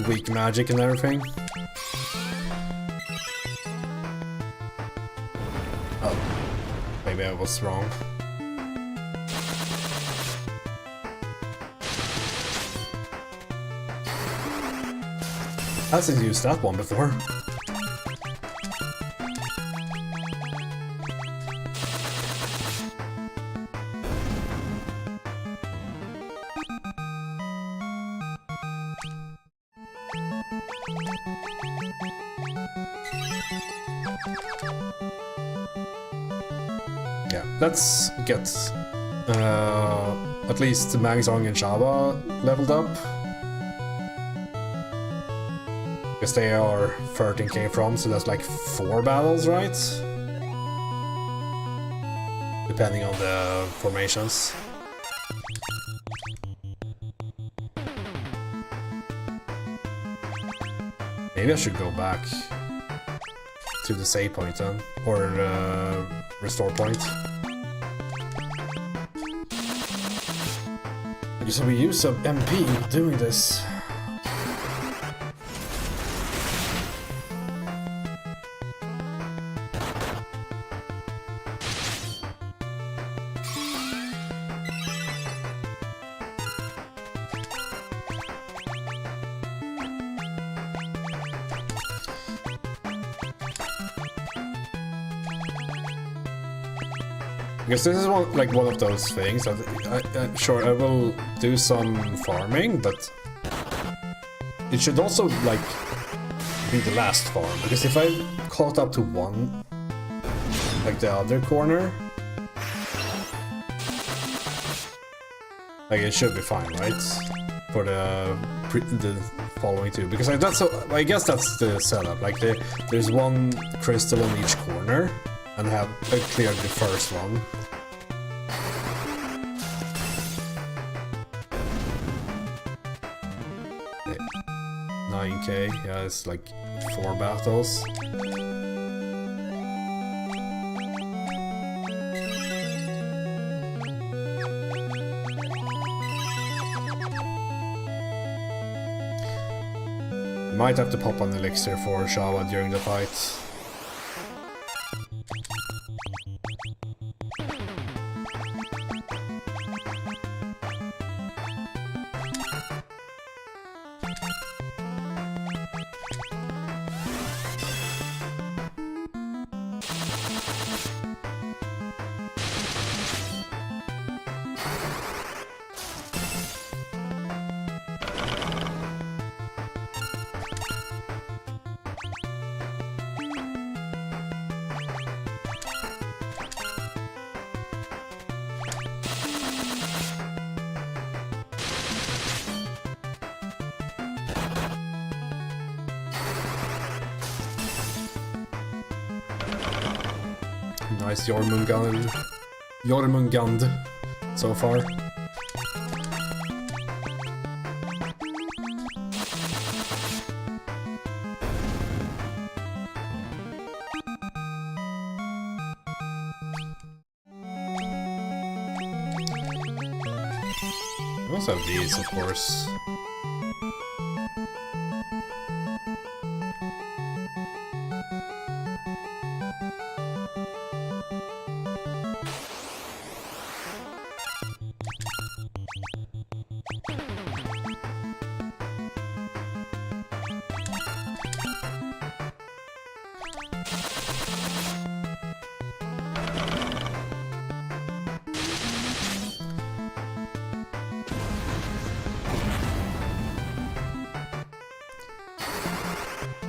weak magic and everything. Oh, maybe I was wrong. Hasn't used that one before. Yeah, let's get at least Mang Song and Shaba leveled up. Because they are 13k from, so that's like 4 battles, right? Depending on the formations. Maybe I should go back to the save point then, or restore point. Okay, so we use some MP doing this. Because this is one of those things that sure I will do some farming, but it should also like be the last farm, because if I caught up to one, like the other corner, like it should be fine, right? For the following two, because I guess that's the setup. Like there's one crystal in each corner, and have cleared the first one. Okay. 9k, yeah, it's like 4 battles. Might have to pop an elixir for Shaba during the fight. nice Jormungand so far. We also have these, of course.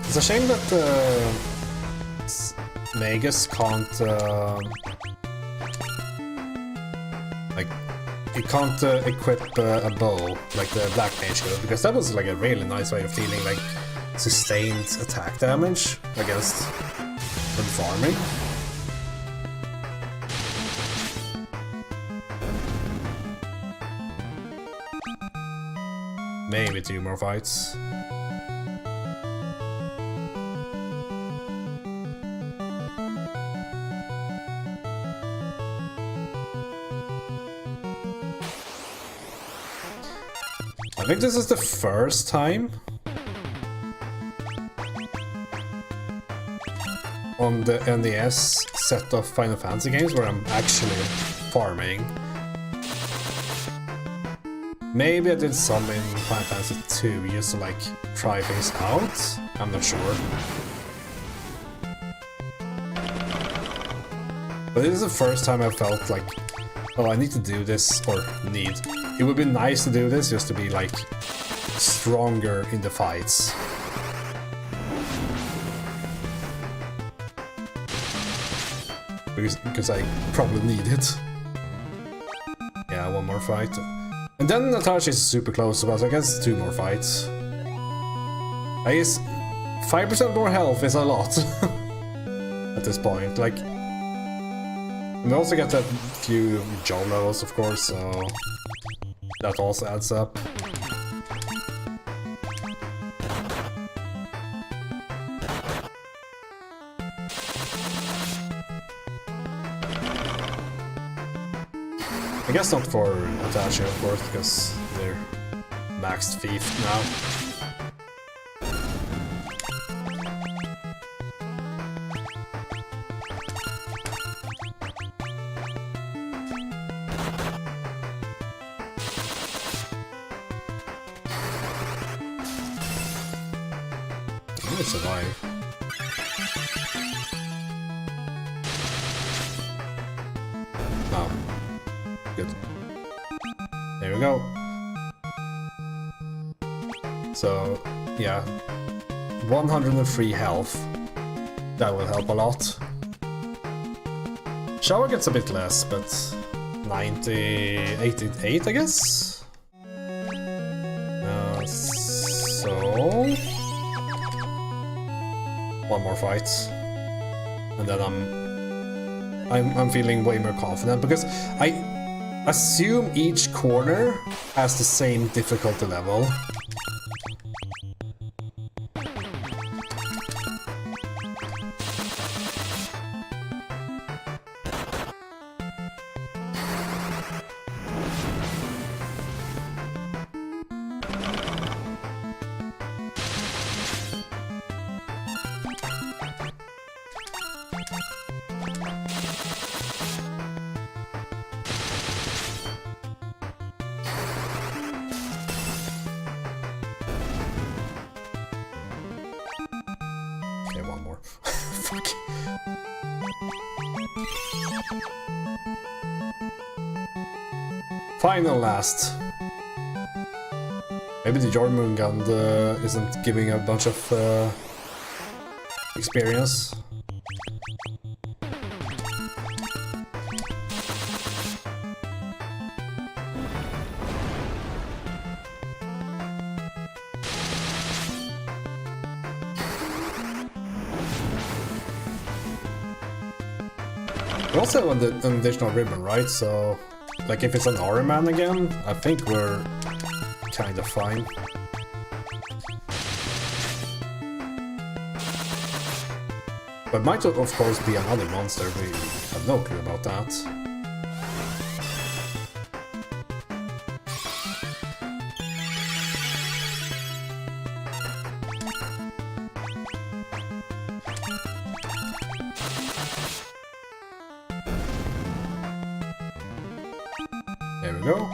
It's a shame that Magus can't like it can't equip a bow like the Black Mage could, because that was like a really nice way of dealing like sustained attack damage against when farming. Maybe 2 more fights. I think this is the first time on the NES set of Final Fantasy games where I'm actually farming. Maybe I did some in Final Fantasy 2 just to like try things out. I'm not sure. But this is the first time I felt like, oh, I need to do this, or need. It would be nice to do this just to be like stronger in the fights. Because I probably need it. Yeah, 1 more fight. And then Natashi is super close to us, I guess 2 more fights. I guess 5% more health is a lot at this point. Like, we also get a few job levels, of course, so that also adds up. I guess not for Natashi, of course, because they're maxed thief now. I'm gonna survive. Oh. Good. There we go. So, yeah. 103 health. That will help a lot. Shower gets a bit less, but 88, I guess? So... 1 more fight. And then I'm feeling way more confident, because I assume each corner has the same difficulty level. Okay, 1 more. Fuck. Final last. Maybe the Jormungand isn't giving a bunch of experience. We also have an additional ribbon, right? So, like, if it's an Aura Man again, I think we're kind of fine. But might of course be another monster, we have no clue about that. There we go.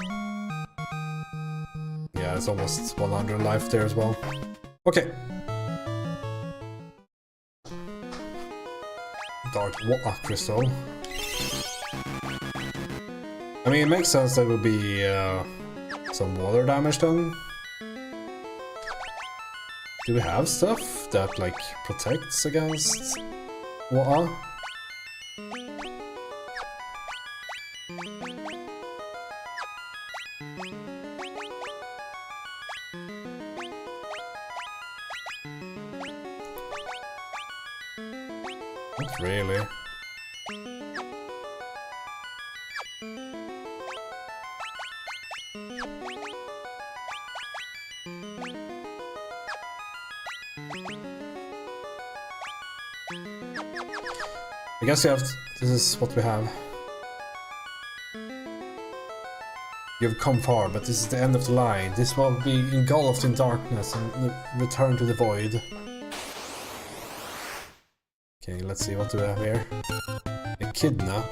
Yeah, it's almost 100 life there as well. Okay. Dark water crystal. I mean, it makes sense that it would be some water damage then. Do we have stuff that like protects against water? Not really. I guess you have this is what we have. You've come far, but this is the end of the line. This will be engulfed in darkness and return to the void. Okay, let's see, what do we have here? Echidna.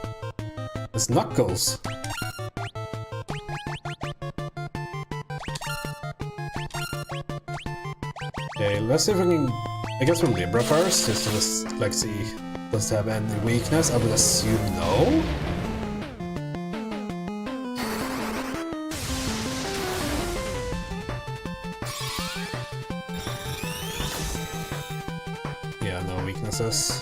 It's Knuckles! Okay, let's see if we can... I guess we'll Libra first, just to like see, does it have any weakness? I would assume no? Yeah, no weaknesses.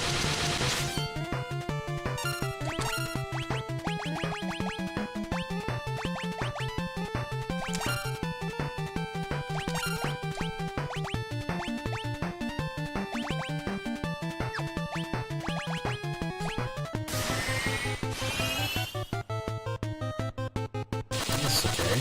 That's okay.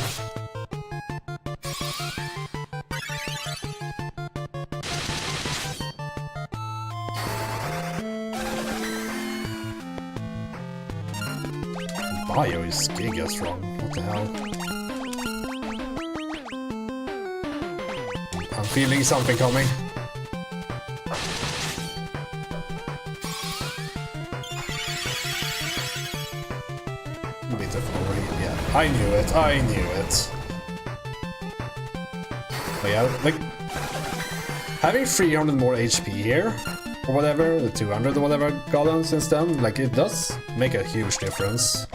Bio is giga strong. What the hell? I'm feeling something coming. A bit of overheat, yeah. I knew it, I knew it. But yeah, like, having 300 more HP here, or whatever, the 200 or whatever I got on since then, like, it does make a huge difference.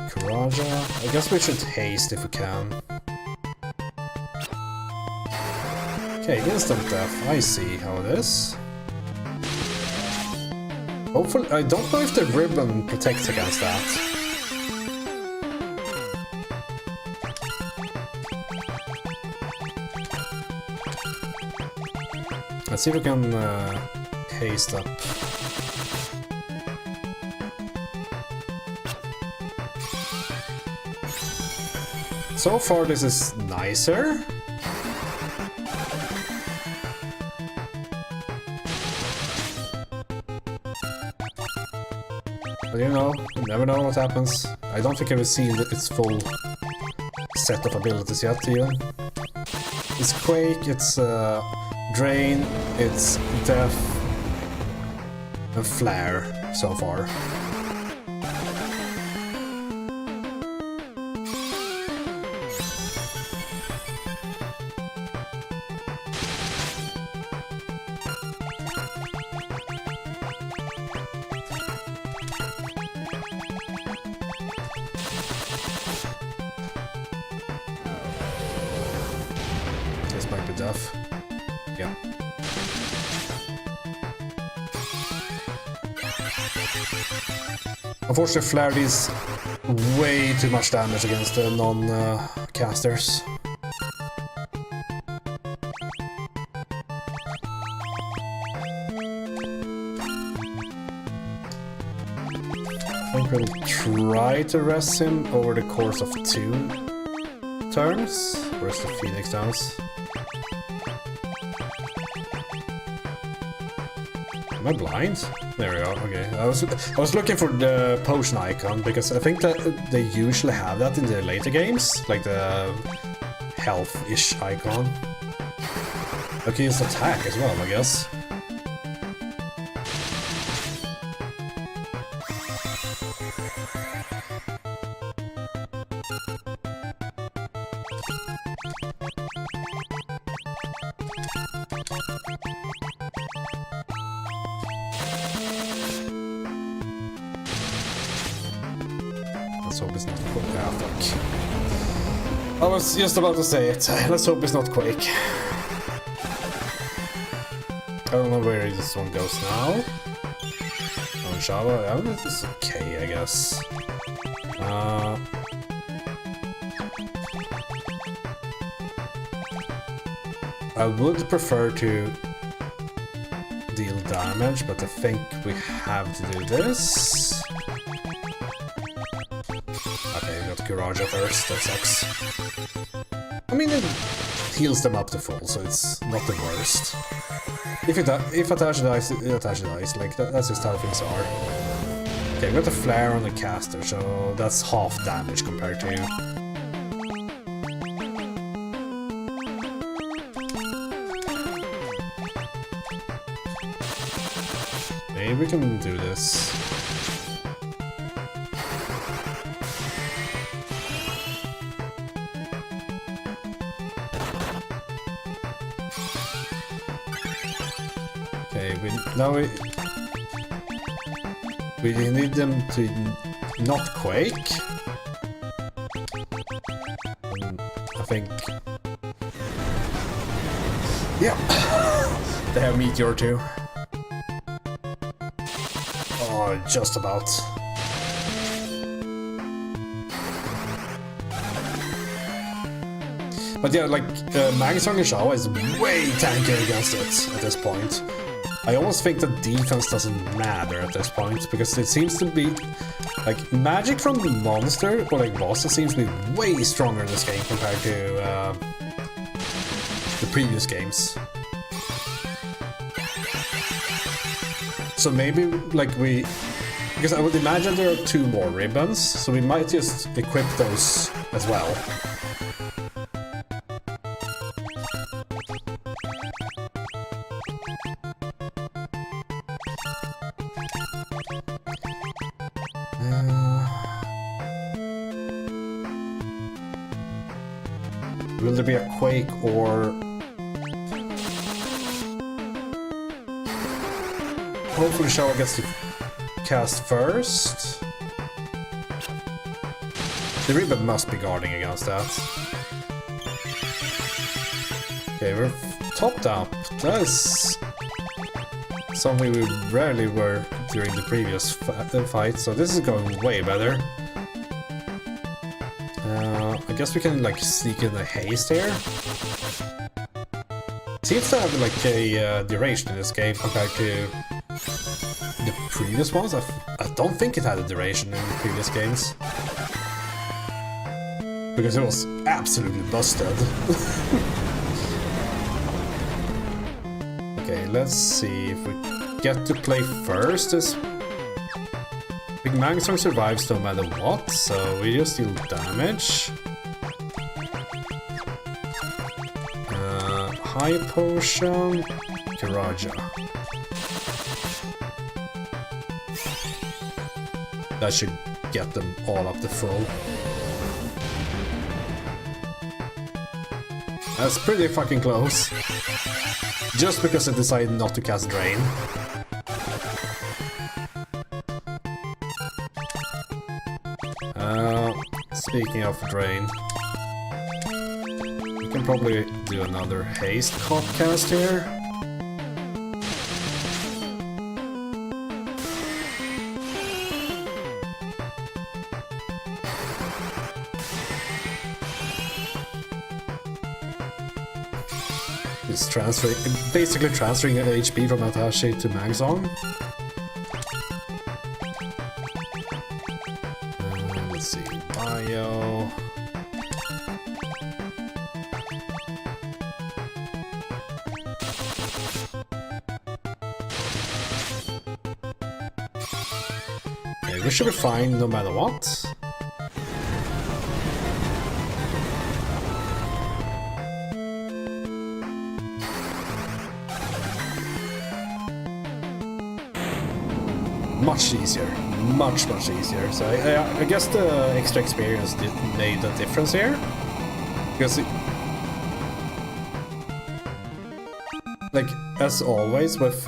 Karaja. I guess we should haste if we can. Okay, instant death. I see how it is. Hopefully, I don't know if the ribbon protects against that. Let's see if we can haste up. So far this is nicer. But you know, you never know what happens. I don't think I've seen its full set of abilities yet even. It's Quake, it's Drain, it's Death, and Flare so far. This might be Death. Yeah. Unfortunately, Flare is way too much damage against the non-casters. think we'll try to rest him over the course of 2 turns. Where's the Phoenix Dance? Am I blind? There we go. Okay, I was looking for the potion icon because I think that they usually have that in the later games, like the health-ish icon. Okay, it's attack as well, I guess. Let's hope it's not Quake. Ah, fuck. I was just about to say it. Let's hope it's not Quake. I don't know where this one goes now. On Shava, I mean, it's okay, I guess. I would prefer to deal damage, but I think we have to do this. Okay, we got Kuraja first, that sucks. I mean, it heals them up to full, so it's not the worst. If Atashi dies, Atashi dies, like, that's just how things are. Okay, we got the Flare on the caster, so that's half damage compared to... Maybe we can do this. Okay, we need them to not Quake. I think... Yeah! They have Meteor too. Oh, just about. But yeah, like, Magsong and Shawa is way tankier against it at this point. I almost think that defense doesn't matter at this point, because it seems to be... Like, magic from the monster, or like bosses, seems to be way stronger in this game compared to the previous games. So maybe, like, because I would imagine there are 2 more ribbons, so we might just equip those as well. Will there be a Quake or... Hopefully Shawa gets to cast first. The ribbon must be guarding against that. Okay, we're topped up. That is something we rarely were during the previous fight, so this is going way better. I guess we can like sneak in a haste here. Seems to have like a duration in this game compared to the previous ones. I don't think it had a duration in the previous games. Because it was absolutely busted. Okay, let's see if we get to play first. This Big Magsong survives no matter what, so we just deal damage. High Potion, Kuraja. That should get them all up to full. That's pretty fucking close. Just because I decided not to cast Drain. Speaking of Drain, we can probably do another haste cast here. It's basically transferring HP from Atashi to Magsong. Let's see, bio. Okay, we should be fine no matter what. Much easier, much easier. So I guess the extra experience made a difference here, because like as always with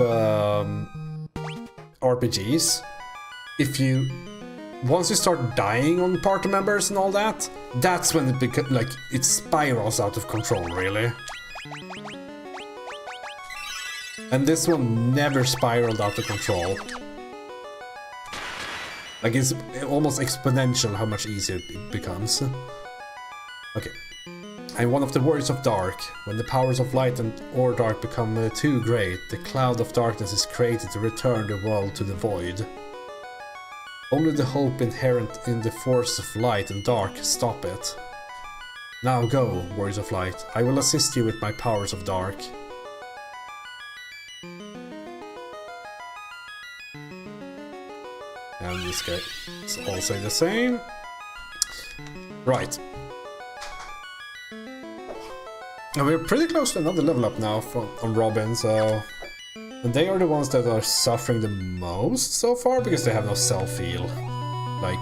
RPGs, if you once you start dying on party members and all that, that's when it like it spirals out of control, really. And this one never spiraled out of control. Like, it's almost exponential how much easier it becomes. Okay. And one of the worries of dark. When the powers of light and or dark become too great, the cloud of darkness is created to return the world to the void. Only the hope inherent in the force of light and dark stop it. Now go, warriors of light. I will assist you with my powers of dark. And this guy is also the same. Right. And we're pretty close to another level up now on Robin, so... And they are the ones that are suffering the most so far, because they have no self-heal, like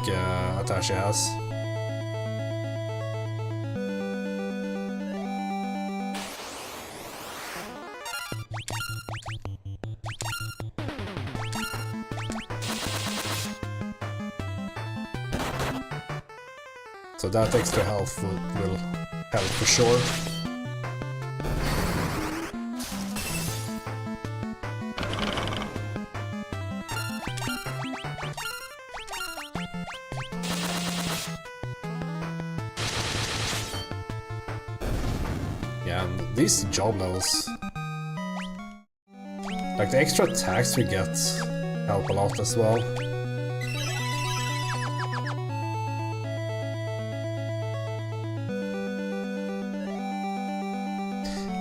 Atashi has. So that extra health will help for sure. Yeah, and these job levels, like the extra attacks we get, help a lot as well.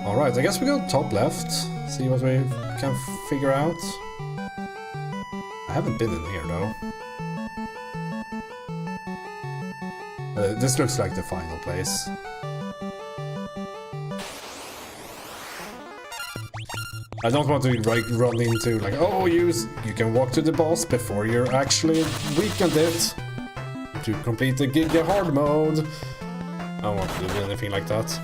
Alright, I guess we go top left, see what we can figure out. I haven't been in here though. This looks like the final place. I don't want to like run into like, oh, you can walk to the boss before you're actually weakened it to complete the Giga hard mode. I don't want to do anything like that.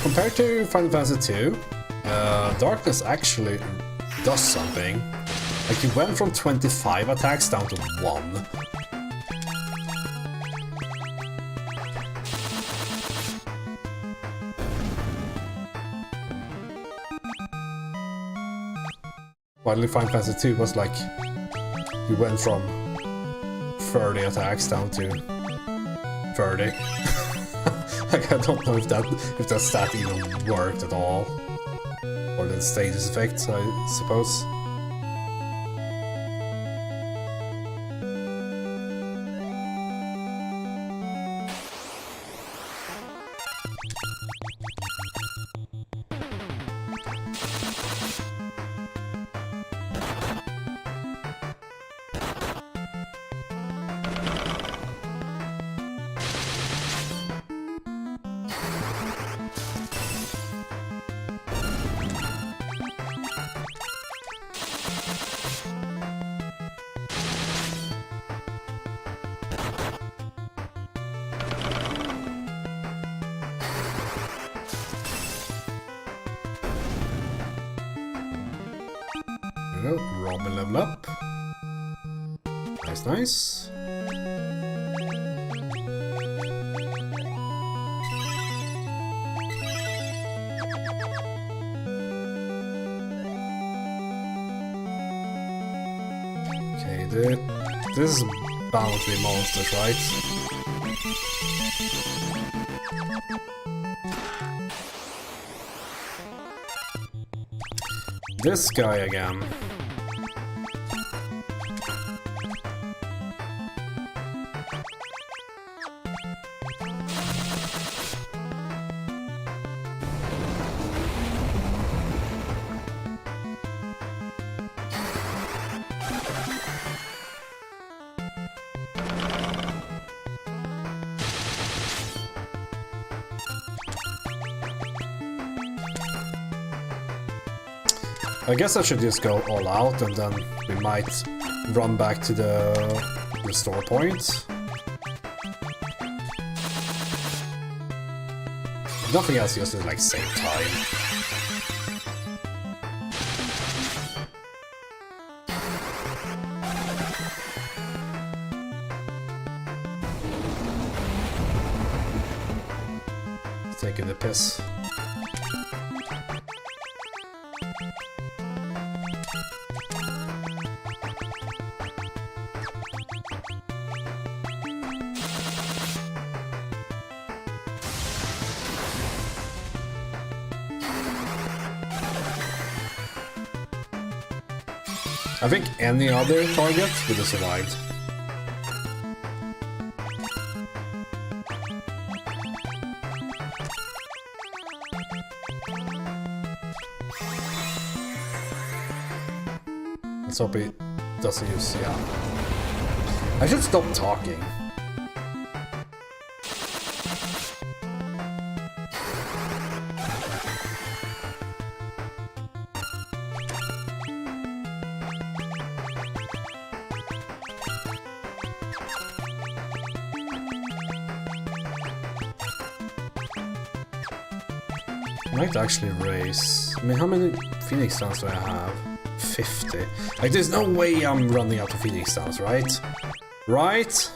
Compared to Final Fantasy II, Darkness actually does something. Like, he went from 25 attacks down to 1. While in Final Fantasy II was like, he went from 30 attacks down to 30. Like, I don't know if that stat even worked at all. Or the status effects, I suppose. Robin level up. Nice, nice. Okay, this is bound to be monsters, right? This guy again. I guess I should just go all out and then we might run back to the restore point. If nothing else, just to like save time. Taking the piss. I think any other target would have survived. Let's hope he doesn't use, yeah. I should stop talking. I might actually raise... I mean, how many Phoenix Downs do I have? 50. Like, there's no way I'm running out of Phoenix Downs, right? Right?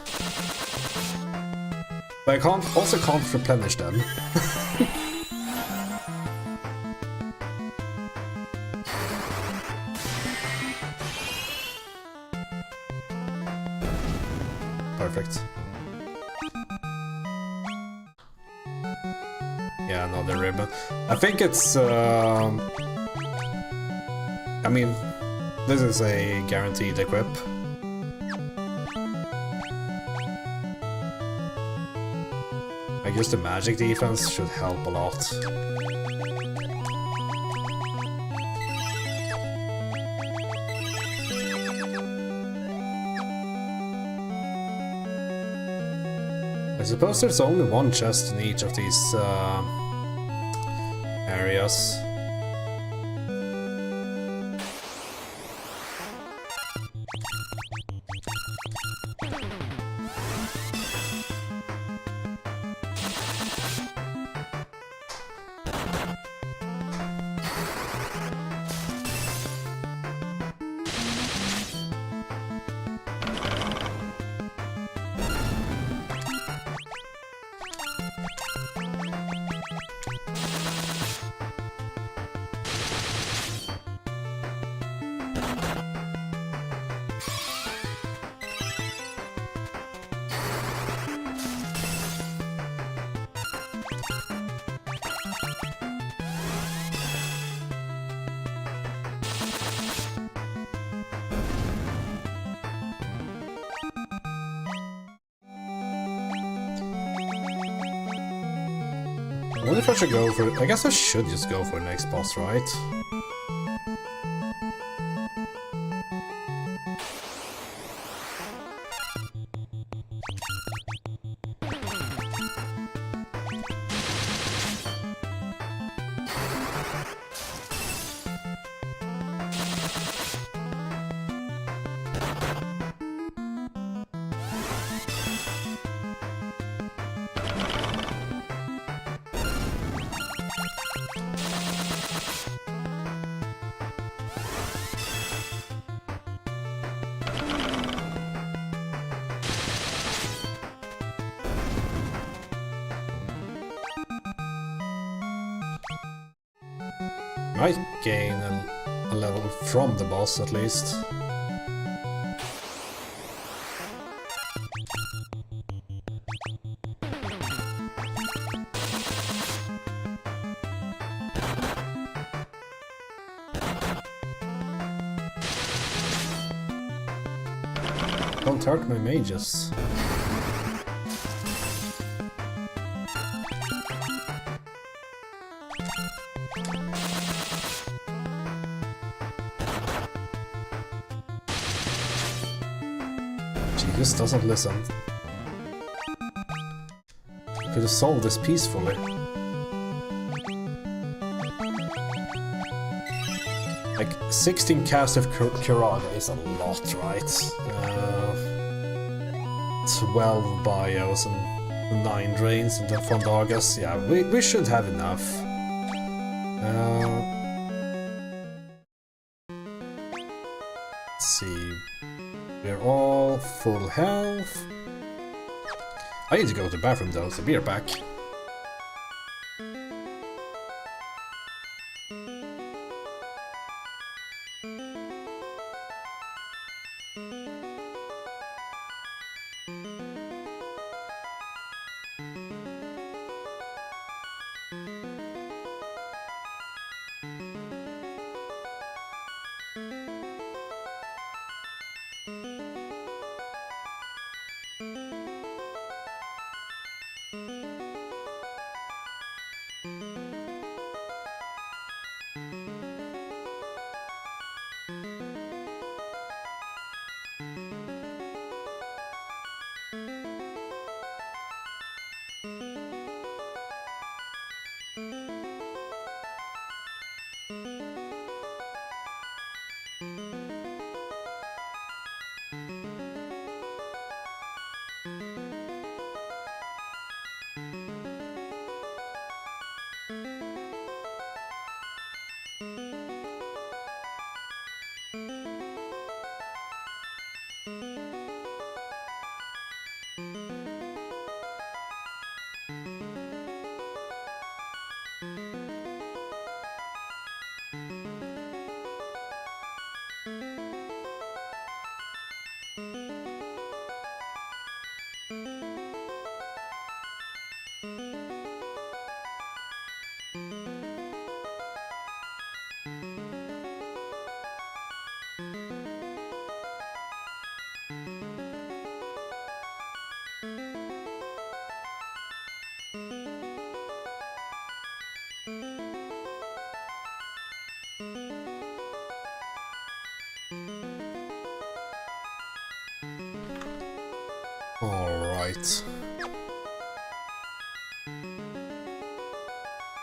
But I can't replenish them. Perfect. Yeah, another ribbon. I think it's, I mean, this is a guaranteed equip. I guess the magic defense should help a lot. I suppose there's only one chest in each of these areas. I wonder if I should go for... I guess I should just go for the next boss, right? Might gain a level from the boss at least. Don't hurt my mages. She just doesn't listen. Could have solved this peacefully. Like, 16 casts of Curaga is a lot, right? 12 bios and 9 drains and then Fondagas. Yeah, we should have enough. Let's see. We're all full health. I need to go to the bathroom though, so be right back. Alright.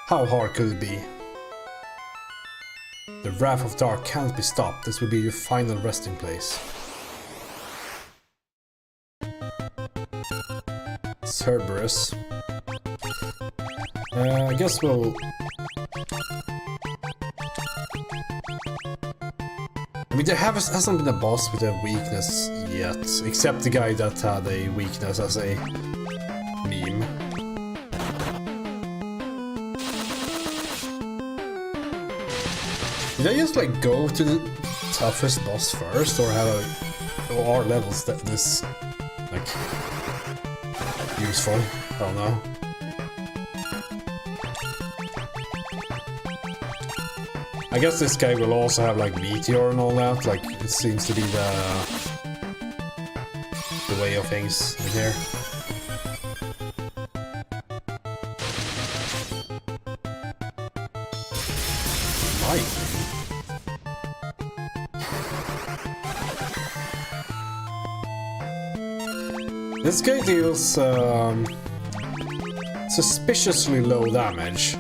How hard could it be? The Wrath of Dark can't be stopped. This will be your final resting place. Cerberus. I guess we'll... I mean, there hasn't been a boss with a weakness yet, except the guy that had a weakness as a meme. Did I just like go to the toughest boss first, or are levels that this like useful? I don't know. I guess this guy will also have like meteor and all that. Like it seems to be the way of things in here. This guy deals suspiciously low damage.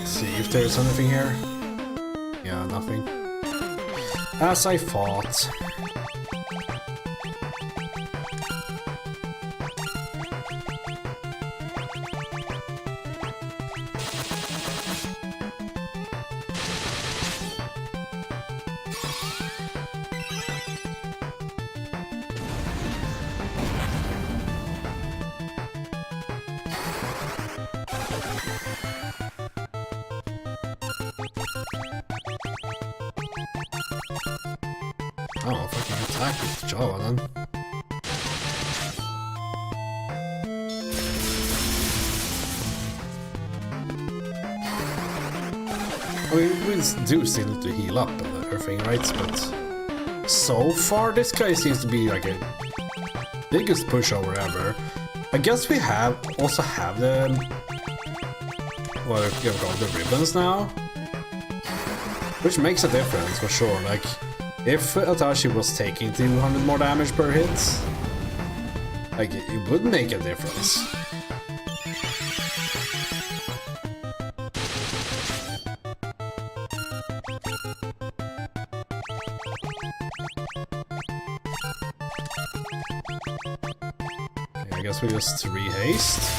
See if there's anything here. Yeah, nothing. As I thought. Oh, fucking attack with Java then. I mean, we do still need to heal up and everything, right? But so far, this guy seems to be like a biggest pushover ever. I guess we also have the what you call the ribbons now, which makes a difference for sure. Like, if Atashi was taking 200 more damage per hit, like it would make a difference. Okay, I guess we just re-haste.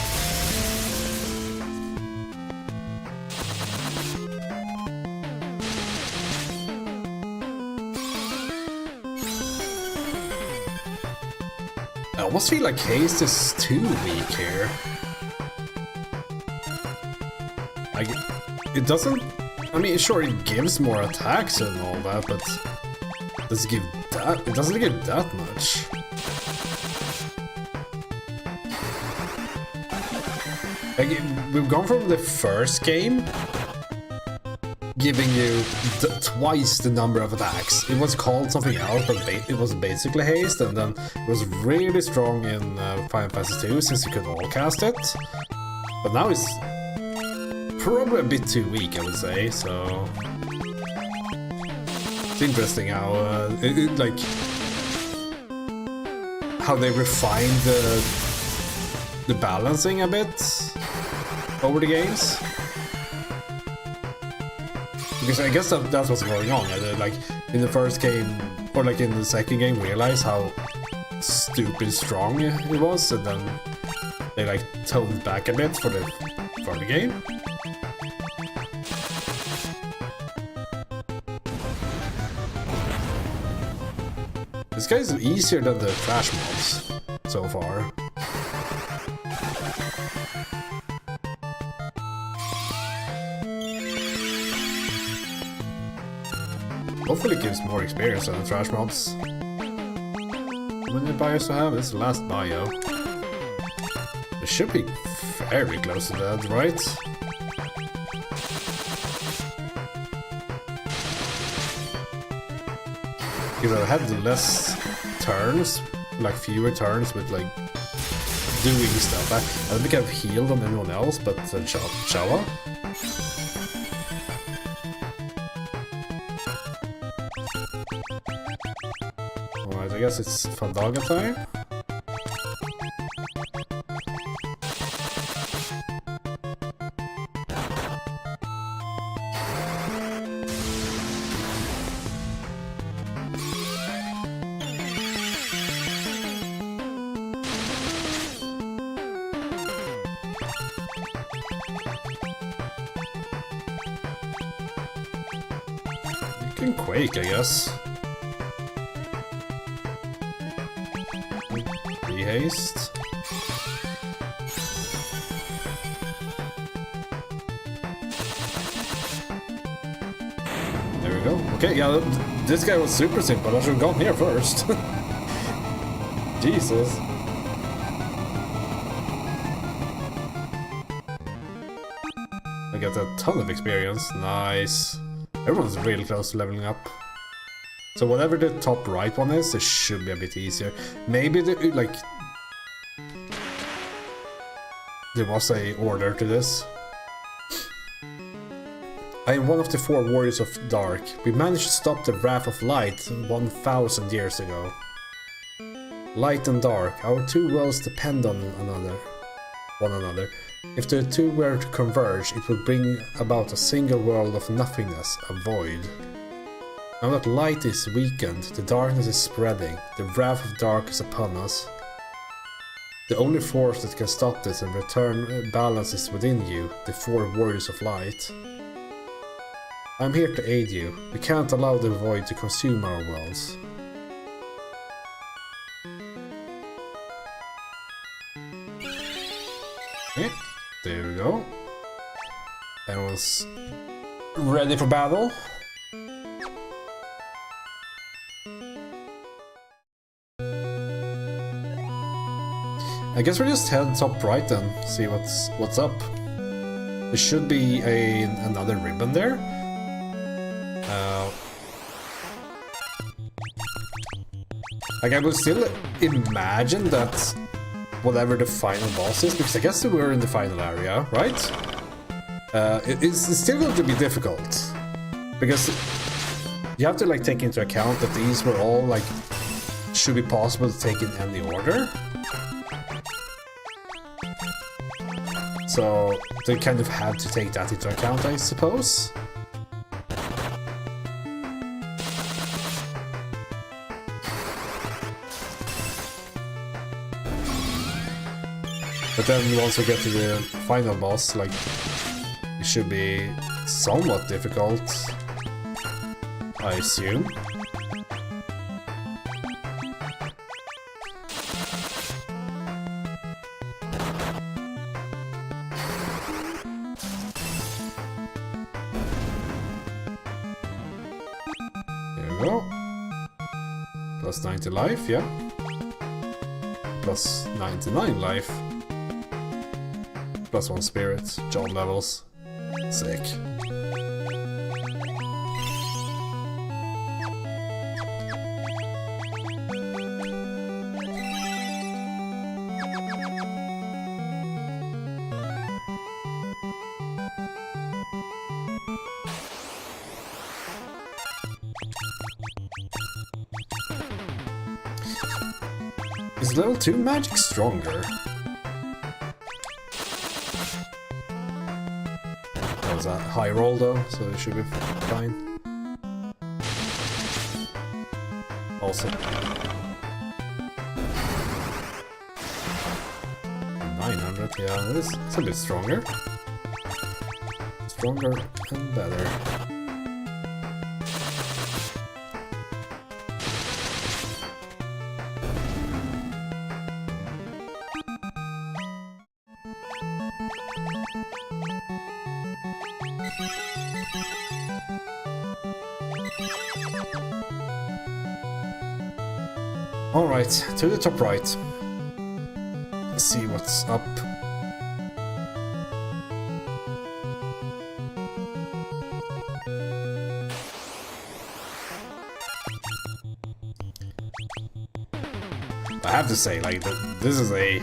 I almost feel like haste is too weak here. Like, it doesn't... I mean, sure, it gives more attacks and all that, but does it give that? It doesn't give that much. Like, we've gone from the first game giving you twice the number of attacks. It was called something else, but it was basically haste, and then it was really strong in Final Fantasy 2 since you could all cast it. But now it's probably a bit too weak, I would say. So it's interesting how like how they refined the balancing a bit over the games. Because I guess that's what's going on. Like in the first game, or like in the second game, realize how stupid strong it was, and then they like toned back a bit for the game. This guy's easier than the trash mobs so far. Hopefully it gives more experience than the trash mobs. How many bios do I have? This is the last bio. It should be very close to that, right? Because I had less turns, like fewer turns with like doing stuff. I don't think I've healed on anyone else but Chava. Alright, I guess it's Fandaga time. You can Quake, I guess. Haste. There we go. Okay, yeah, this guy was super simple. I should have gone here first. Jesus. I got a ton of experience. Nice. Everyone's really close to leveling up. So whatever the top right one is, it should be a bit easier. Maybe like there was a order to this. I am one of the 4 warriors of Dark. We managed to stop the Wrath of Light 1,000 years ago. Light and Dark, our 2 worlds depend on one another. If the 2 were to converge, it would bring about a single world of nothingness, a void. Now that light is weakened, the darkness is spreading, the Wrath of Dark is upon us. The only force that can stop this and return balance is within you, the 4 warriors of light. I'm here to aid you. We can't allow the void to consume our worlds. Okay, there we go. Everyone's ready for battle. I guess we just head top right and see what's up. There should be another ribbon there. Like I would still imagine that whatever the final boss is, because I guess we're in the final area, right? It's still going to be difficult because you have to like take into account that these were all like should be possible to take in any order. So they kind of had to take that into account, I suppose. But then you also get to the final boss, like, it should be somewhat difficult, I assume. Here we go. Plus 90 life, yeah. Plus 99 life. Plus 1 spirit, job levels. Sick. Is level 2 magic stronger? That was a high roll though, so it should be fine. Also. 900, yeah, it's a bit stronger. Stronger and better. Alright, to the top right. Let's see what's up. I have to say, like, this is a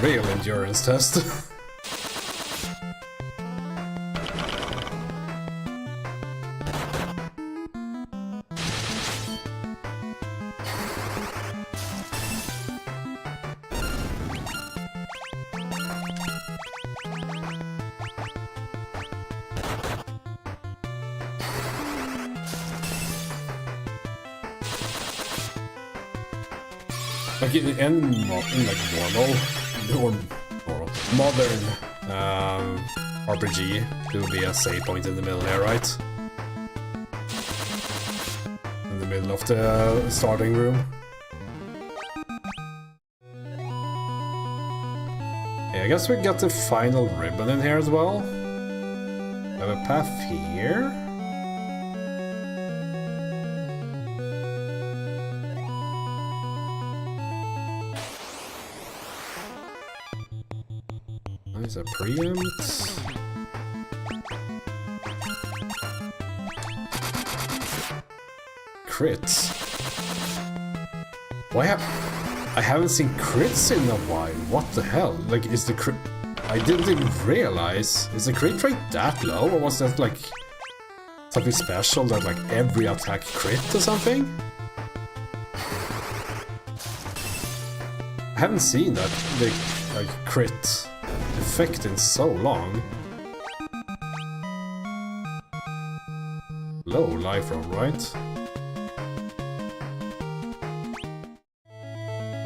real endurance test. Like in like normal or modern RPG, there will be a save point in the middle here, right? In the middle of the starting room. Yeah, I guess we got the final ribbon in here as well. We have a path here. Nice, a preempt. Crits. Why I haven't seen crits in a while. What the hell? Like, is the crit? I didn't even realize. Is the crit rate that low, or was that like something special that like every attack crit or something? I haven't seen that big like crit effect in so long. Low life roll, right?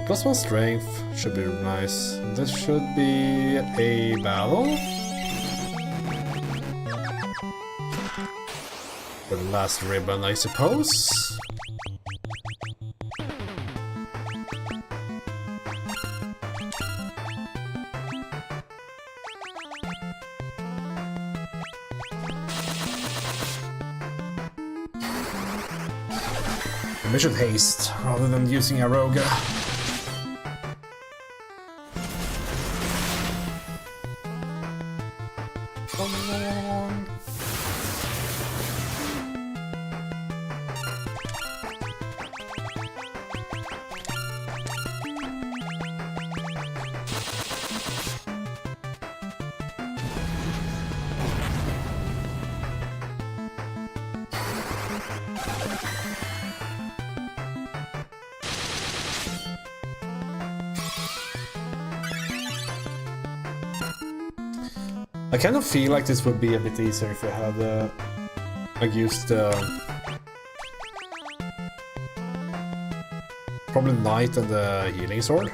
Plus 1 strength should be nice. This should be a battle. For the last ribbon, I suppose. We should haste rather than using Aroga. I kind of feel like this would be a bit easier if I had like used probably Knight and the Healing Sword.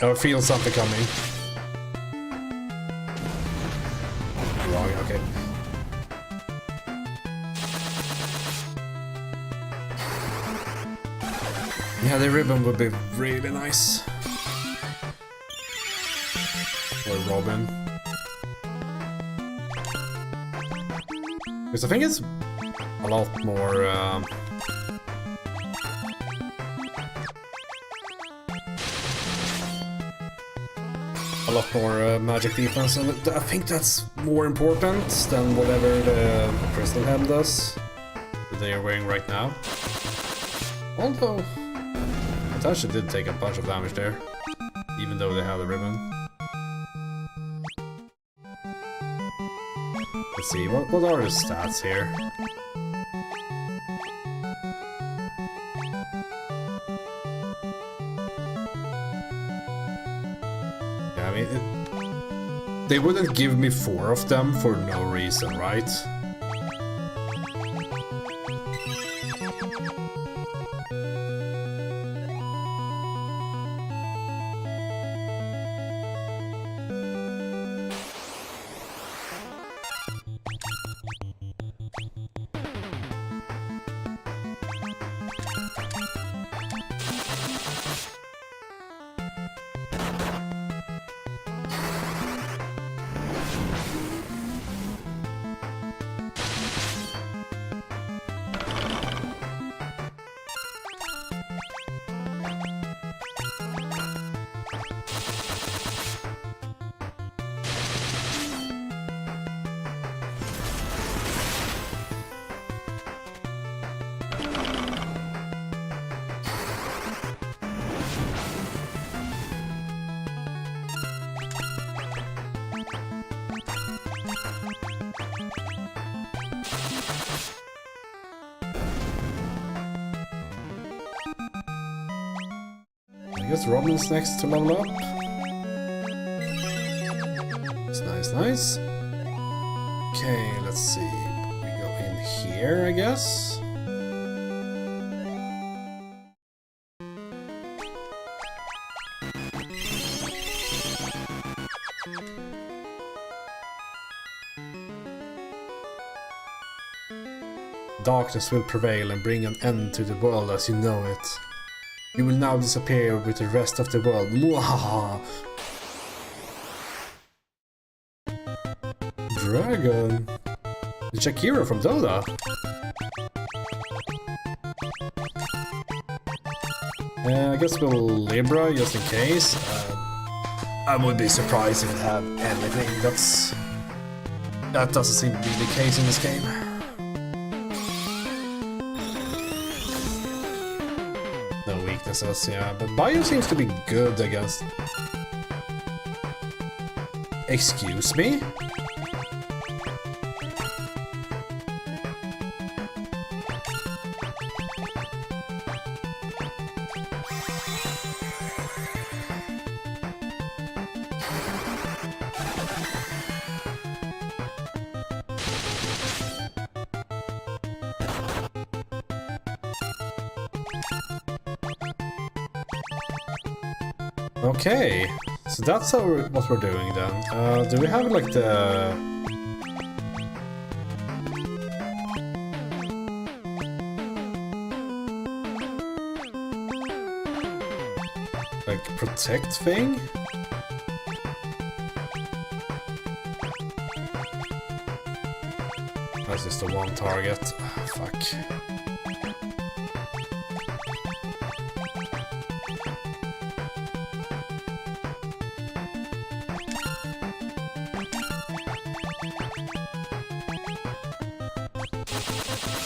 I feel something coming. Wrong, okay. Yeah, the ribbon would be really nice. Or Robin. Because I think it's a lot more... a lot more magic defense, and I think that's more important than whatever the Crystal Helm does that they are wearing right now. Although, Natasha did take a bunch of damage there, even though they have the ribbon. Let's see, what are the stats here? Yeah, I mean, they wouldn't give me 4 of them for no reason, right? I guess Robin's next to level up. It's nice, nice. Okay, let's see. We go in here, I guess. Darkness will prevail and bring an end to the world as you know it. You will now disappear with the rest of the world. Mwahaha! Dragon! The Shakira from Dota! I guess we'll Libra just in case. I would be surprised if it had anything. That doesn't seem to be the case in this game. Yeah, but Bio seems to be good against... Excuse me? Okay, so that's what we're doing then. Do we have like the... like protect thing? Or is this the one target? Oh, fuck.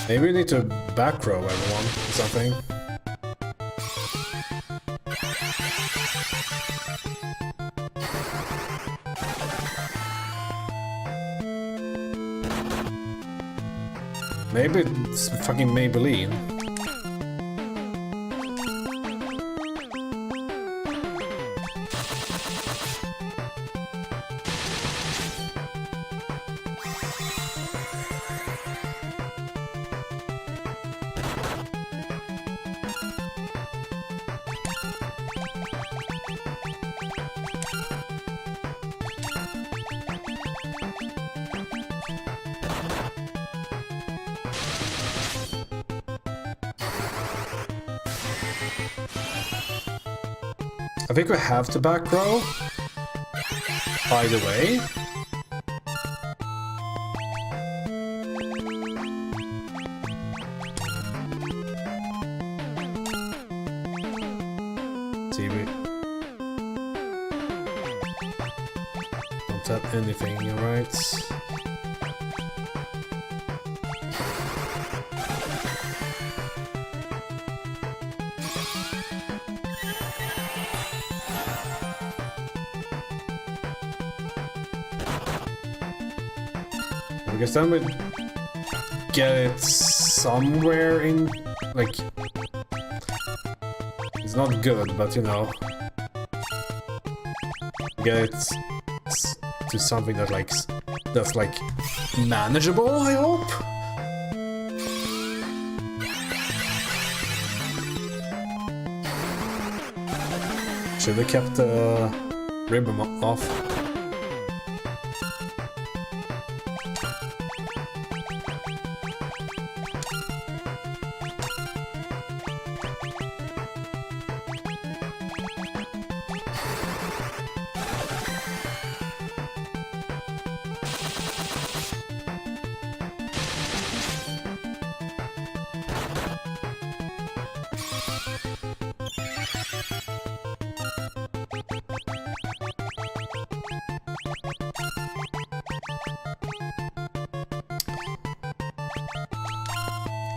Maybe we need to back row everyone or something. Maybe it's fucking Maybelline. I think we have to back row. By the way. See, we don't have anything, right? Because then we get it somewhere in, like, it's not good, but you know, get it to something that that's like manageable, I hope. Should have kept the ribbon off.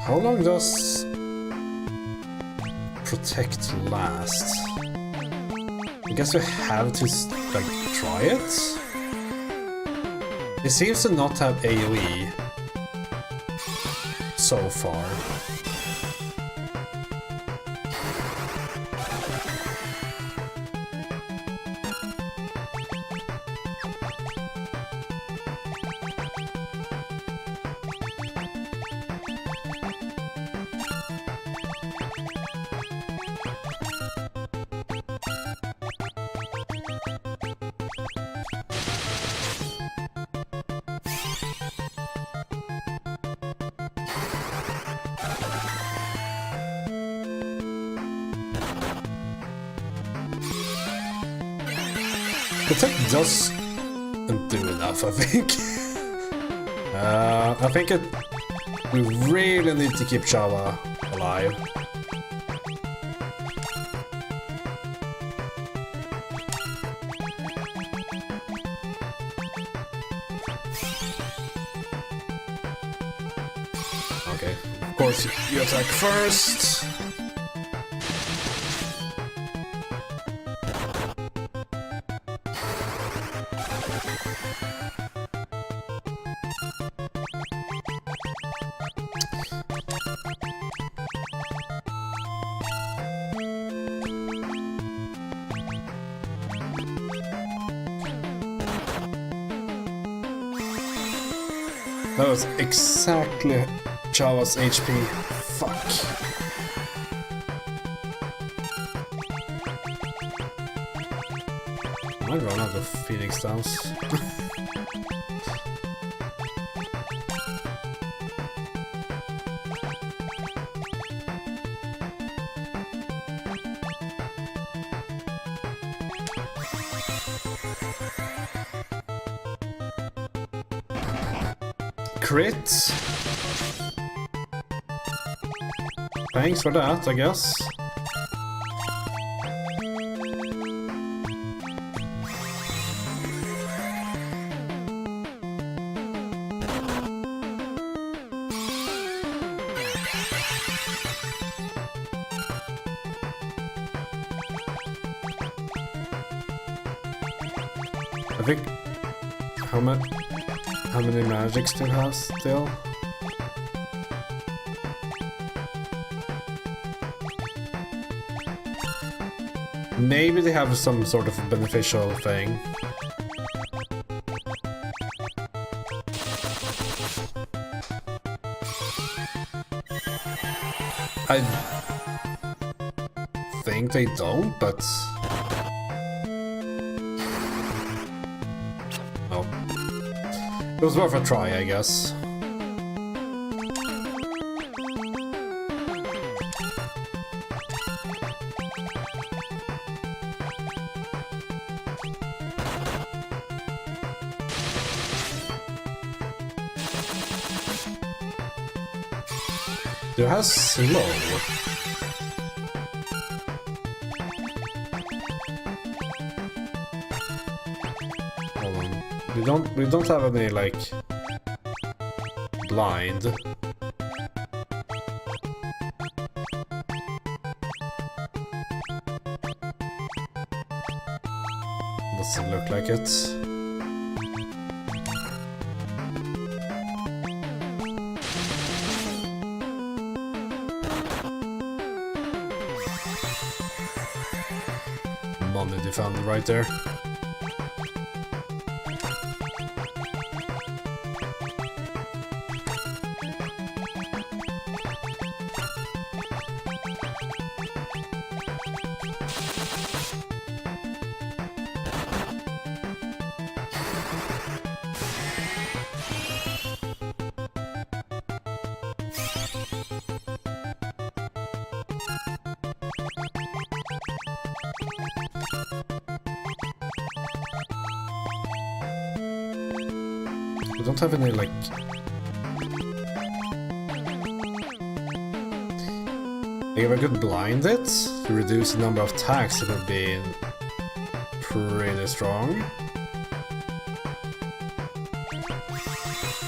How long does protect last? I guess we have to, like, try it? It seems to not have AoE so far. Protect doesn't do enough, I think. I think we really need to keep Chava alive. Okay, of course you attack first. That was exactly Chava's HP. Fuck. I might run out of Phoenix Downs. Crit. Thanks for that, I guess. I think how many magics do you have still? Maybe they have some sort of beneficial thing. I think they don't, but... Oh. It was worth a try, I guess. Dude, how slow? Hold on. We don't have any like blind. Doesn't look like it. Money defender right there. We don't have any like... If I could blind it to reduce the number of attacks, it would be pretty strong.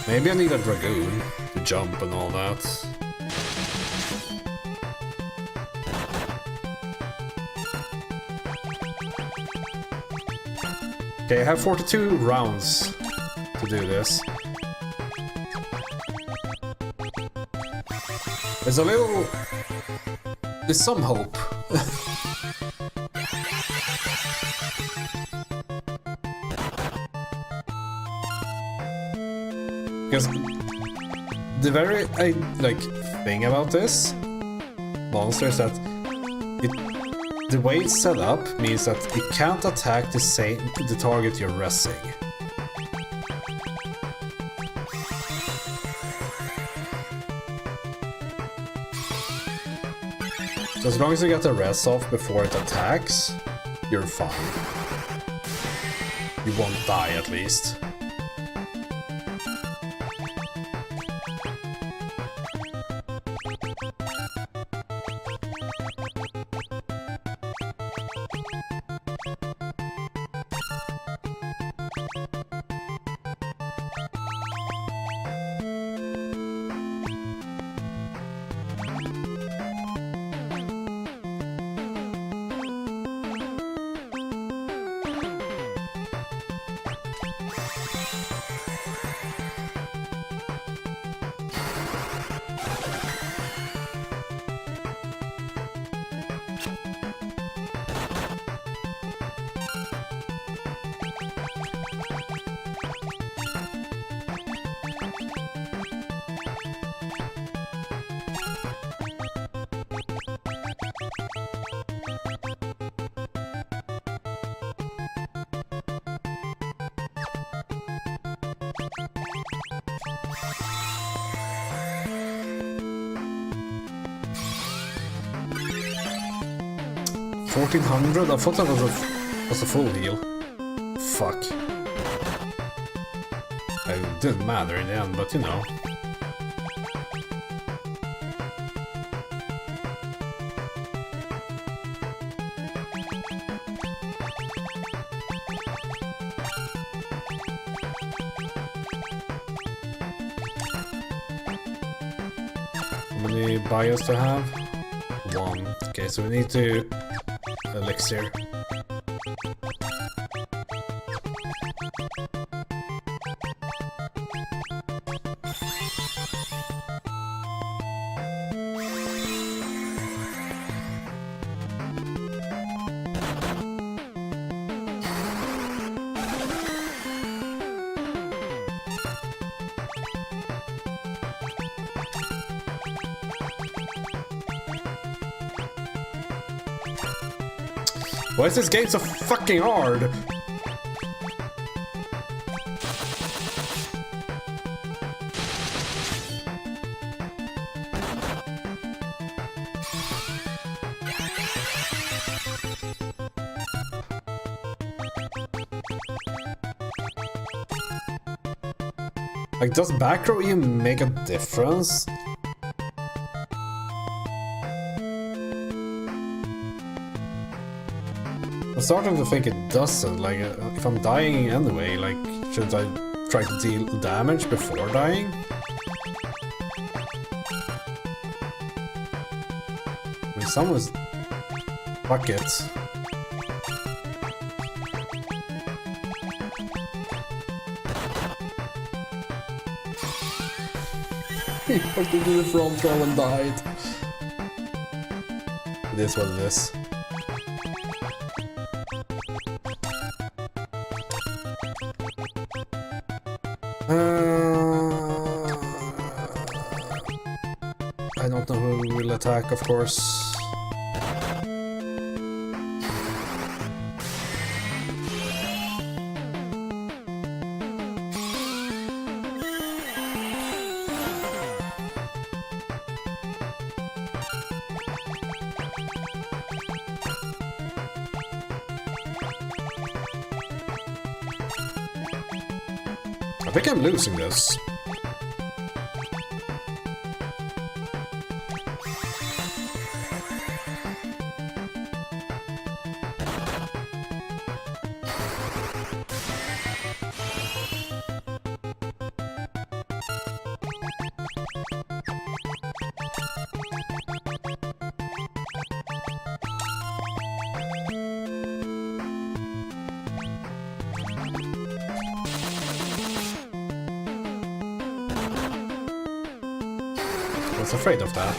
Maybe I need a Dragoon to jump and all that. Okay, I have 42 rounds to do this. There's a little... There's some hope. Because the very thing about this monster is that the way it's set up means that it can't attack the target you're resing. So as long as you get the res off before it attacks, you're fine. You won't die at least. $1,400? I thought that was a full heal. Fuck. It didn't matter in the end, but you know. How many bios to have? 1. Okay, so we need to elixir. Why is this game so fucking hard? Like, does back row even make a difference? I'm starting to think it doesn't. Like, if I'm dying anyway, like, should I try to deal damage before dying? I mean, someone's... Fuck it. He fucking did the front row and died. It is what it is. I don't know who will attack, of course. I think I'm losing this. I was afraid of that.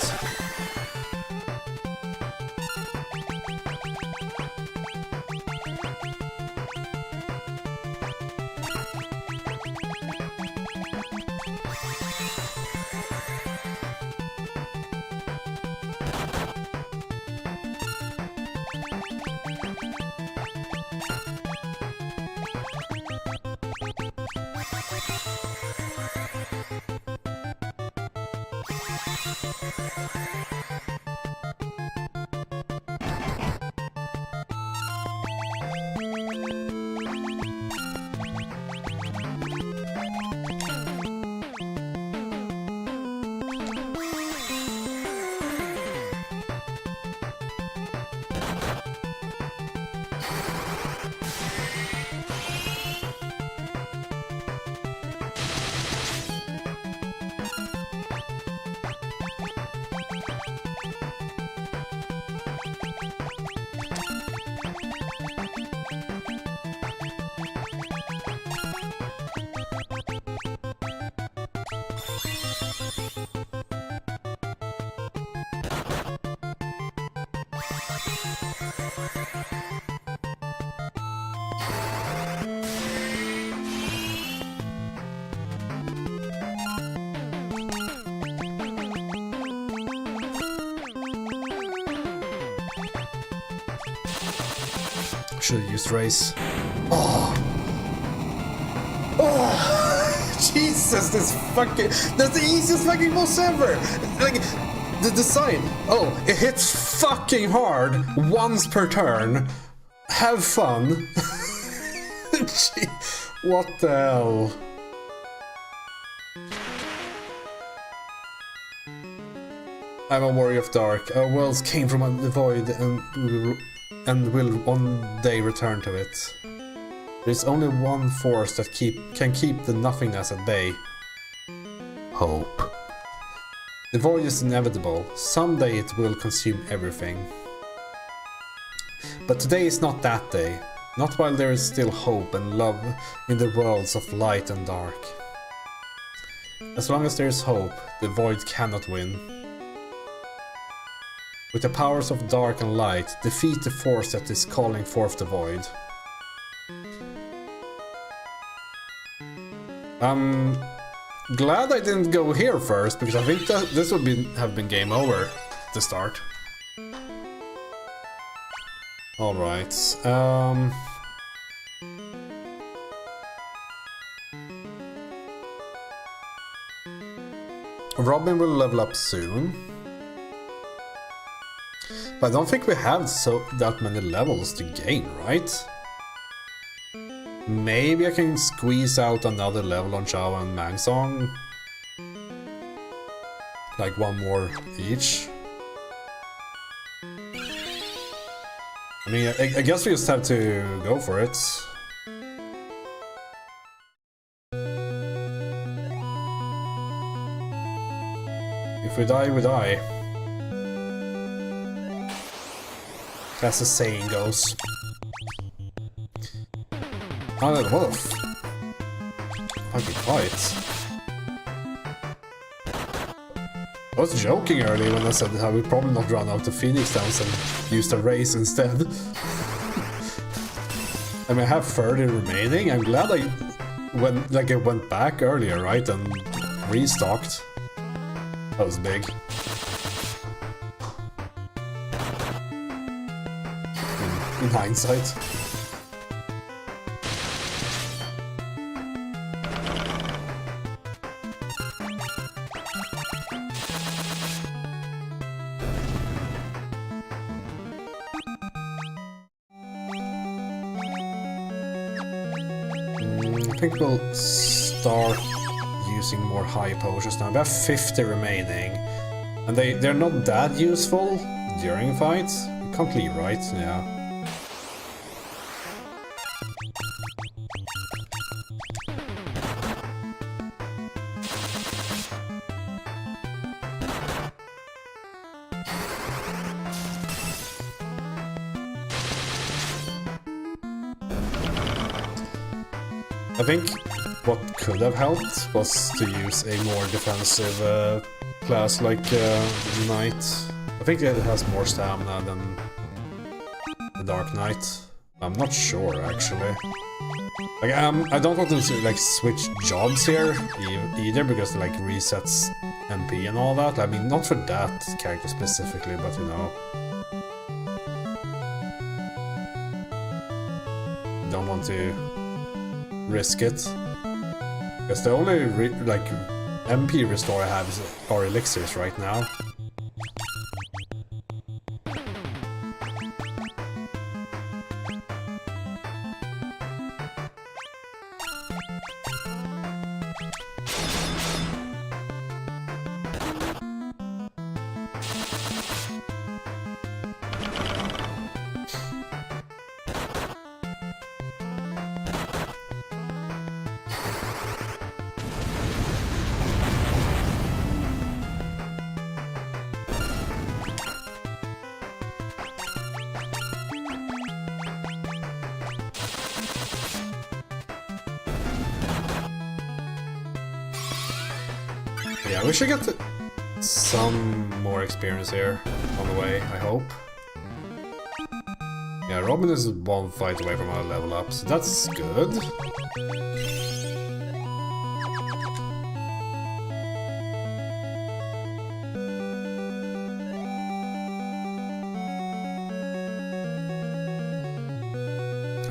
Should have used race. Oh! Oh! Jesus, that's the easiest fucking boss ever! Like, the design. Oh, it hits fucking hard once per turn. Have fun. Gee, what the hell? I'm a warrior of dark. Our worlds came from the void and will one day return to it. There is only one force that can keep the nothingness at bay. Hope. The void is inevitable. Someday it will consume everything. But today is not that day. Not while there is still hope and love in the worlds of light and dark. As long as there is hope, the void cannot win. With the powers of dark and light, defeat the force that is calling forth the void. I'm glad I didn't go here first, because I think that this would have been game over to start. Alright, Robin will level up soon. But I don't think we have that many levels to gain, right? Maybe I can squeeze out another level on Chao and Mangsong. Like one more each. I mean, I guess we just have to go for it. If we die, we die. As the saying goes. Oh, what a fucking fight. I was joking earlier when I said that I would probably not run out of Phoenix Downs and use the race instead. I mean, I have 30 remaining. I'm glad I went back earlier, right, and restocked. That was big. In hindsight. I think we'll start using more high potions now. We have 50 remaining, and they're not that useful during fights. Completely right, yeah. I think what could have helped was to use a more defensive class like Knight. I think it has more stamina than the Dark Knight. I'm not sure actually. Like I don't want to like switch jobs here either because it like resets MP and all that. I mean, not for that character specifically, but you know. Don't want to risk it, because the only like MP restore I have are elixirs right now. Yeah, we should get some more experience here on the way, I hope. Yeah, Robin is one fight away from our level up, so that's good.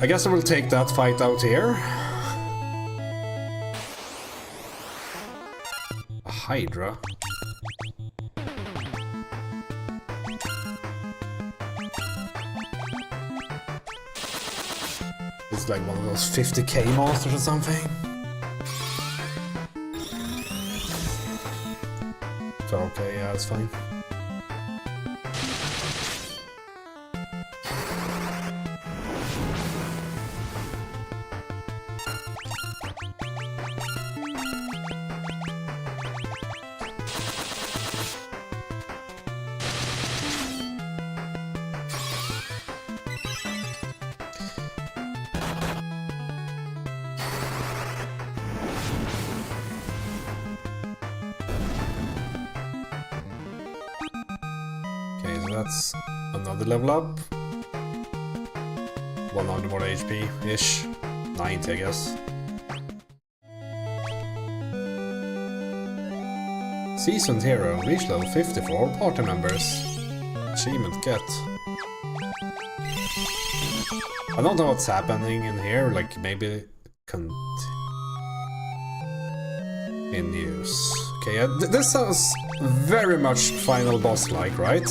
I guess I will take that fight out here. A Hydra. It's like one of those 50k monsters or something. So okay, yeah, it's fine. That's another level up. 100 more HP-ish. 90, I guess. Seasoned Hero, reach level 50 for all party members. Achievement get. I don't know what's happening in here, like maybe continues. Okay, yeah, this sounds very much final boss-like, right?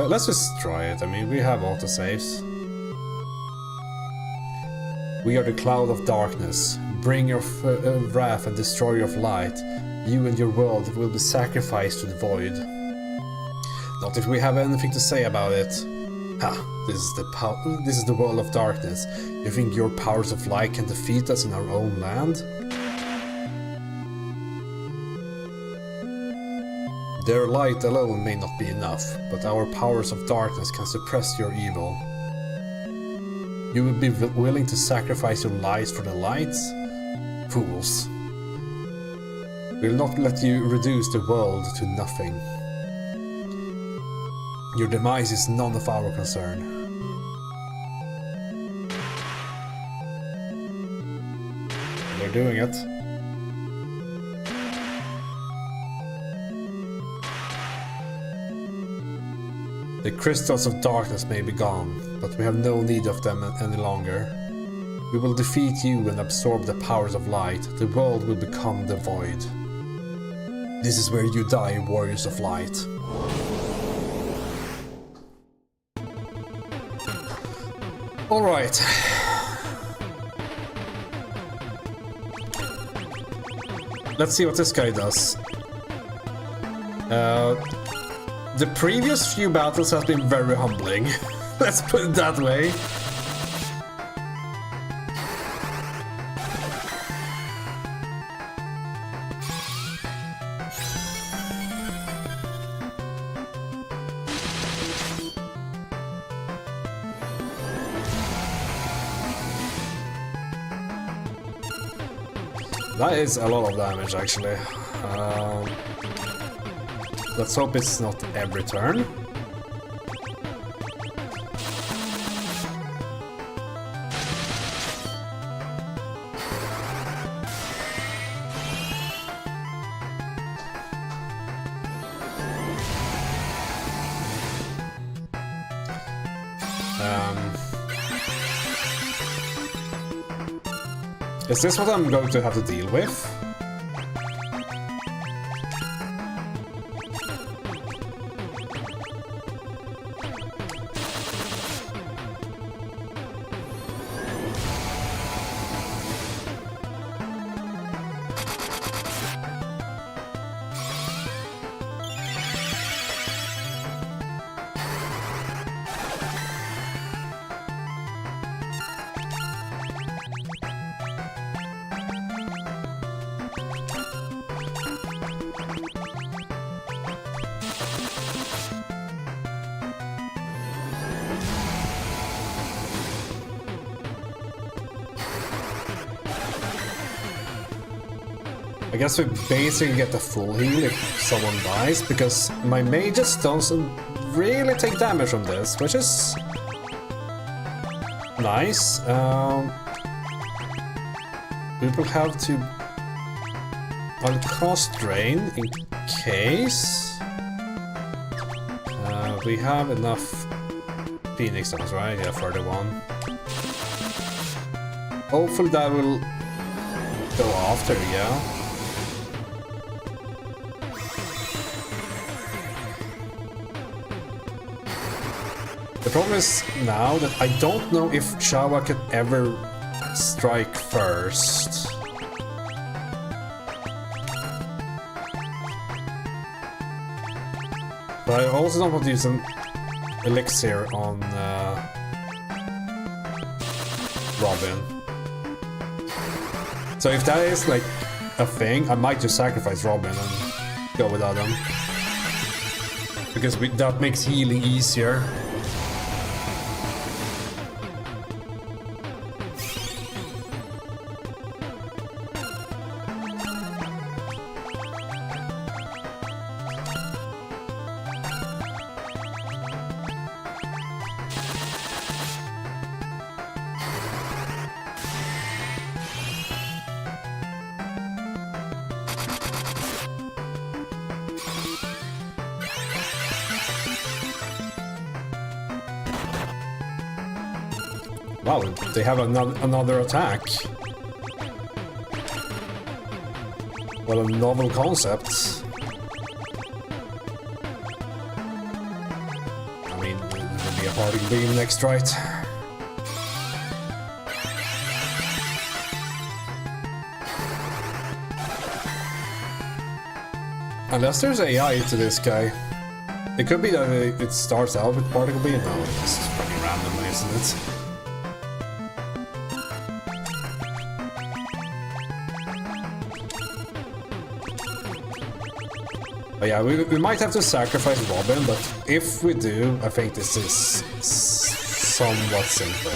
Let's just try it. I mean, we have autosaves. We are the cloud of darkness. Bring your wrath and destroyer of light. You and your world will be sacrificed to the void. Not if we have anything to say about it. Ha! This is the world of darkness. You think your powers of light can defeat us in our own land? Their light alone may not be enough, but our powers of darkness can suppress your evil. You will be willing to sacrifice your lives for the lights? Fools. We will not let you reduce the world to nothing. Your demise is none of our concern. They're doing it. The crystals of darkness may be gone, but we have no need of them any longer. We will defeat you and absorb the powers of light. The world will become the void. This is where you die, warriors of light. Alright. Let's see what this guy does. The previous few battles have been very humbling. Let's put it that way. That is a lot of damage, actually. Let's hope it's not every turn. Is this what I'm going to have to deal with? I guess we basically get the full heal if someone dies, because my mages don't really take damage from this, which is nice. We will have to... I'll cast Drain in case... we have enough Phoenix stones, right? Yeah, 31. Hopefully that will go after, yeah. The problem is now that I don't know if Showa can ever strike first. But I also don't want to use an elixir on Robin. So if that is like a thing, I might just sacrifice Robin and go with Adam. Because that makes healing easier. Wow, they have another attack. What a novel concept. Particle Beam next, right? Unless there's AI to this guy. It could be that it starts out with Particle Beam. No, it's just pretty randomly, isn't it? But yeah, we might have to sacrifice Robin, but if we do, I think this is somewhat simple.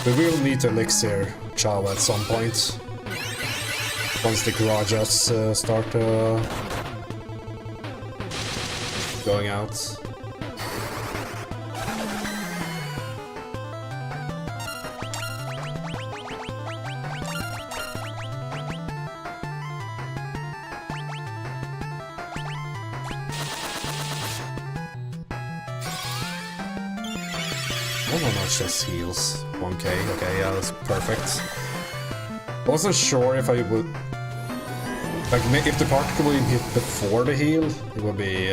We will need Elixir Chao at some point. Once the Karajas start going out. Oh no, no, it's just heals. 1k, okay, yeah, that's perfect. Wasn't sure if I would... Like, if the particle would hit before the heal, it would be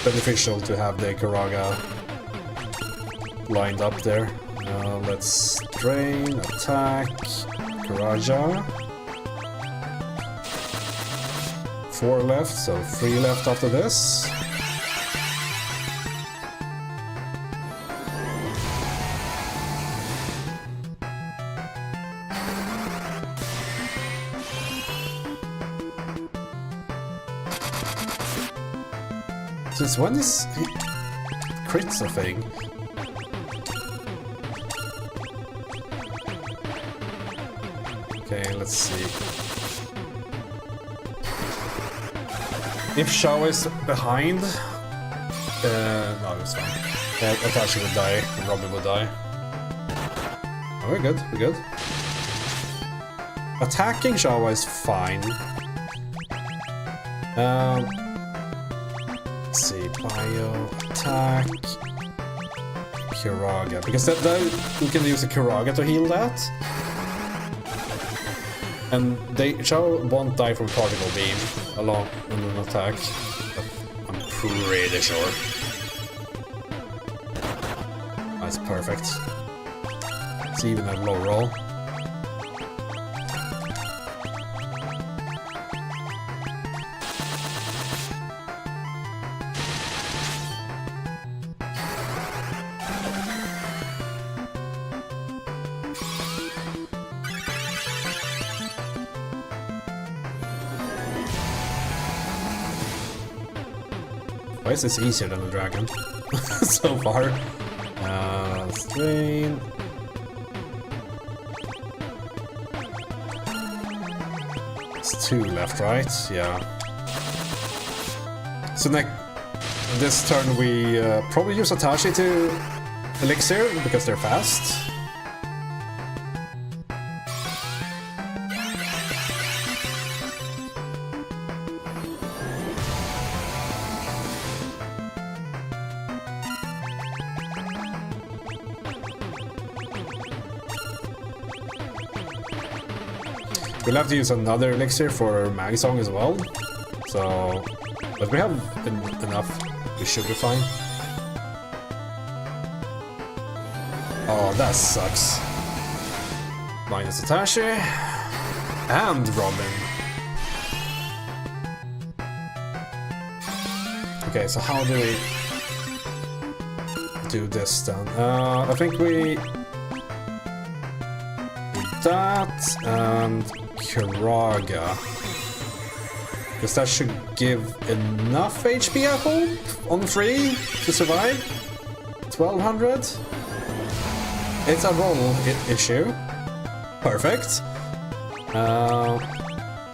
beneficial to have the Karaga lined up there. Let's drain, attack, Karaja. 4 left, so 3 left after this. Since when is he crits a thing? Okay, let's see. If Shao is behind, no, it's fine. Atashi would die, and Robin would die. Oh, we're good, we're good. Attacking Shao is fine. Let's see, bio, attack, Kiraga, because that we can use a Kiraga to heal that. And Shao won't die from Particle Beam along with an attack. I'm pretty sure. That's perfect. It's even a low roll. Why is this easier than the dragon? So far. Strain. It's 2 left, right? Yeah. So this turn we probably use Atashi to Elixir because they're fast. We'll have to use another elixir for Magisong as well. So, but we have enough. We should be fine. Oh, that sucks. Minus Atashi and Robin. Okay, so how do we do this then? I think we that and Kiraga, because that should give enough HP, I hope, on 3 to survive. 1200. It's a roll issue. Perfect.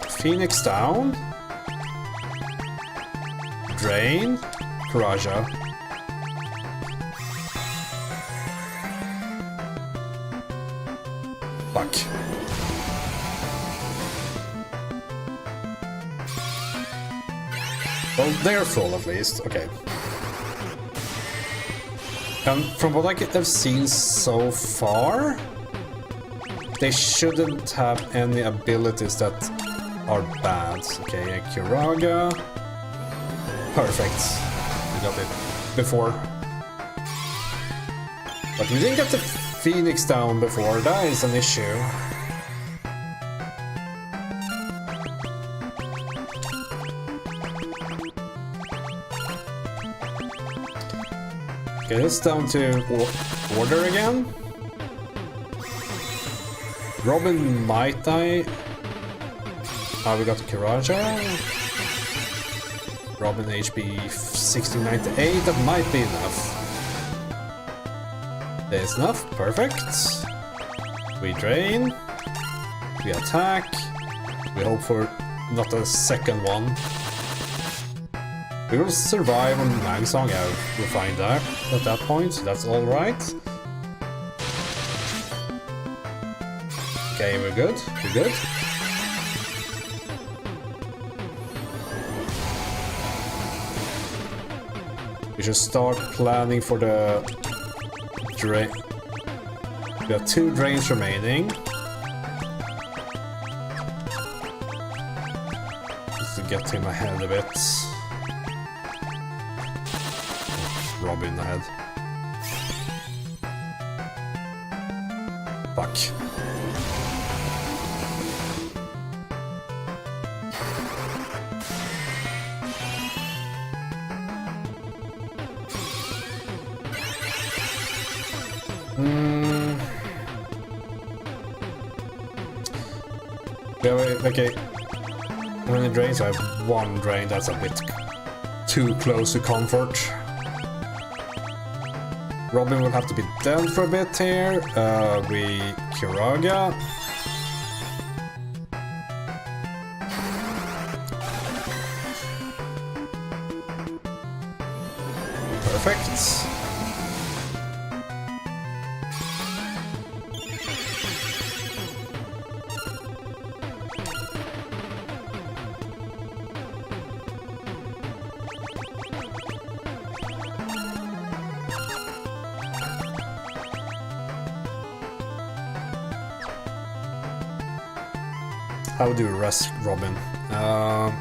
Phoenix down. Drain. Karaja. Fuck. Well, they're full at least. Okay. And from what I have seen so far, they shouldn't have any abilities that are bad. Okay, a Kiraga. Perfect. We got it before. But we didn't get the Phoenix down before. That is an issue. Okay, it's down to order again. Robin might die. Ah, we got the Kiraja. Robin HP 1698, that might be enough. There's enough, perfect. We drain. We attack. We hope for not a second one. We will survive on Mangsong, we'll find out at that point, so that's alright. Okay, we're good, we're good. We should start planning for the drain. We got 2 drains remaining. Just to get him ahead a bit. Robin ahead. Fuck. Yeah, okay. How many drains? I have 1 drain, that's a bit too close to comfort. Robin will have to be dead for a bit here. We Kiraga. Perfect. How do you rest Robin? Oh,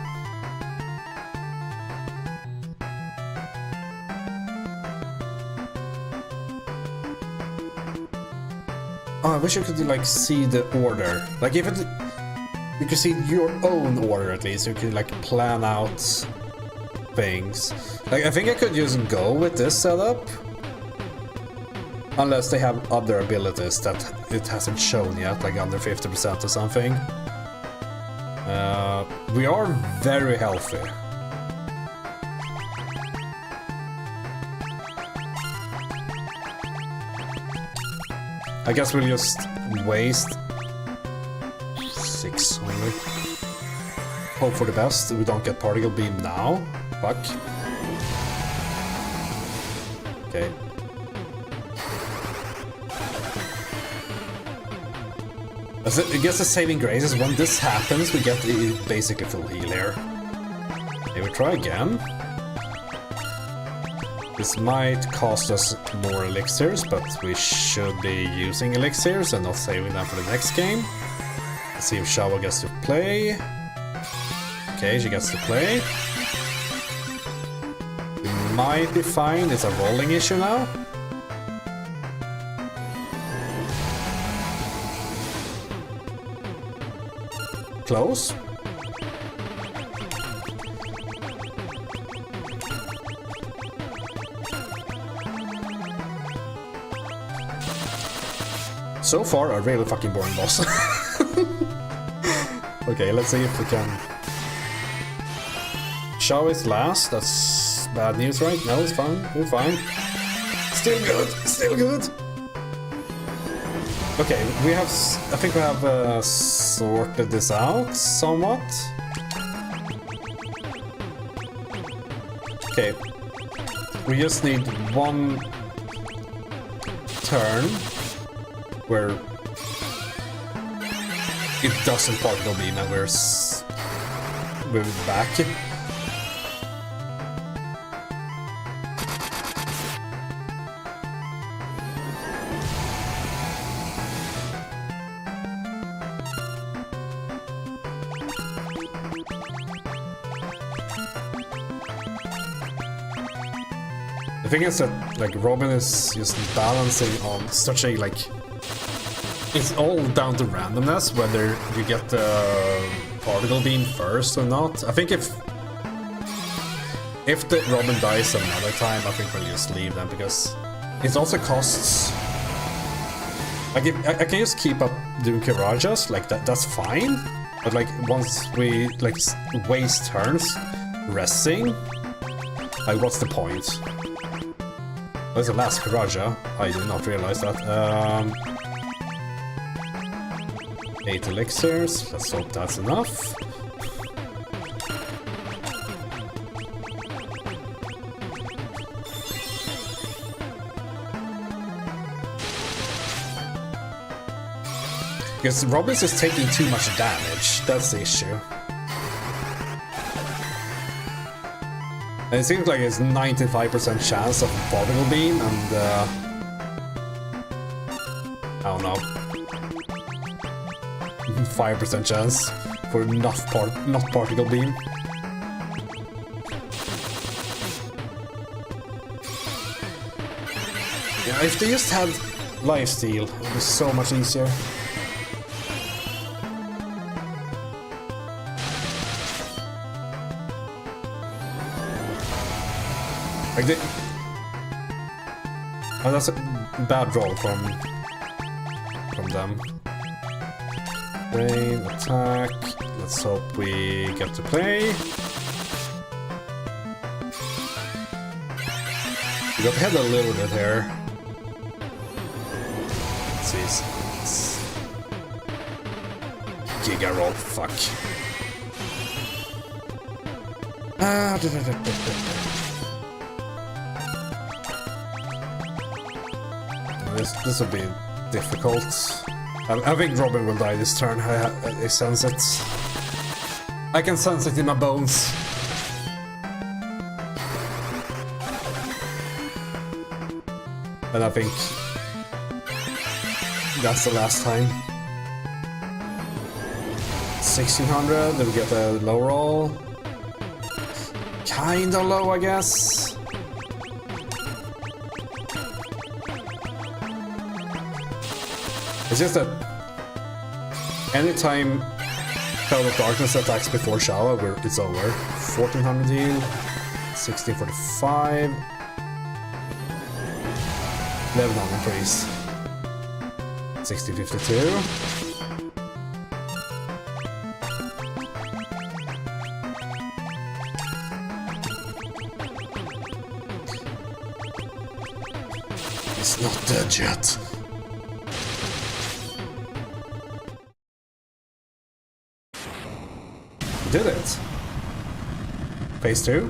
I wish I could like see the order. Like if it, you could see your own order at least. You could like plan out things. Like I think I could just go with this setup. Unless they have other abilities that it hasn't shown yet, like under 50% or something. We are very healthy. I guess we'll just waste 6 only. Hope for the best. We don't get particle beam now. Fuck. Okay. I guess the saving grace is when this happens, we get basically full heal here. Okay, we try again. This might cost us more elixirs, but we should be using elixirs and not saving them for the next game. Let's see if Shawa gets to play. Okay, she gets to play. We might be fine, it's a rolling issue now. Close. So far, a really fucking boring boss. Okay, let's see if we can... Shao is last, that's bad news, right? No, it's fine, we're fine. Still good, still good. Okay, we have... I think we have sorted this out somewhat. Okay. We just need one turn where it doesn't particle beam and we're back. thing is that like Robin is just balancing on such a like. It's all down to randomness whether you get the particle beam first or not. I think if the Robin dies another time, I think we'll just leave them because it also costs. Like if I can just keep up doing Kirajas, like that's fine. But like once we like waste turns resting, like what's the point? That's the last Kiraja. I did not realize that. 8 elixirs. Let's hope that's enough. Because Robin's is taking too much damage. That's the issue. And it seems like it's 95% chance of particle beam and I don't know. 5% chance for not particle beam. Yeah, if they just had lifesteal, it would be so much easier. Like they... Oh, that's a bad roll from them. Rain, attack. Let's hope we get to play. We got ahead a little bit here. Let's see. Giga roll, fuck. This will be difficult. I think Robin will die this turn. I sense it. I can sense it in my bones. And I think that's the last time. 1600, then we get a low roll. Kinda low, I guess. It's just that anytime Cloud of Darkness attacks before Shower, it's over. 1400 heal, 1645, 1100 freeze, 1652. He's not dead yet. Did it. Phase 2.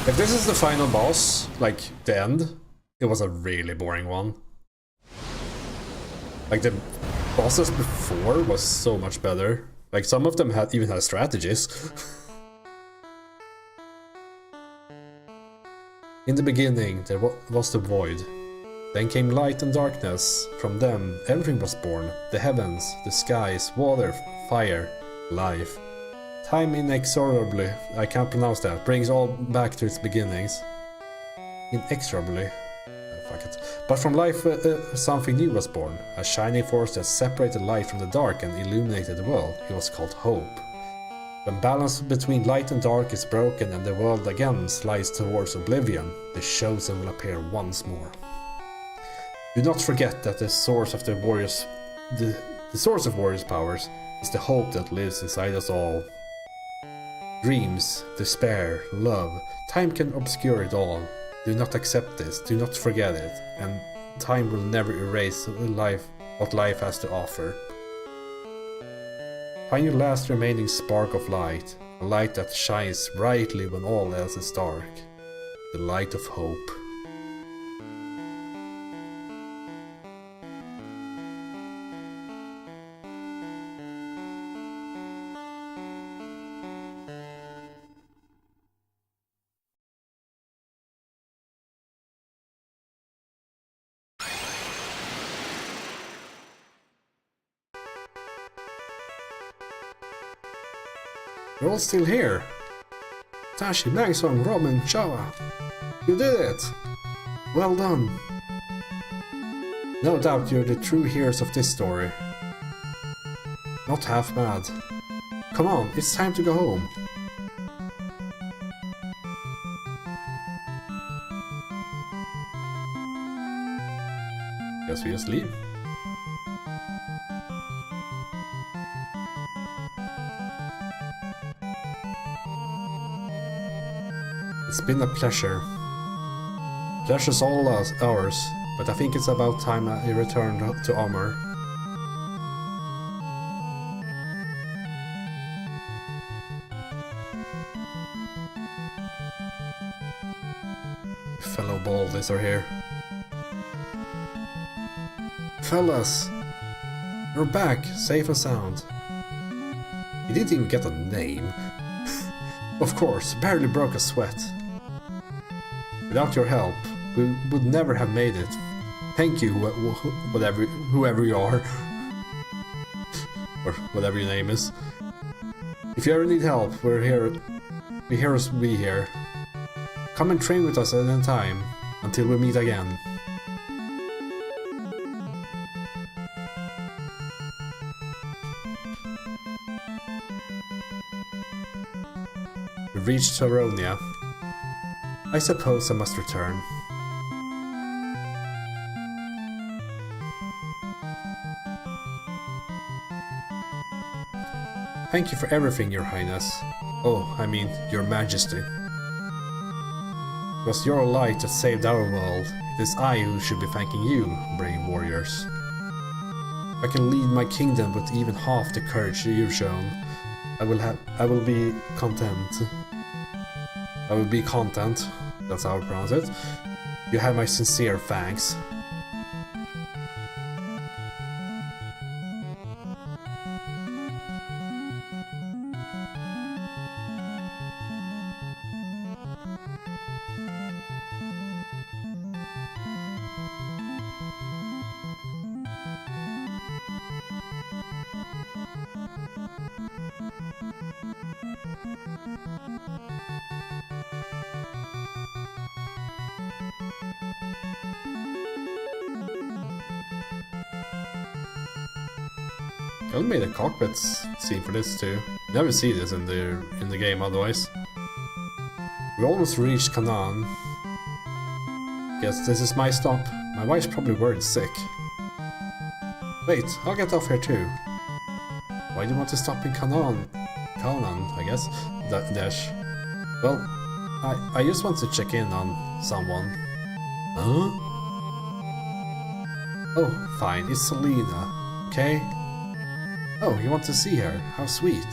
If this is the final boss, like the end, it was a really boring one. Like the bosses before was so much better. Like some of them even had strategies. In the beginning there was the void. Then came light and darkness. From them everything was born. The heavens, the skies, water, fire, life. Time inexorably, I can't pronounce that, brings all back to its beginnings. Inexorably. Fuck it. But from life something new was born, a shining force that separated light from the dark and illuminated the world. It was called hope. When balance between light and dark is broken and the world again slides towards oblivion, the chosen will appear once more. Do not forget that the source of the warriors' powers is the hope that lives inside us all. Dreams, despair, love, time can obscure it all. Do not accept this, do not forget it, and time will never erase what life has to offer. Find your last remaining spark of light, a light that shines brightly when all else is dark, the light of hope. You're all still here. Tashi, Langsong, Robin, Shawa. You did it! Well done. No doubt you're the true heroes of this story. Not half bad. Come on, it's time to go home. Guess we just leave. It's been a pleasure. Pleasure's all ours, but I think it's about time I return to Amur. Fellow Baldies are here. Fellas! You're back, safe and sound. You didn't even get a name. Of course, barely broke a sweat. Without your help, we would never have made it. Thank you, whoever you are. Or whatever your name is. If you ever need help, we're here. The heroes will be here. Come and train with us at any time, until we meet again. We've reached Saronia. I suppose I must return. Thank you for everything, Your Highness. Oh, I mean, Your Majesty. It was your light that saved our world. It is I who should be thanking you, brave warriors. If I can lead my kingdom with even half the courage you've shown, I will be content. I will be content. That's how I pronounce it. You have my sincere thanks. I made a cockpit scene for this too. You never see this in the game otherwise. We almost reached Canaan. Guess this is my stop. My wife's probably worried sick. Wait, I'll get off here too. Why do you want to stop in Canaan? Canaan, I guess. Dash. Well, I just want to check in on someone. Huh? Oh, fine. It's Selena. Okay? Oh, you want to see her? How sweet.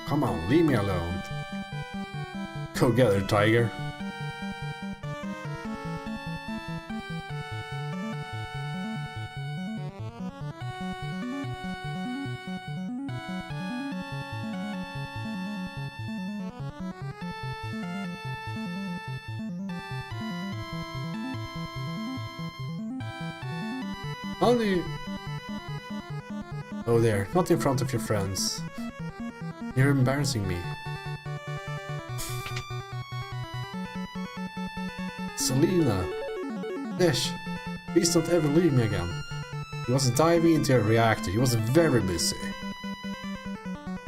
Come on, leave me alone. Go get her, tiger. How do you... Oh there, not in front of your friends. You're embarrassing me. Selena! Dash, please don't ever leave me again. He was diving into a reactor, he was very busy.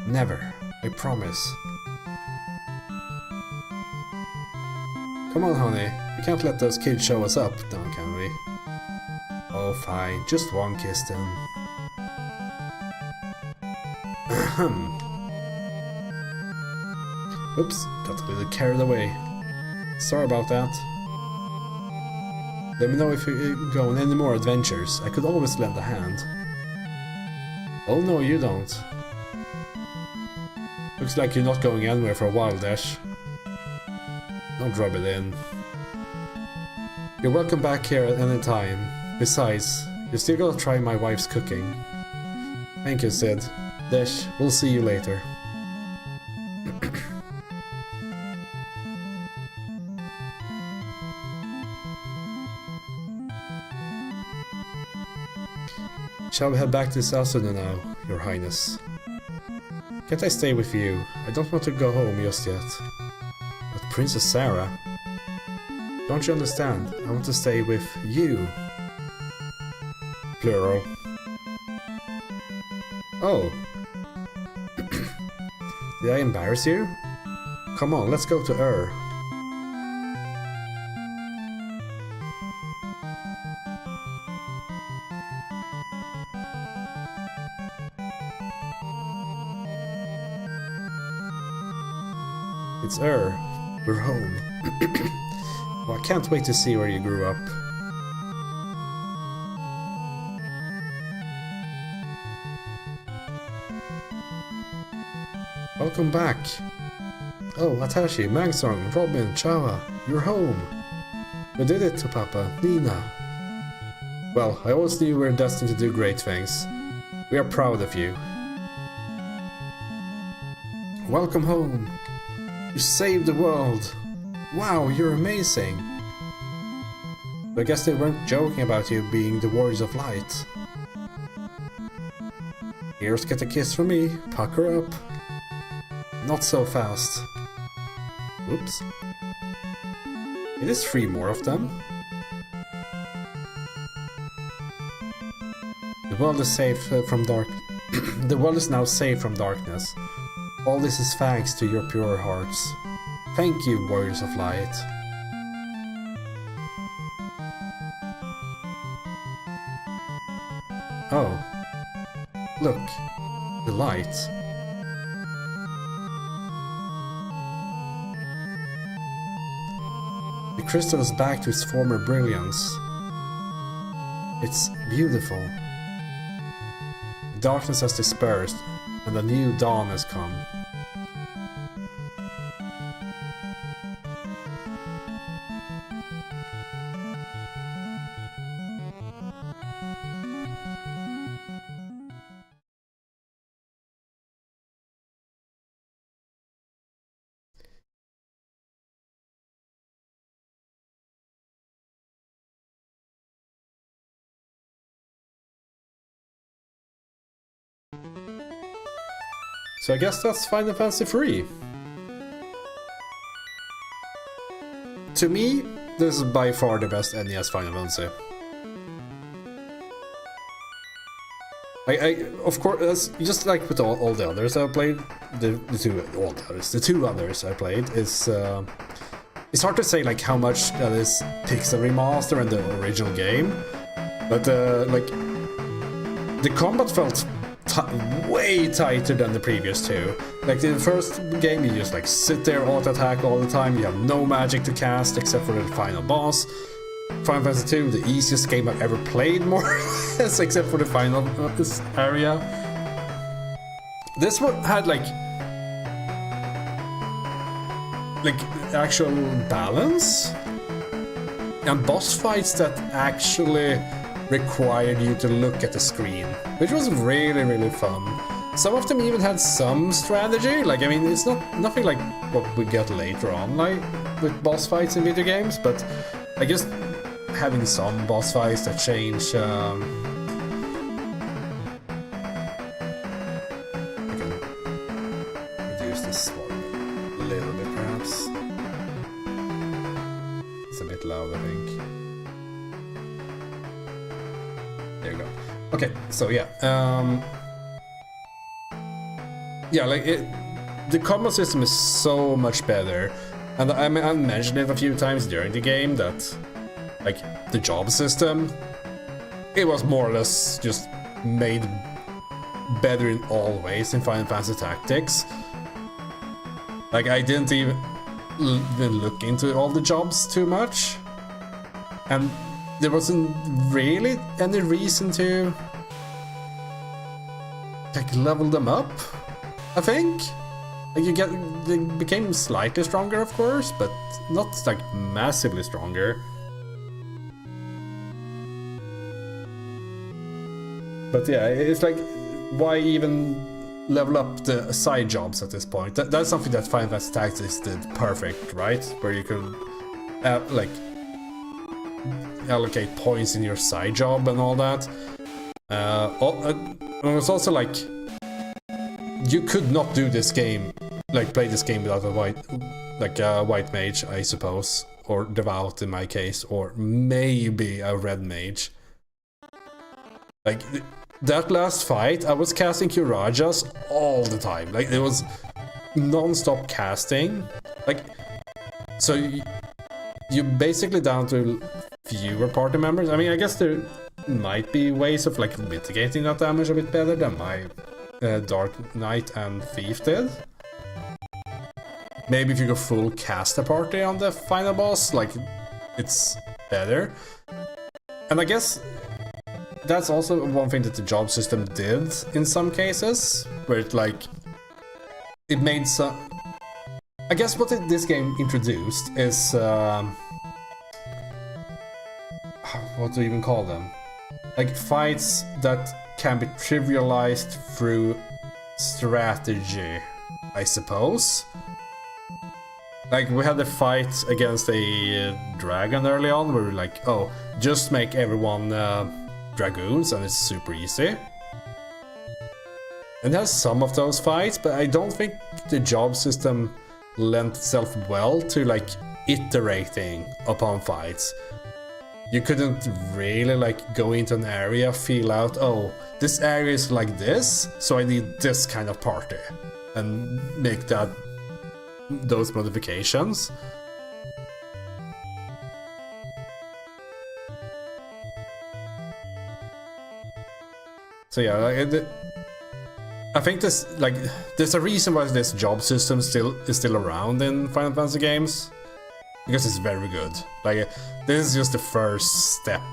Never, I promise. Come on, honey, we can't let those kids show us up now, can we? Oh, fine, just one kiss then. Oops, got a little carried away. Sorry about that. Let me know if you go on any more adventures. I could always lend a hand. Oh no, you don't. Looks like you're not going anywhere for a while, Dash. Don't rub it in. You're welcome back here at any time. Besides, you still gotta try my wife's cooking. Thank you, Sid. Dash, we'll see you later. Shall we head back to Sasuna now, Your Highness? Can't I stay with you? I don't want to go home just yet. But Princess Sarah... Don't you understand? I want to stay with you. Plural. Oh. Did I embarrass you? Come on, let's go to Ur. It's Ur. We're home. Well, I can't wait to see where you grew up. Welcome back. Oh, Atashi, Mangsong, Robin, Chava, you're home. We did it to Papa, Nina. Well, I always knew we were destined to do great things. We are proud of you. Welcome home. You saved the world. Wow, you're amazing. But I guess they weren't joking about you being the Warriors of Light. Here's get a kiss from me. Pucker up. Not so fast. Oops. It is 3 more of them. The world is safe from dark. The world is now safe from darkness. All this is thanks to your pure hearts. Thank you, Warriors of Light. Oh. Look. The light. The crystal is back to its former brilliance. It's beautiful. The darkness has dispersed, and a new dawn has come. So I guess that's Final Fantasy 3. To me, this is by far the best NES Final Fantasy. Of course, just like with all the others I played, the two others I played is it's hard to say like how much that is Pixel Remaster and the original game, but like the combat felt way tighter than the previous two. Like in the first game, you just like sit there, auto attack all the time. You have no magic to cast except for the final boss. Final Fantasy 2, the easiest game I've ever played, more or less, except for the final area. This one had like actual balance and boss fights that actually required you to look at the screen, which was really fun. Some of them even had some strategy. Like, I mean, it's nothing like what we get later on, like with boss fights in video games, but I guess having some boss fights that change. I can reduce this volume a little bit, perhaps. It's a bit loud, I think. There you go. Okay, so yeah, yeah, like the combat system is so much better, and I mentioned it a few times during the game that, like, the job system, it was more or less just made better in all ways in Final Fantasy Tactics. Like, I didn't even look into all the jobs too much, and there wasn't really any reason to like level them up, I think. Like they became slightly stronger, of course, but not like massively stronger. But yeah, it's like, why even level up the side jobs at this point? That's something that Final Fantasy Tactics did perfect, right? Where you could like allocate points in your side job and all that. It was also like you could not do this game, like play this game without a white mage, I suppose, or devout in my case, or maybe a red mage. Like that last fight, I was casting Curajas all the time. Like it was non-stop casting. Like so, you're basically down to fewer party members. I mean, I guess there might be ways of like mitigating that damage a bit better than my Dark Knight and Thief did. Maybe if you go full caster party on the final boss, like it's better. And I guess that's also one thing that the job system did in some cases, where it made some. I guess what this game introduced is what do you even call them? Like fights that can be trivialized through strategy, I suppose. Like we had a fight against a dragon early on where we were like, oh, just make everyone dragoons and it's super easy. And there's some of those fights, but I don't think the job system lent itself well to like iterating upon fights. You couldn't really like go into an area, feel out, oh, this area is like this, so I need this kind of party, and make those modifications. So yeah, I think there's a reason why this job system is still around in Final Fantasy games. Because it's very good. Like, this is just the first step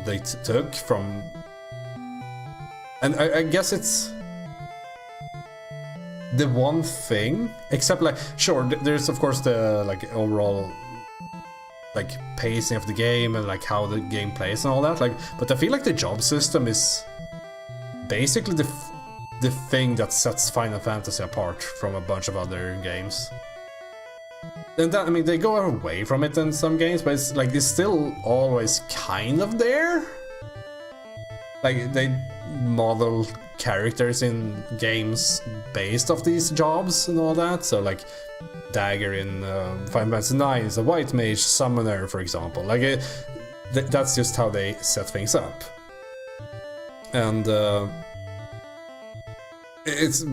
they took from... And I guess it's the one thing, except like, sure, there's of course the like overall like pacing of the game and like how the game plays and all that, like, but I feel like the job system is basically the thing that sets Final Fantasy apart from a bunch of other games. And that, I mean, they go away from it in some games, but it's like it's still always kind of there. Like they model characters in games based off these jobs and all that. So like Dagger in Final Fantasy IX is a white mage summoner, for example. Like that's just how they set things up. And it's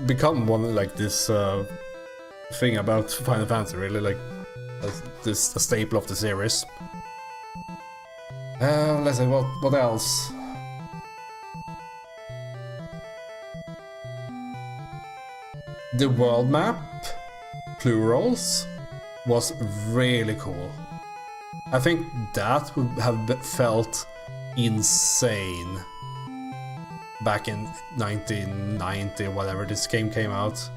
become one like this thing about Final Fantasy, really, like a staple of the series. Let's see, what else? The world map, plurals, was really cool. I think that would have felt insane back in 1990, whatever this game came out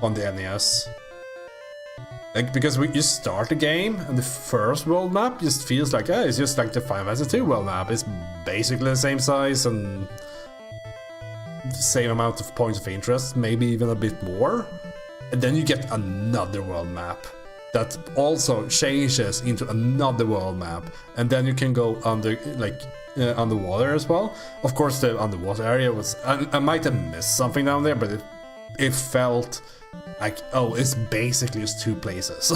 on the NES. Like, because you start the game and the first world map just feels like, it's just like the Final Fantasy II world map. It's basically the same size and the same amount of points of interest, maybe even a bit more. And then you get another world map that also changes into another world map, and then you can go under, like, underwater as well. Of course, the underwater area was... I might have missed something down there, but it felt like, oh, it's basically just two places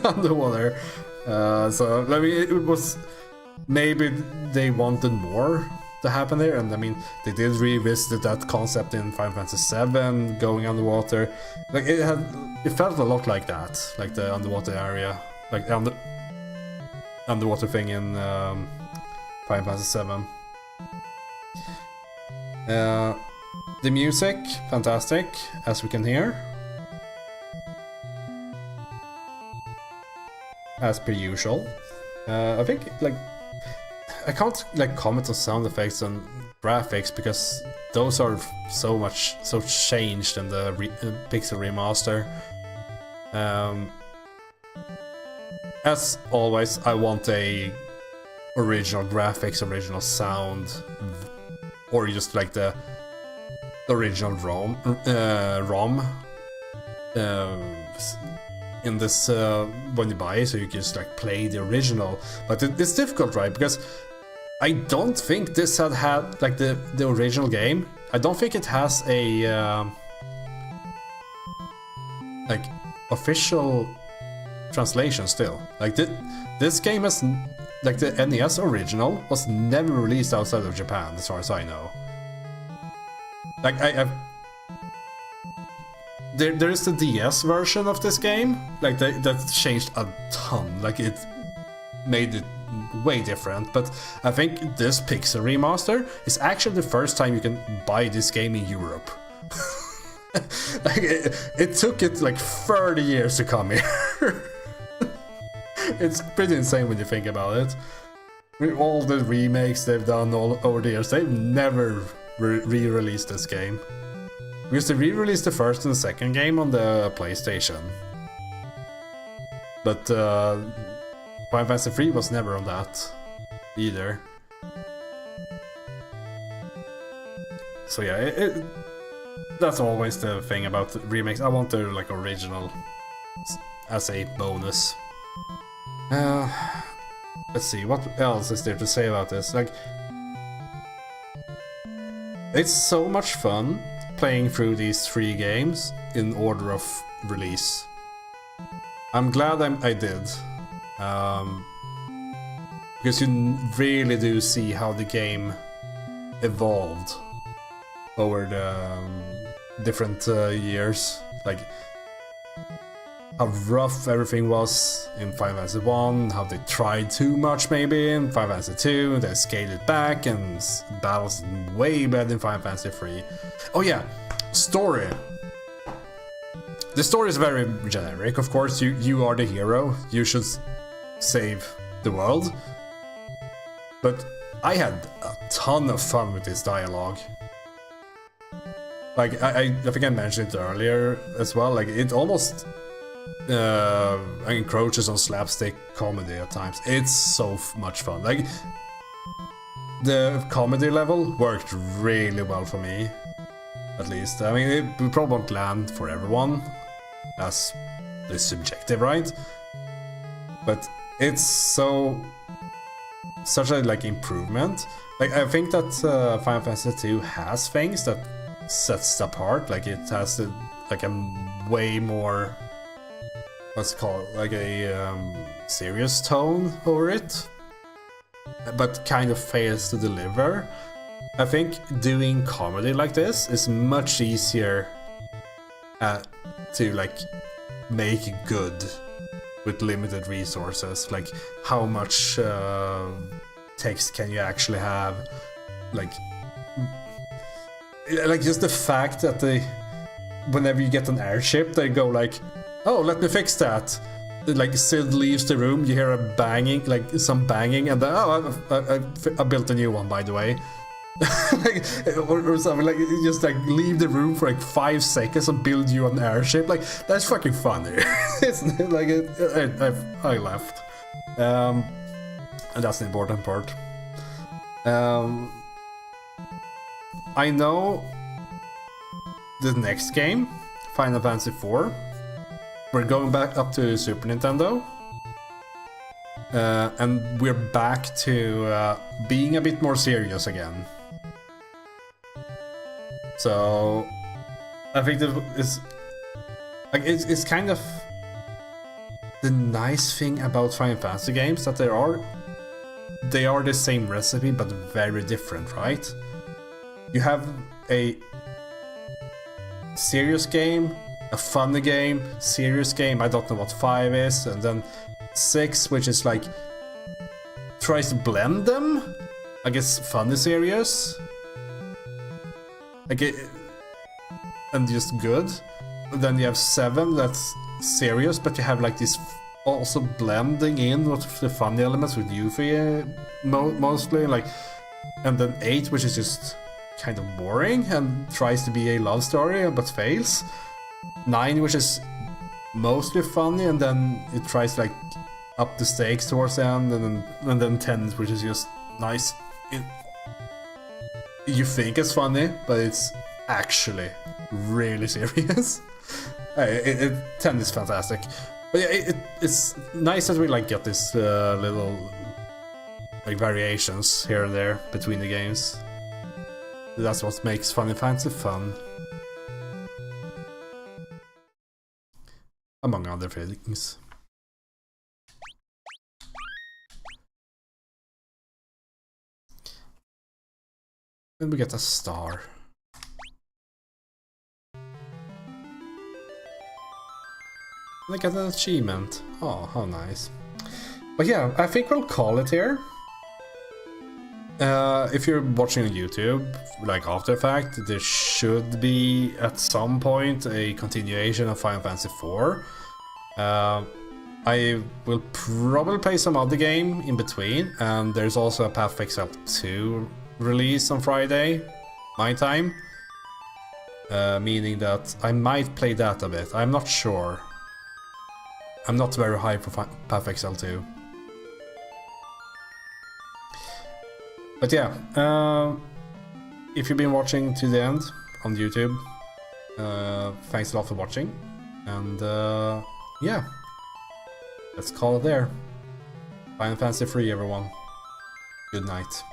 underwater. So, I mean, it was... Maybe they wanted more to happen there, and I mean, they did revisit that concept in Final Fantasy VII, going underwater. Like, it felt a lot like that, like the underwater area, like the underwater thing in Final Fantasy VII. The music, fantastic, as we can hear. As per usual. I think, like, I can't like comment on sound effects and graphics because those are so changed in the Pixel remaster. As always, I want a original graphics, original sound, or just like the original ROM. In this when you buy it, so you can just like play the original. But it's difficult, right? Because I don't think this had like the original game. I don't think it has a like official translation still. Like this game has, like the NES original was never released outside of Japan as far as I know. Like there is the DS version of this game, like that changed a ton. Like it made it way different, but I think this Pixel remaster is actually the first time you can buy this game in Europe. Like it took it like 30 years to come here. It's pretty insane when you think about it. With all the remakes they've done all over the years, they've never re-released this game. Because they re-released the first and the second game on the PlayStation. But Final Fantasy 3 was never on that either. So yeah, that's always the thing about the remakes. I want the like original as a bonus. Let's see, what else is there to say about this? Like, it's so much fun playing through these 3 games in order of release. I'm glad I did. Because you really do see how the game evolved over the different years. Like, how rough everything was in Final Fantasy 1, how they tried too much maybe in Final Fantasy 2, they scaled it back, and battles way better in Final Fantasy 3. Oh yeah, story. The story is very generic, of course. You are the hero, you should save the world. But I had a ton of fun with this dialogue. Like, I think I mentioned it earlier as well, like it almost encroaches on slapstick comedy at times. It's so much fun. Like, the comedy level worked really well for me, at least. I mean, it probably won't land for everyone, as it's subjective, right? But it's such a like improvement. Like, I think that Final Fantasy 2 has things that sets it apart. Like, it has like a way more, what's it called, like a serious tone over it, but kind of fails to deliver. I think doing comedy like this is much easier to like make good with limited resources. Like, how much text can you actually have? Like just the fact that whenever you get an airship, they go like, oh, let me fix that. Like, Sid leaves the room, you hear a banging, like some banging, and then, oh, I built a new one, by the way. Like, or something, like, you just like leave the room for like 5 seconds and build you an airship. Like, that's fucking funny. It's like, I laughed. And that's the important part. I know the next game, Final Fantasy 4, we're going back up to Super Nintendo, and we're back to being a bit more serious again. So I think that is like, it's kind of the nice thing about Final Fantasy games, that they are the same recipe but very different, right? You have a serious game, a funny game, serious game, I don't know what 5 is, and then 6, which is like tries to blend them. I guess funny, serious, like and just good. And then you have 7 that's serious, but you have like this also blending in with the funny elements with Yuffie mostly, like, and then 8, which is just kind of boring and tries to be a love story but fails. 9, which is mostly funny, and then it tries like up the stakes towards the end, and then 10, which is just nice. You think it's funny, but it's actually really serious. 10 is fantastic. But yeah, it's nice that we like get this little like variations here and there between the games. That's what makes Final Fantasy fun. Among other things. And we get a star. And I get an achievement. Oh, how nice. But yeah, I think we'll call it here. If you're watching on YouTube, like after the fact, there should be at some point a continuation of Final Fantasy IV. I will probably play some other game in between, and there's also a Path of Exile 2 release on Friday, my time. Meaning that I might play that a bit, I'm not sure. I'm not very high for Path of Exile 2. But yeah, if you've been watching to the end on YouTube, thanks a lot for watching. And yeah, let's call it there. Final Fantasy 3, everyone. Good night.